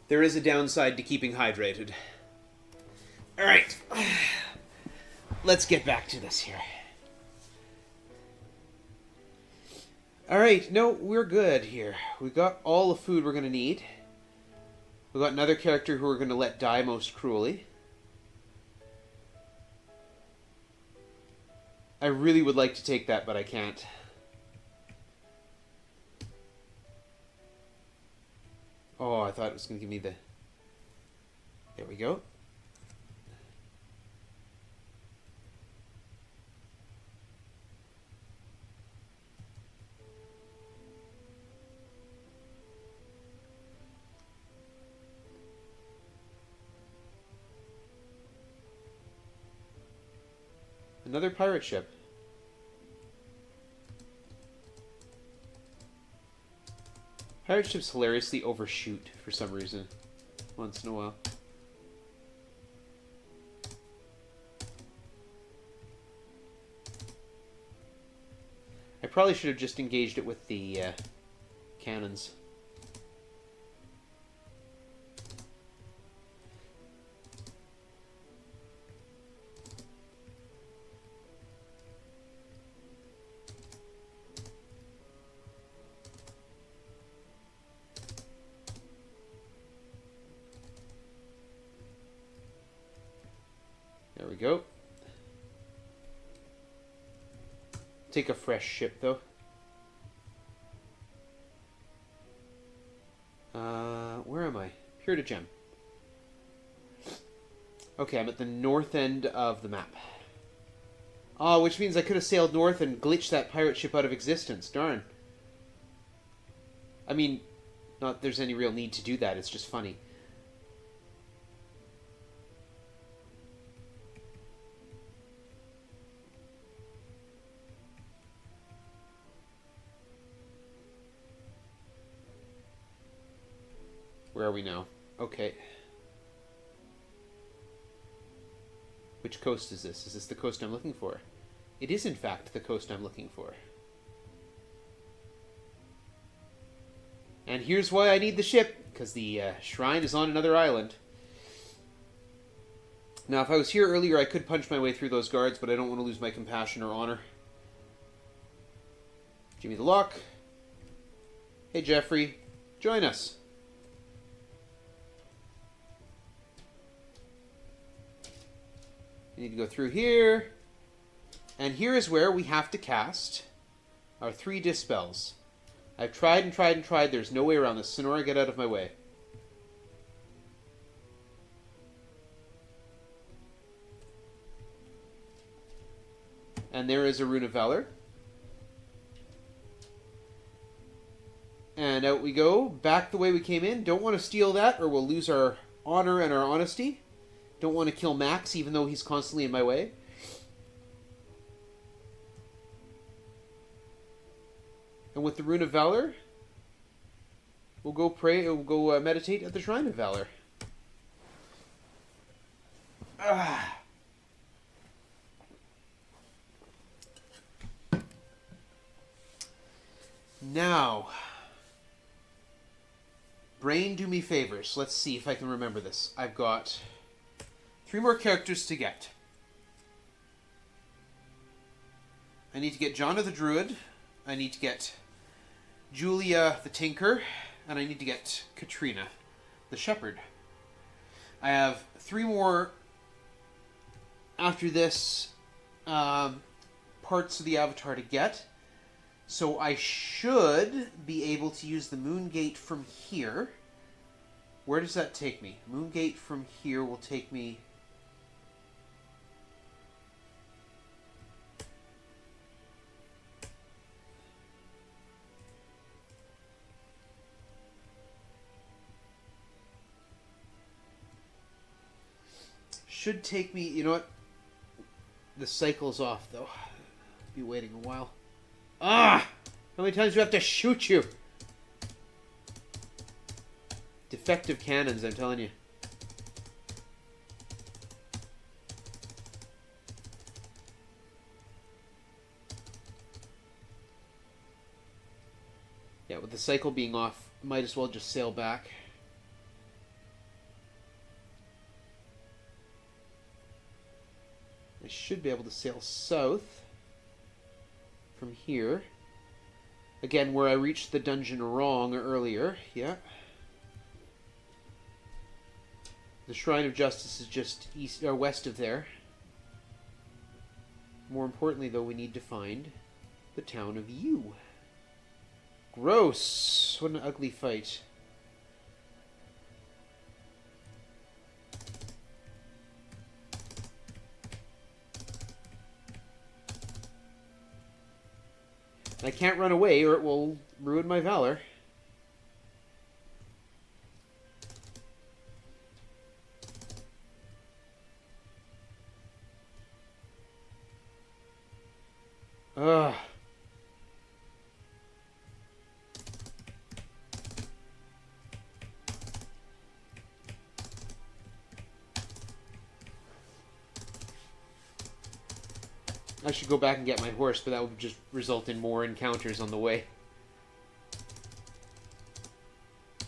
There is a downside to keeping hydrated. Alright. Let's get back to this here. Alright, no, we're good here. We got all the food we're going to need. We got another character who we're going to let die most cruelly. I really would like to take that, but I can't. Oh, I thought it was going to give me the... There we go. Another pirate ship. Pirate ships hilariously overshoot for some reason. Once in a while. I probably should have just engaged it with the cannons. There we go. Take a fresh ship, though. Where am I? Pure to Gem. Okay, I'm at the north end of the map. Oh, which means I could have sailed north and glitched that pirate ship out of existence. Darn. I mean, not that there's any real need to do that. It's just funny. Where are we now? Okay. Which coast is this? Is this the coast I'm looking for? It is, in fact, the coast I'm looking for. And here's why I need the ship, because the shrine is on another island. Now, if I was here earlier, I could punch my way through those guards, but I don't want to lose my compassion or honor. Give me the lock. Hey, Jeffrey. Join us. We need to go through here. And here is where we have to cast our 3 dispels. I've tried and tried and tried. There's no way around this. Sonora, get out of my way. And there is a Rune of Valor. And out we go. Back the way we came in. Don't want to steal that or we'll lose our honor and our honesty. Don't want to kill Max even though he's constantly in my way. And with the Rune of Valor, we'll go pray. We'll go meditate at the Shrine of Valor. Now, brain, do me favors. Let's see if I can remember this. I've got 3 more characters to get. I need to get John of the Druid. I need to get Julia the Tinker. And I need to get Katrina the Shepherd. I have 3 more after this parts of the avatar to get. So I should be able to use the Moon Gate from here. Where does that take me? Moon Gate from here will take me... Should take me... You know what? The cycle's off, though. I'll be waiting a while. Ah! How many times do I have to shoot you? Defective cannons, I'm telling you. Yeah, with the cycle being off, might as well just sail back. I should be able to sail south from here. Again, where I reached the dungeon wrong earlier. Yeah. The Shrine of Justice is just east or west of there. More importantly, though, we need to find the town of Yew. Gross! What an ugly fight. I can't run away or it will ruin my valor. Ugh. I should go back and get my horse, but that would just result in more encounters on the way.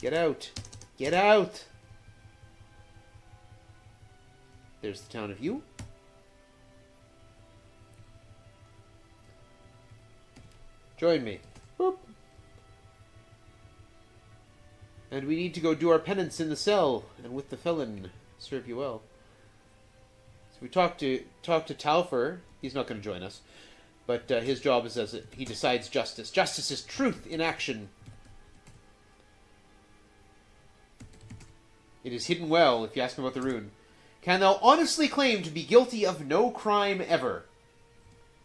Get out! Get out! There's the town of Yew. Join me. Boop. And we need to go do our penance in the cell, and with the felon serve you well. So we talked to Talfer. He's not going to join us, but his job is he decides justice. Justice is truth in action. It is hidden well, if you ask him about the rune. Can thou honestly claim to be guilty of no crime ever?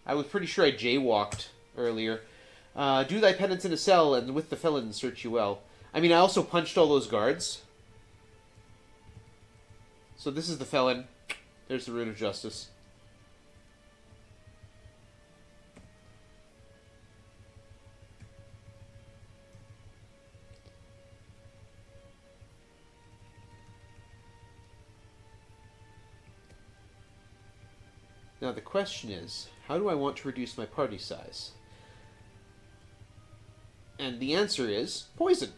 I was pretty sure I jaywalked earlier. Do thy penance in a cell, and with the felon search you well. I mean, I also punched all those guards. So this is the felon. There's the rune of justice. Now the question is, how do I want to reduce my party size? And the answer is poison.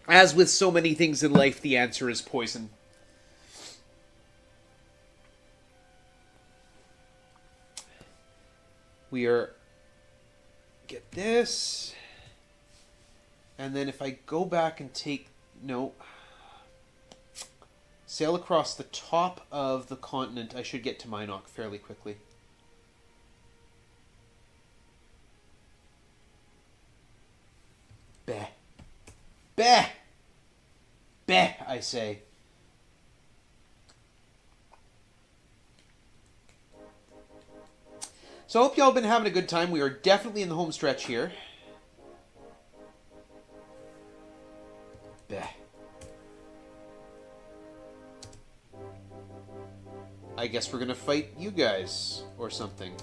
As with so many things in life, the answer is poison. We are... Get this. And then if I go back and take... No. Sail across the top of the continent, I should get to Minok fairly quickly. Beh. Beh! Beh, I say. So I hope y'all have been having a good time. We are definitely in the home stretch here. Beh. I guess we're gonna fight you guys, or something.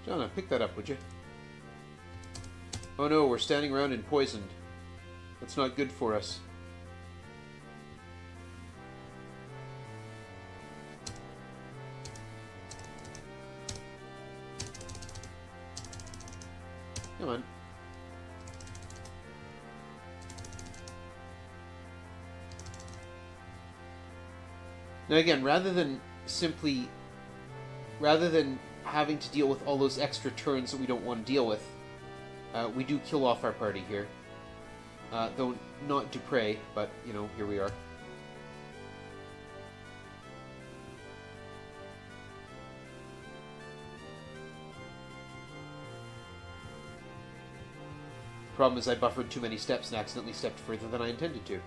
Jonah, pick that up, would you? Oh no, we're standing around and poisoned. That's not good for us. Come on. Now again, rather than having to deal with all those extra turns that we don't want to deal with, we do kill off our party here. Though not Dupre, but, you know, here we are. Problem is I buffered too many steps and accidentally stepped further than I intended to.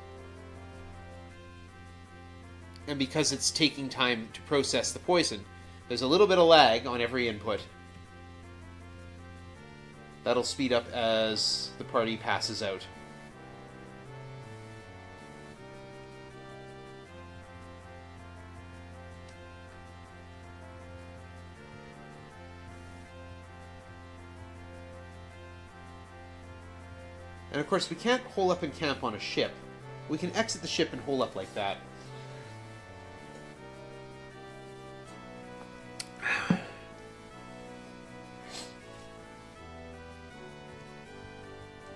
And because it's taking time to process the poison, there's a little bit of lag on every input. That'll speed up as the party passes out. And of course, we can't hole up and camp on a ship. We can exit the ship and hole up like that.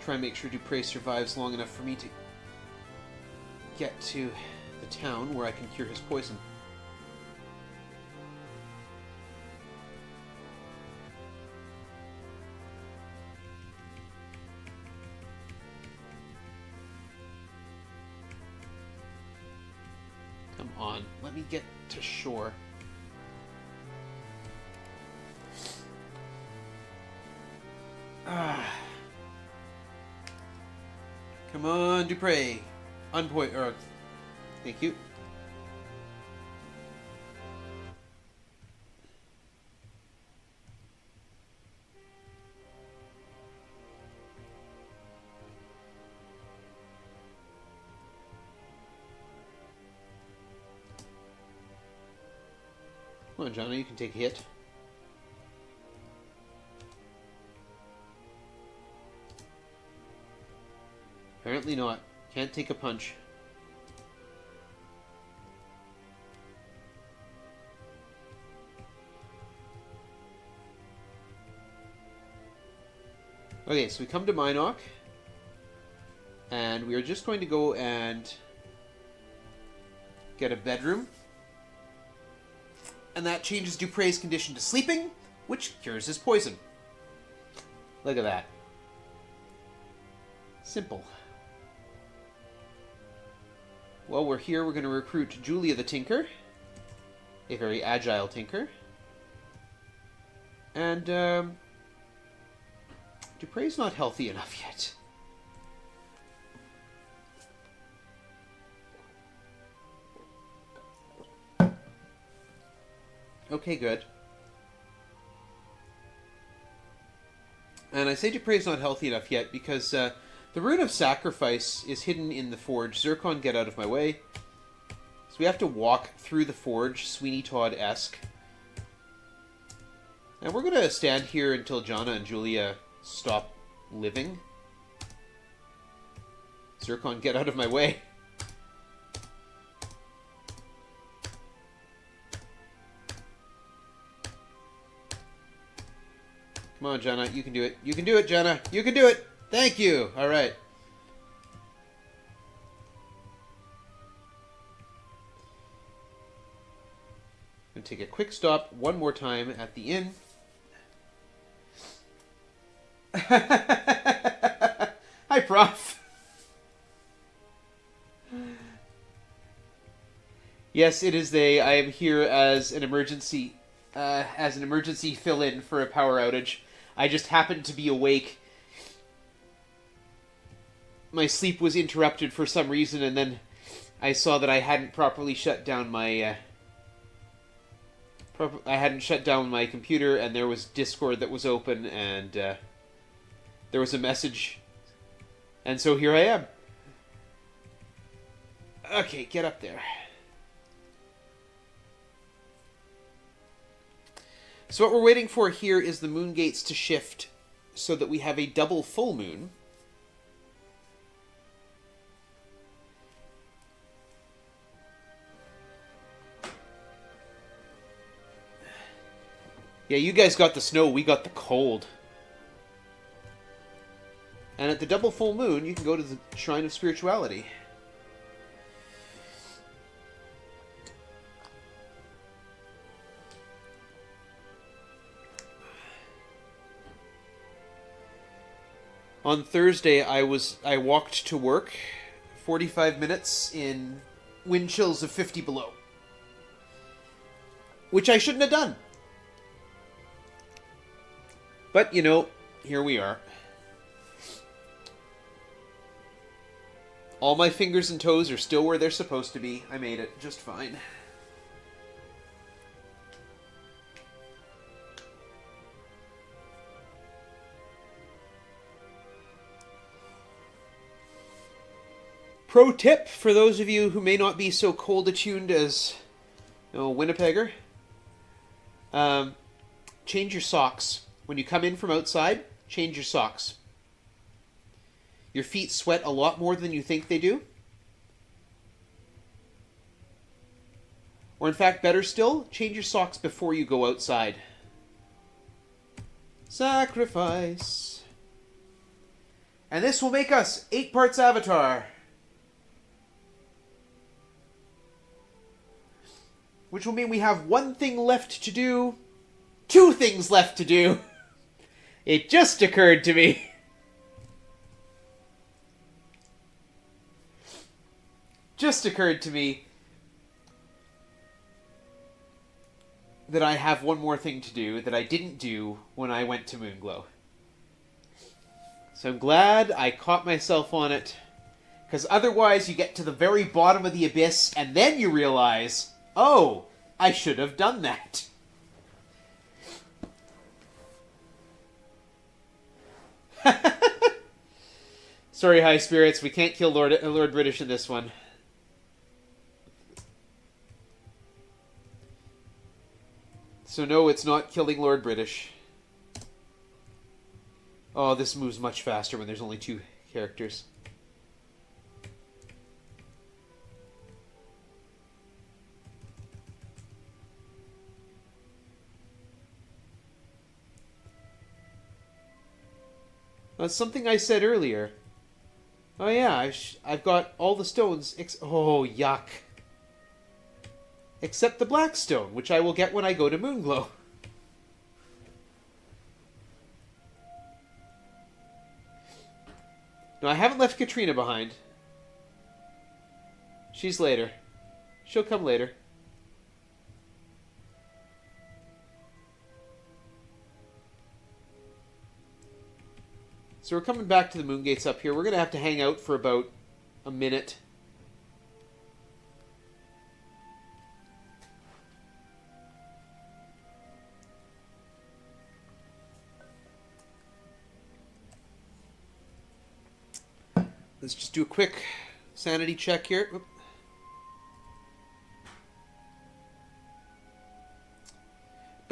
Try and make sure Dupre survives long enough for me to get to the town where I can cure his poison. Come on, let me get to shore. Come on, Dupre. Thank you. Come on, Johnny, you can take a hit. Apparently not. Can't take a punch. Okay, so we come to Minok. And we are just going to go and get a bedroom. And that changes Dupre's condition to sleeping, which cures his poison. Look at that. Simple. While we're here, we're going to recruit Julia the Tinker. A very agile Tinker. And, Dupre's not healthy enough yet. Okay, good. And I say Dupre's not healthy enough yet because, the Rune of Sacrifice is hidden in the forge. Zircon, get out of my way. So we have to walk through the forge, Sweeney Todd-esque. And we're going to stand here until Jana and Julia stop living. Zircon, get out of my way. Come on, Jana, you can do it. You can do it, Jana. You can do it. Thank you. All right. I'm going to take a quick stop one more time at the inn. Hi, Prof. Yes, it is they. I am here as an emergency fill-in for a power outage. I just happened to be awake. My sleep was interrupted for some reason, and then I saw that I hadn't properly shut down my computer, and there was Discord that was open, and there was a message, and so here I am. Okay, get up there. So what we're waiting for here is the moon gates to shift so that we have a double full moon. Yeah, you guys got the snow, we got the cold. And at the double full moon, you can go to the Shrine of Spirituality. On Thursday, I walked to work, 45 minutes in wind chills of 50 below. Which I shouldn't have done. But, you know, here we are. All my fingers and toes are still where they're supposed to be. I made it just fine. Pro tip for those of you who may not be so cold attuned as, you know, Winnipegger. Change your socks. When you come in from outside, change your socks. Your feet sweat a lot more than you think they do. Or in fact, better still, change your socks before you go outside. Sacrifice. And this will make us 8 parts Avatar. Which will mean we have 1 thing left to do. 2 things left to do. It just occurred to me. Just occurred to me that I have 1 more thing to do that I didn't do when I went to Moonglow. So I'm glad I caught myself on it. Because otherwise you get to the very bottom of the abyss and then you realize, oh, I should have done that. Sorry, High Spirits, we can't kill Lord British in this one. So no, it's not killing Lord British. Oh, this moves much faster when there's only 2 characters. That's something I said earlier. Oh yeah, I've got all the stones. Oh, yuck. Except the black stone, which I will get when I go to Moonglow. No, I haven't left Katrina behind. She's later. She'll come later. So we're coming back to the moon gates up here. We're going to have to hang out for about a minute. Let's just do a quick sanity check here. Oop.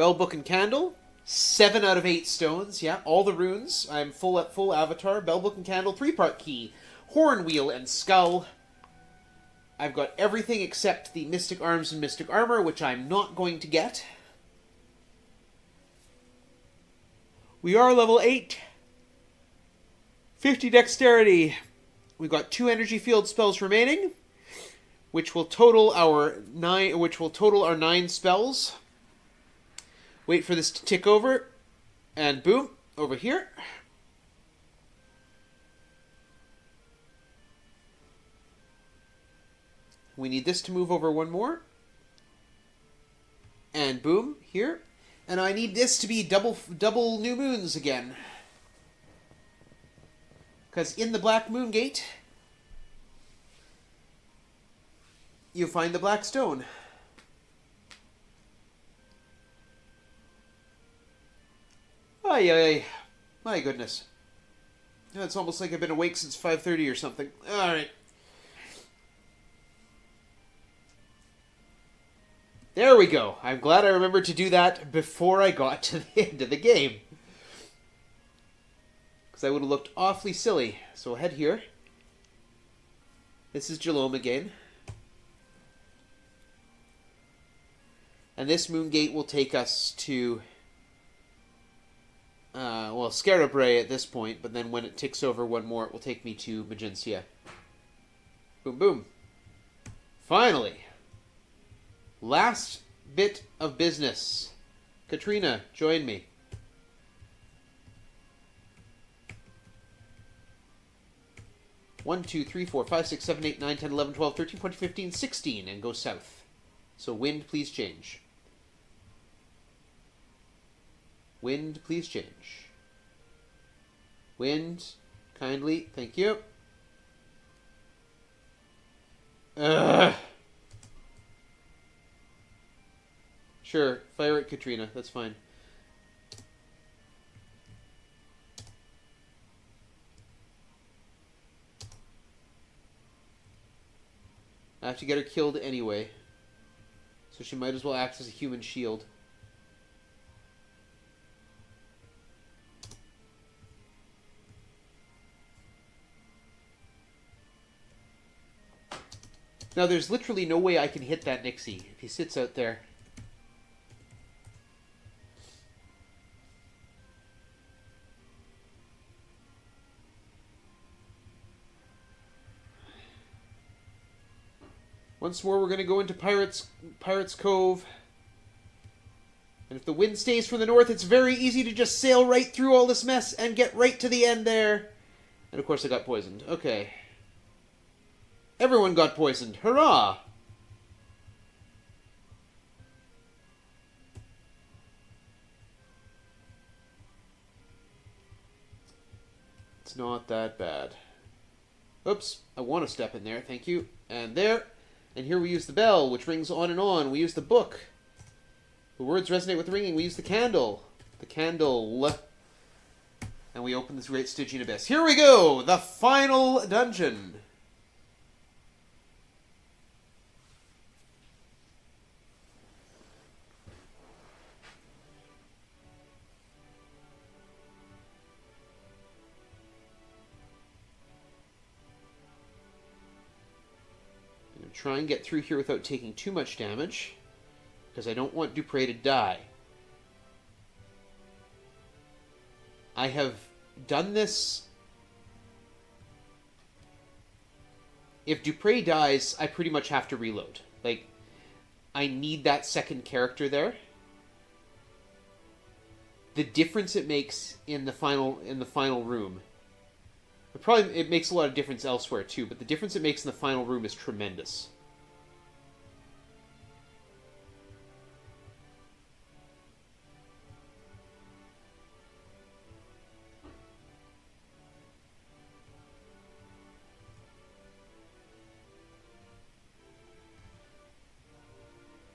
Bell, Book, and Candle. 7 out of 8 stones. Yeah, all the runes. I'm full avatar. Bell, Book, and Candle. 3-part key. Horn, Wheel, and Skull. I've got everything except the Mystic Arms and Mystic Armor, which I'm not going to get. We are level 8. 50 Dexterity. We've got 2 Energy Field spells remaining, which will total our 9 spells. Wait for this to tick over, and boom, over here. We need this to move over 1 more. And boom, here. And I need this to be double new moons again. Because in the Black Moon Gate, you find the Black Stone. Ay, ay, my goodness. It's almost like I've been awake since 5:30 or something. Alright. There we go. I'm glad I remembered to do that before I got to the end of the game. Because I would have looked awfully silly. So we'll head here. This is Jalom again. And this moon gate will take us to... Scarabray at this point, but then when it ticks over 1 more, it will take me to Magencia. Boom, boom. Finally. Last bit of business. Katrina, join me. One, 2, 3, 4, 5, 6, 7, 8, 9, 10, 11, 12, 13, 14, 15, 16, and go south. So wind, please change. Wind, please change. Wind, kindly, thank you. Sure, fire at Katrina, that's fine. I have to get her killed anyway. So she might as well act as a human shield. Now, there's literally no way I can hit that Nixie if he sits out there. Once more, we're going to go into Pirates Cove. And if the wind stays from the north, it's very easy to just sail right through all this mess and get right to the end there. And of course I got poisoned. Okay. Everyone got poisoned. Hurrah! It's not that bad. Oops, I want to step in there, thank you. And there. And here we use the bell, which rings on and on. We use the book. The words resonate with the ringing. We use the candle. The candle. And we open this great Stygian abyss. Here we go! The final dungeon. Try and get through here without taking too much damage, because I don't want Dupré to die. I have done this. If Dupré dies, I pretty much have to reload. Like, I need that second character there. The difference it makes in the final room. It makes a lot of difference elsewhere too, but the difference it makes in the final room is tremendous.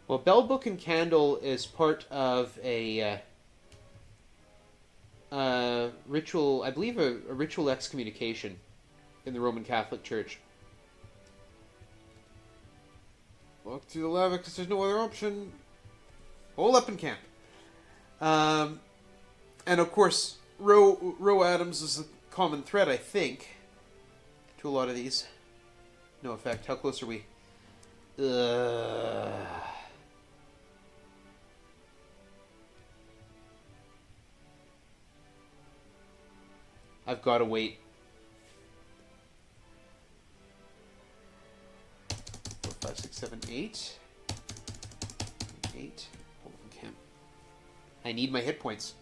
Well, Bell, Book, and Candle is part of a ritual, I believe a ritual excommunication in the Roman Catholic Church. Walk to the lava because there's no other option. Hold up in camp. And of course, row atoms is a common thread, I think, to a lot of these. No effect. How close are we? I've got to wait. 4, 5, 6, 7, 8. 8. Hold on, Cam. I need my hit points.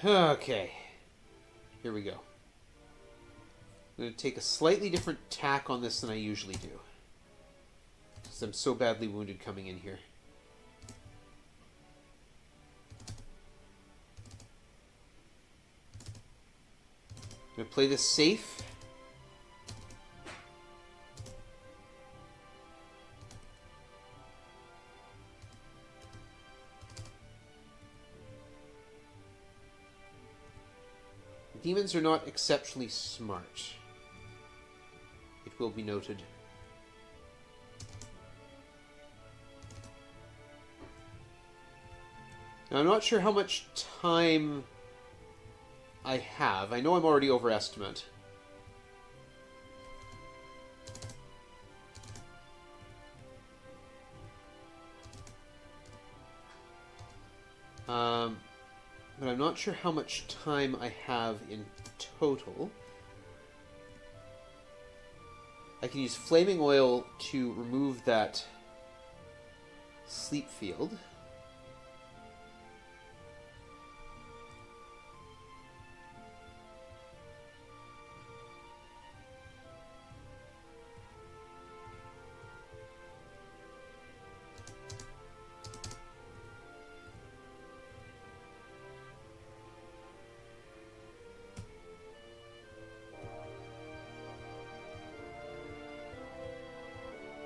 Okay. Here we go. I'm going to take a slightly different tack on this than I usually do, because I'm so badly wounded coming in here. I'm going to play this safe. Demons are not exceptionally smart. It will be noted. Now, I'm not sure how much time I have. I know I'm already overestimate. But I'm not sure how much time I have in total. I can use flaming oil to remove that sleep field.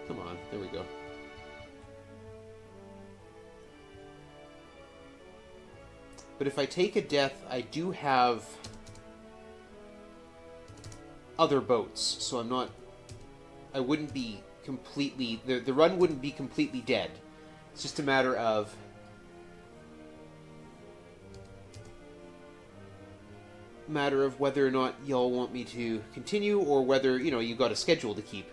Come on, there we go. But if I take a death, I do have other boats, so I'm not... I wouldn't be completely... The run wouldn't be completely dead. It's just a matter of... whether or not y'all want me to continue, or whether, you know, you got a schedule to keep.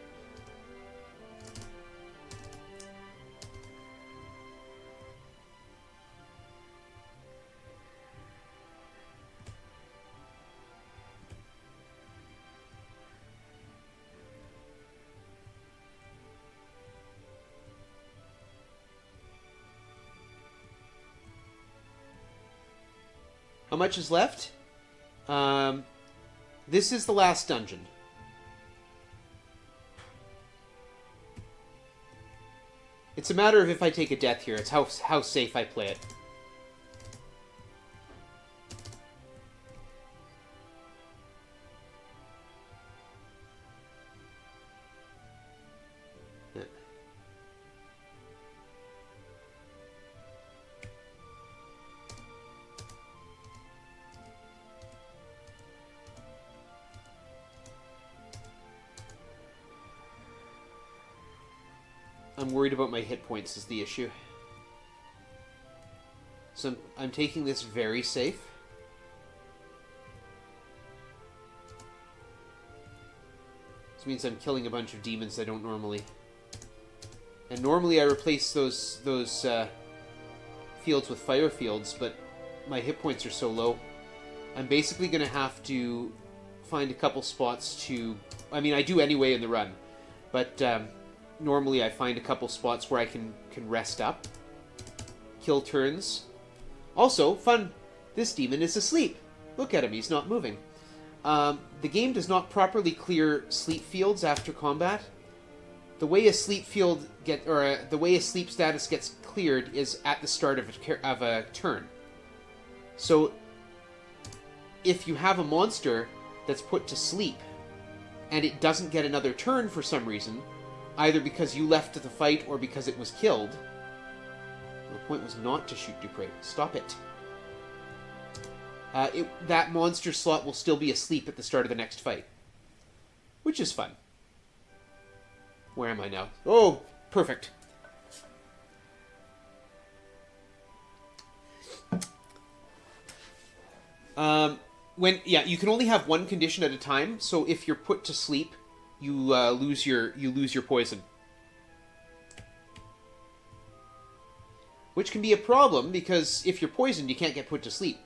How much is left? This is the last dungeon. It's a matter of if I take a death here. It's how safe I play it. I'm worried about my hit points is the issue. So I'm taking this very safe. This means I'm killing a bunch of demons I don't normally. And normally I replace those fields with fire fields, but my hit points are so low. I'm basically going to have to find a couple spots to... I mean, I do anyway in the run, but... normally I find a couple spots where I can rest up. Kill turns. Also, fun, this demon is asleep. Look at him, he's not moving. The game does not properly clear sleep fields after combat. The way a sleep field the way a sleep status gets cleared is at the start of a turn. So, if you have a monster that's put to sleep, and it doesn't get another turn for some reason, either because you left the fight or because it was killed. The point was not to shoot Dupree. Stop it. that monster slot will still be asleep at the start of the next fight. Which is fun. Where am I now? Oh, perfect. You can only have one condition at a time, so if you're put to sleep, you lose your poison. Which can be a problem, because if you're poisoned, you can't get put to sleep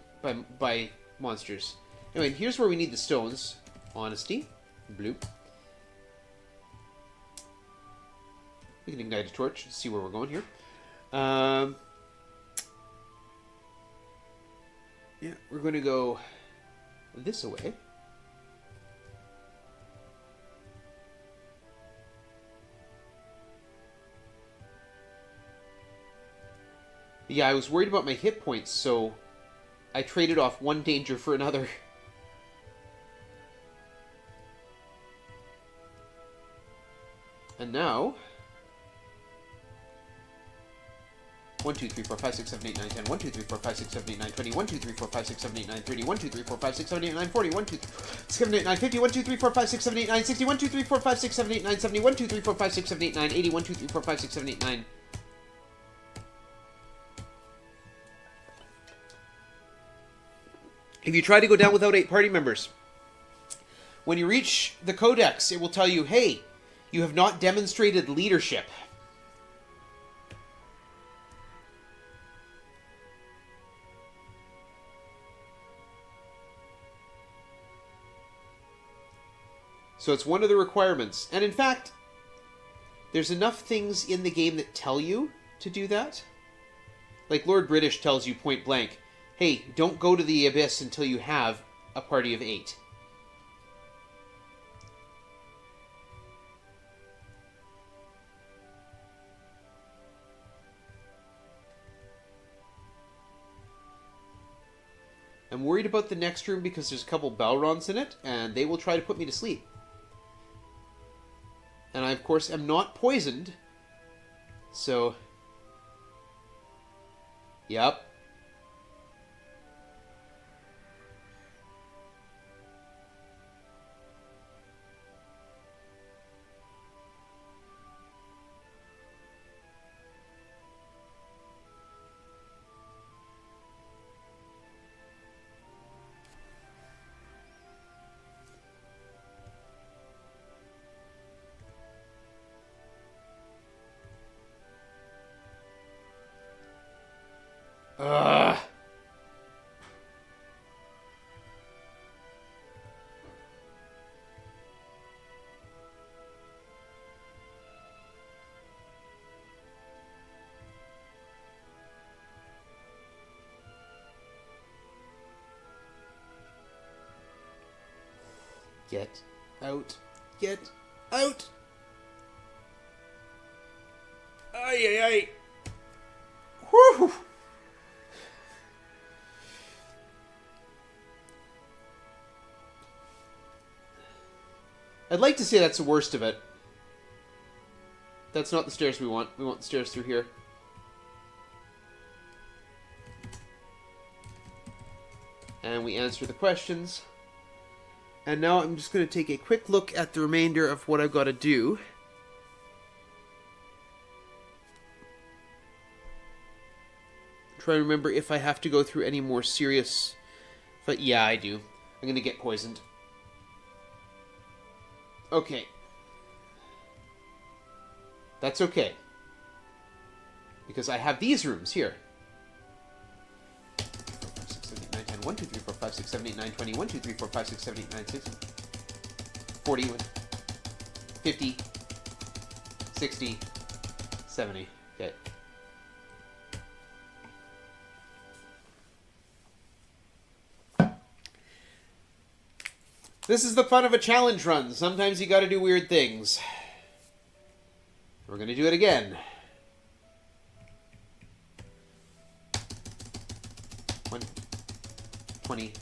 by monsters. Anyway, here's where we need the stones. Honesty. Blue. We can ignite a torch, see where we're going here. Yeah, we're going to go this way. Yeah, I was worried about my hit points, so I traded off one danger for another. And now... 1, 2, 3, 4, 5, 6, 7, 8, 9, 10. 1, 2, 3, 4, 5, 6, 7, 8, 9, 20. 1, 2, 3, 4, 5, 6, 7, 8, 9, 30. 1, 2, 3, 4, 5, 6, 7, 8, 9, 40. 1, 2, 3, 7, 8, 9, 50. 1, 2, 3, 4, 5, 6, 7, 8, 9, 60. 1, 2, 3, 4, 5, 6, 7, 8, 9, 70. 1, 2, 3, 4, 5, 6, 7, 8, 9, 80. 1, 2, 3, 4, 5, 6, 7, 8, 9. If you try to go down without 8 party members, when you reach the codex, it will tell you, hey, you have not demonstrated leadership. So it's one of the requirements. And in fact, there's enough things in the game that tell you to do that. Like Lord British tells you point blank, hey, don't go to the Abyss until you have a party of 8. I'm worried about the next room because there's a couple Balrons in it, and they will try to put me to sleep. And I, of course, am not poisoned. So... Yep. Ugh. Get out. Get out. Ay, ay, ay. Whew. I'd like to say that's the worst of it. That's not the stairs we want. We want the stairs through here. And we answer the questions. And now I'm just going to take a quick look at the remainder of what I've got to do. Try to remember if I have to go through any more serious... But yeah, I do. I'm going to get poisoned. Okay. That's okay. Because I have these rooms here. 1, 2, 3, 4, 5, 6, 7, 8, 9, 20. 1, 2, 3, 4, 5, 6, 7, 8, 9, 60. 40, 50, 60, 70. Okay. This is the fun of a challenge run. Sometimes you gotta do weird things. We're gonna do it again. 1, 20,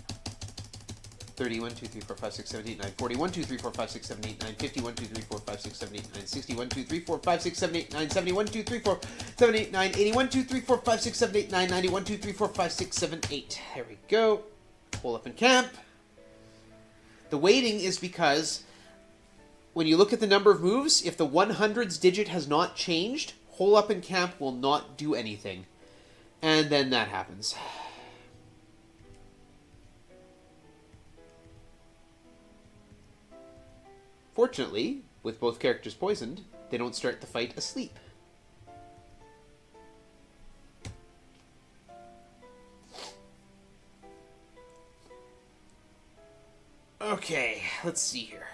30, 1, 2, 3, 4, 5, 6, 7, 8, 9, 40, 1, 2, 3, 4, 5, 6, 7, 8, 9, 50, 1, 2, 3, 4, 5, 6, 7, 8, 9, 60, 1, 2, 3, 4, 5, 6, 7, 8, 9, 70, 1, 2, 3, 4, 7, 8, 9, 80, 1, 2, 3, 4, 5, 6, 7, 8, 9, 90, 1, 2, 3, 4, 5, 6, 7, 8. There we go. Hole up and camp. The waiting is because when you look at the number of moves, if the 100s digit has not changed, hole up and camp will not do anything. And then that happens. Fortunately, with both characters poisoned, they don't start the fight asleep. Okay, let's see here.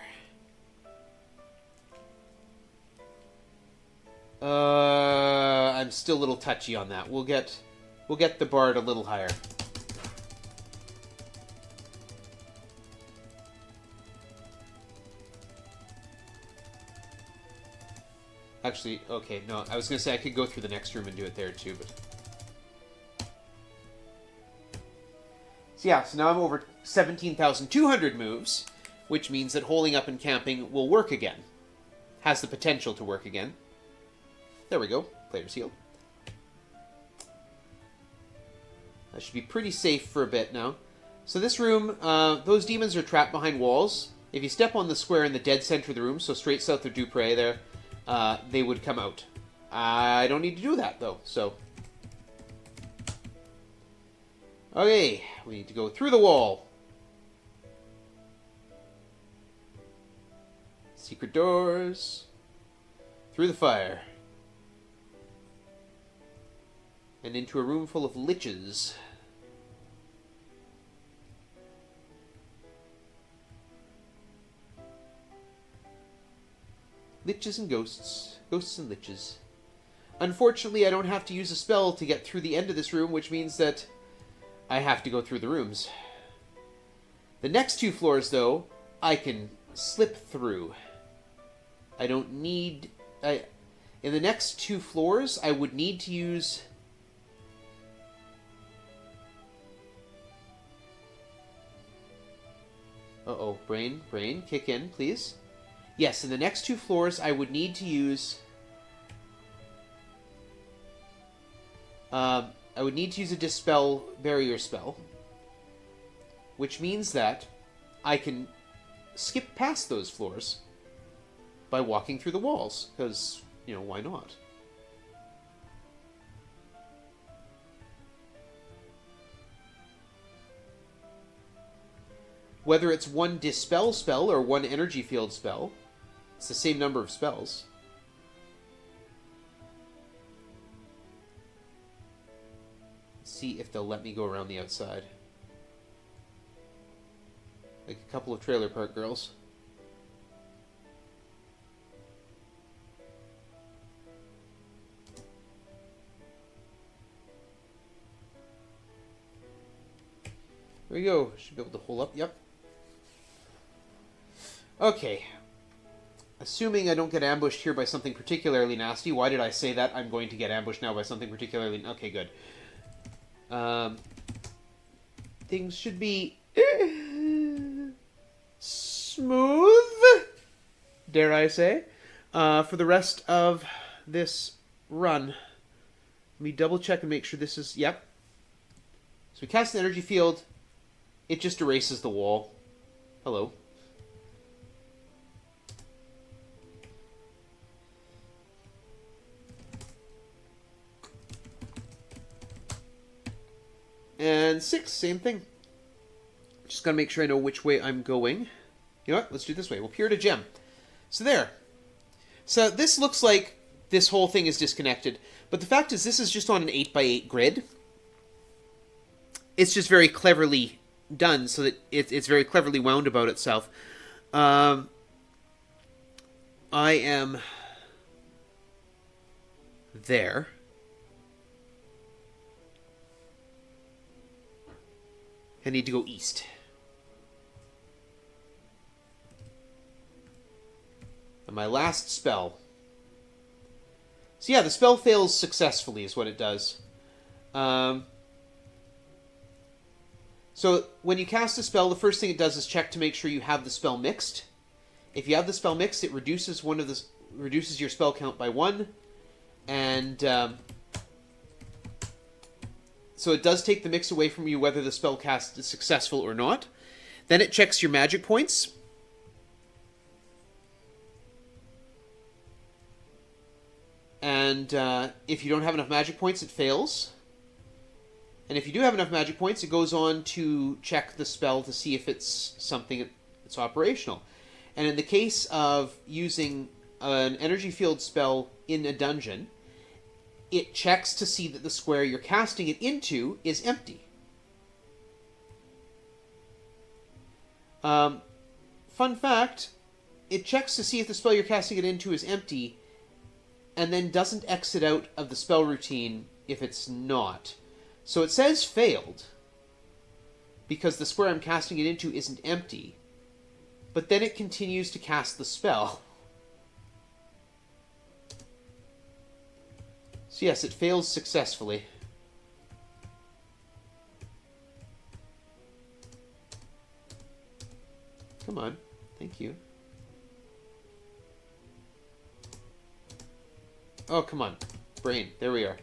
I'm still a little touchy on that. We'll get the bard a little higher. Actually, okay, no, I was gonna say I could go through the next room and do it there too, but... So yeah, so now I'm over 17,200 moves, which means that holding up and camping will work again. Has the potential to work again. There we go. Player's healed. I should be pretty safe for a bit now. So this room, those demons are trapped behind walls. If you step on the square in the dead center of the room, so straight south of Dupre there, they would come out. I don't need to do that, though, so... Okay, we need to go through the wall. Secret doors. Through the fire. And into a room full of liches. Liches and ghosts. Ghosts and liches. Unfortunately, I don't have to use a spell to get through the end of this room, which means that I have to go through the rooms. The next two floors, though, I can slip through. I don't need... in the next two floors, I would need to use... Uh-oh, brain, kick in, please. Yes, in the next two floors, I would need to use... I would need to use a Dispel Barrier spell. Which means that I can skip past those floors by walking through the walls. Because, you know, why not? Whether it's one Dispel spell or one Energy Field spell, it's the same number of spells. See if they'll let me go around the outside. Like a couple of Trailer Park Girls. There we go. Should be able to hold up. Yep. Okay. Assuming I don't get ambushed here by something particularly nasty. Why did I say that? I'm going to get ambushed now by something particularly... Okay, good. Things should be smooth, dare I say, for the rest of this run. Let me double check and make sure this is... Yep. So we cast an energy field. It just erases the wall. Hello. And 6, same thing. Just gotta make sure I know which way I'm going. You know what? Let's do it this way. We'll peer to gem. So there. So this looks like this whole thing is disconnected. But the fact is this is just on an 8x8 grid. It's just very cleverly done so that it's very cleverly wound about itself. I am there. I need to go east. And my last spell. So yeah, the spell fails successfully is what it does. So when you cast a spell, the first thing it does is check to make sure you have the spell mixed. If you have the spell mixed, it reduces reduces your spell count by 1. And So it does take the mix away from you whether the spell cast is successful or not. Then it checks your magic points. And if you don't have enough magic points, it fails. And if you do have enough magic points, it goes on to check the spell to see if it's something that's operational. And in the case of using an energy field spell in a dungeon, it checks to see that the square you're casting it into is empty. Fun fact, it checks to see if the spell you're casting it into is empty, and then doesn't exit out of the spell routine if it's not. So it says failed, because the square I'm casting it into isn't empty, but then it continues to cast the spell. So yes, it fails successfully. Come on. Thank you. Oh, come on. Brain. There we are.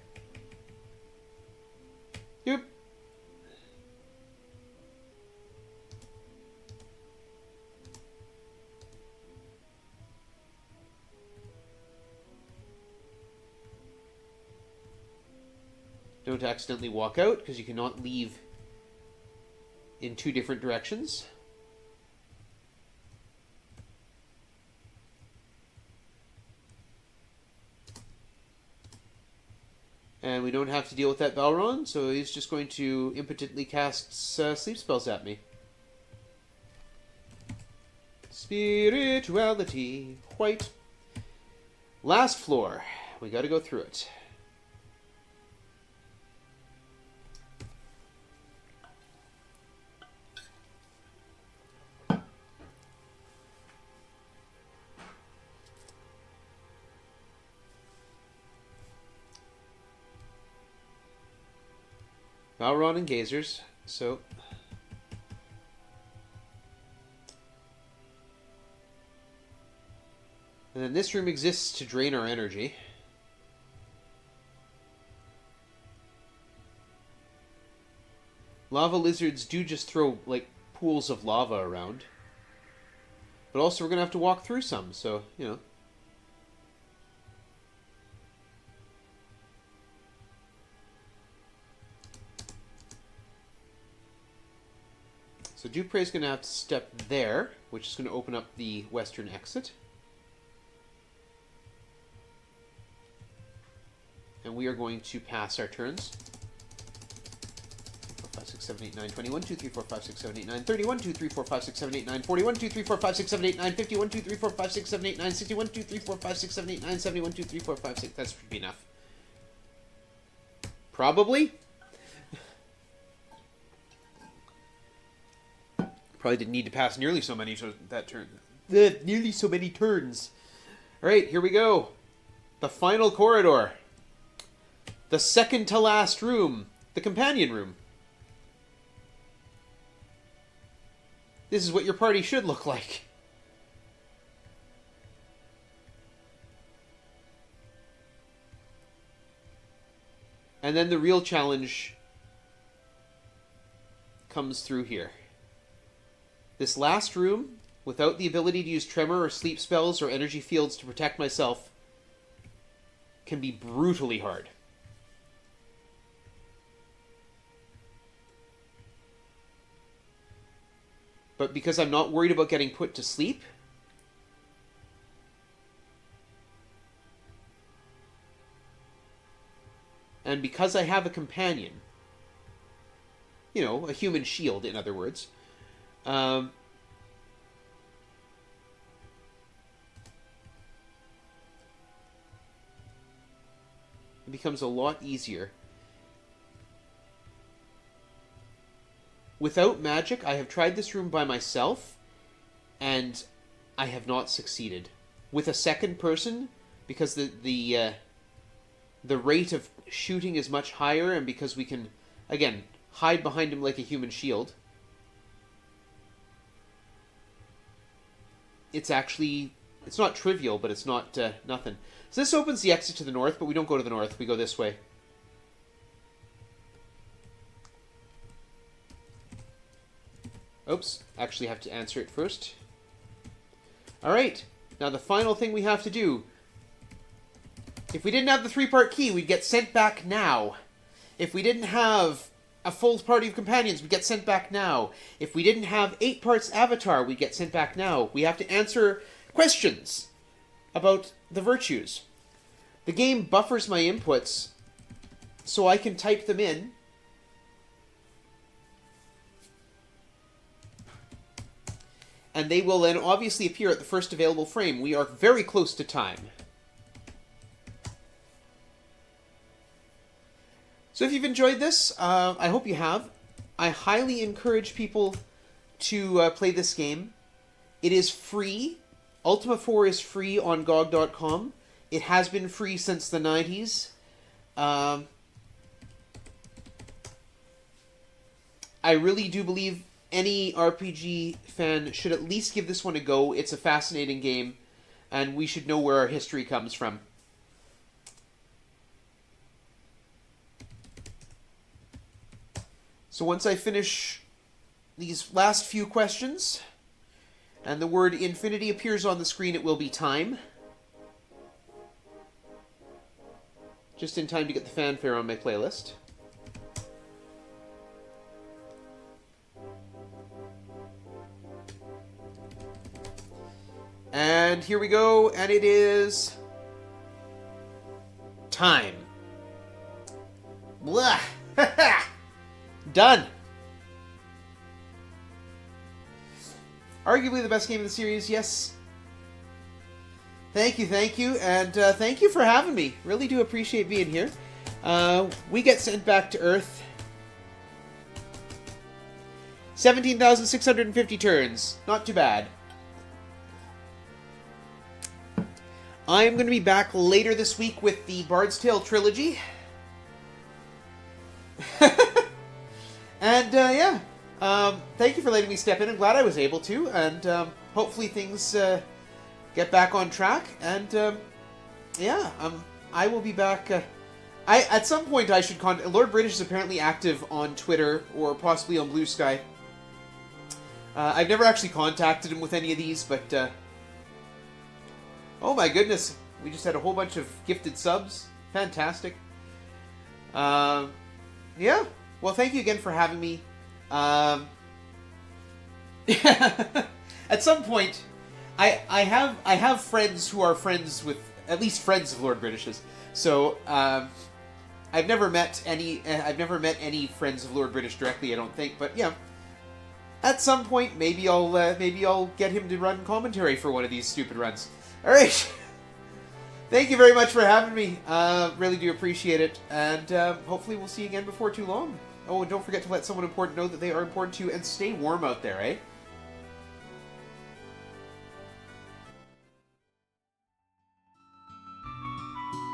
Yep. Don't accidentally walk out, because you cannot leave in two different directions. And we don't have to deal with that Balron, so he's just going to impotently cast sleep spells at me. Spirituality. White. Last floor. We gotta go through it. Balron and Gazers, so... And then this room exists to drain our energy. Lava lizards do just throw, like, pools of lava around. But also we're going to have to walk through some, so, you know. So Dupre's going to have to step there, which is going to open up the western exit. And we are going to pass our turns. 5, 6, 7, 8, 9, 20, 1, 2, 3, 4, 5, 6, 7, 8, 9, 30, 1, 2, 3, 4, 5, 6, 7, 8, 9, 40, 1, 2, 3, 4, 5, 6, 7, 8, 9, 50, 1, 2, 3, 4, 5, 6, 7, 8, 9, 60, 1, 2, 3, 4, 5, 6, 7, 8, 9, 70, 1, 2, 3, 4, 5, 6. That should be enough. Probably. Probably didn't need to pass nearly so many that turn. Nearly so many turns. All right, here we go. The final corridor. The second to last room. The companion room. This is what your party should look like. And then the real challenge comes through here. This last room, without the ability to use tremor or sleep spells or energy fields to protect myself, can be brutally hard. But because I'm not worried about getting put to sleep, and because I have a companion, you know, a human shield, in other words, it becomes a lot easier. Without magic, I have tried this room by myself, and I have not succeeded. With a second person, because the rate of shooting is much higher, and because we can, again, hide behind him like a human shield, it's not trivial, but it's not nothing. So this opens the exit to the north, but we don't go to the north. We go this way. Oops, actually have to answer it first. Alright, now the final thing we have to do. If we didn't have the 3-part key, we'd get sent back now. If we didn't have a full party of companions, we'd get sent back now. If we didn't have 8 parts avatar, we'd get sent back now. We have to answer questions about the virtues. The game buffers my inputs so I can type them in. And they will then obviously appear at the first available frame. We are very close to time. So if you've enjoyed this, I hope you have. I highly encourage people to play this game. It is free. Ultima 4 is free on GOG.com. It has been free since the 90s. I really do believe any RPG fan should at least give this one a go. It's a fascinating game, and we should know where our history comes from. So once I finish these last few questions, and the word infinity appears on the screen, it will be time. Just in time to get the fanfare on my playlist. And here we go, and it is time. Blah! Done! Arguably the best game of the series, yes. Thank you, and thank you for having me. Really do appreciate being here. We get sent back to Earth. 17,650 turns. Not too bad. I'm going to be back later this week with the Bard's Tale trilogy. And, yeah. Thank you for letting me step in. I'm glad I was able to. And hopefully things get back on track. And, yeah. I will be back. At some point I should contact... Lord British is apparently active on Twitter or possibly on Blue Sky. I've never actually contacted him with any of these, but... Oh my goodness, we just had a whole bunch of gifted subs. Fantastic. Yeah, well thank you again for having me. At some point, I have friends who are friends with, at least friends of Lord British's. So, I've never met any friends of Lord British directly, I don't think, but yeah. At some point, maybe I'll get him to run commentary for one of these stupid runs. Alright. Thank you very much for having me. Really do appreciate it. And hopefully we'll see you again before too long. Oh, and don't forget to let someone important know that they are important to you. And stay warm out there, eh?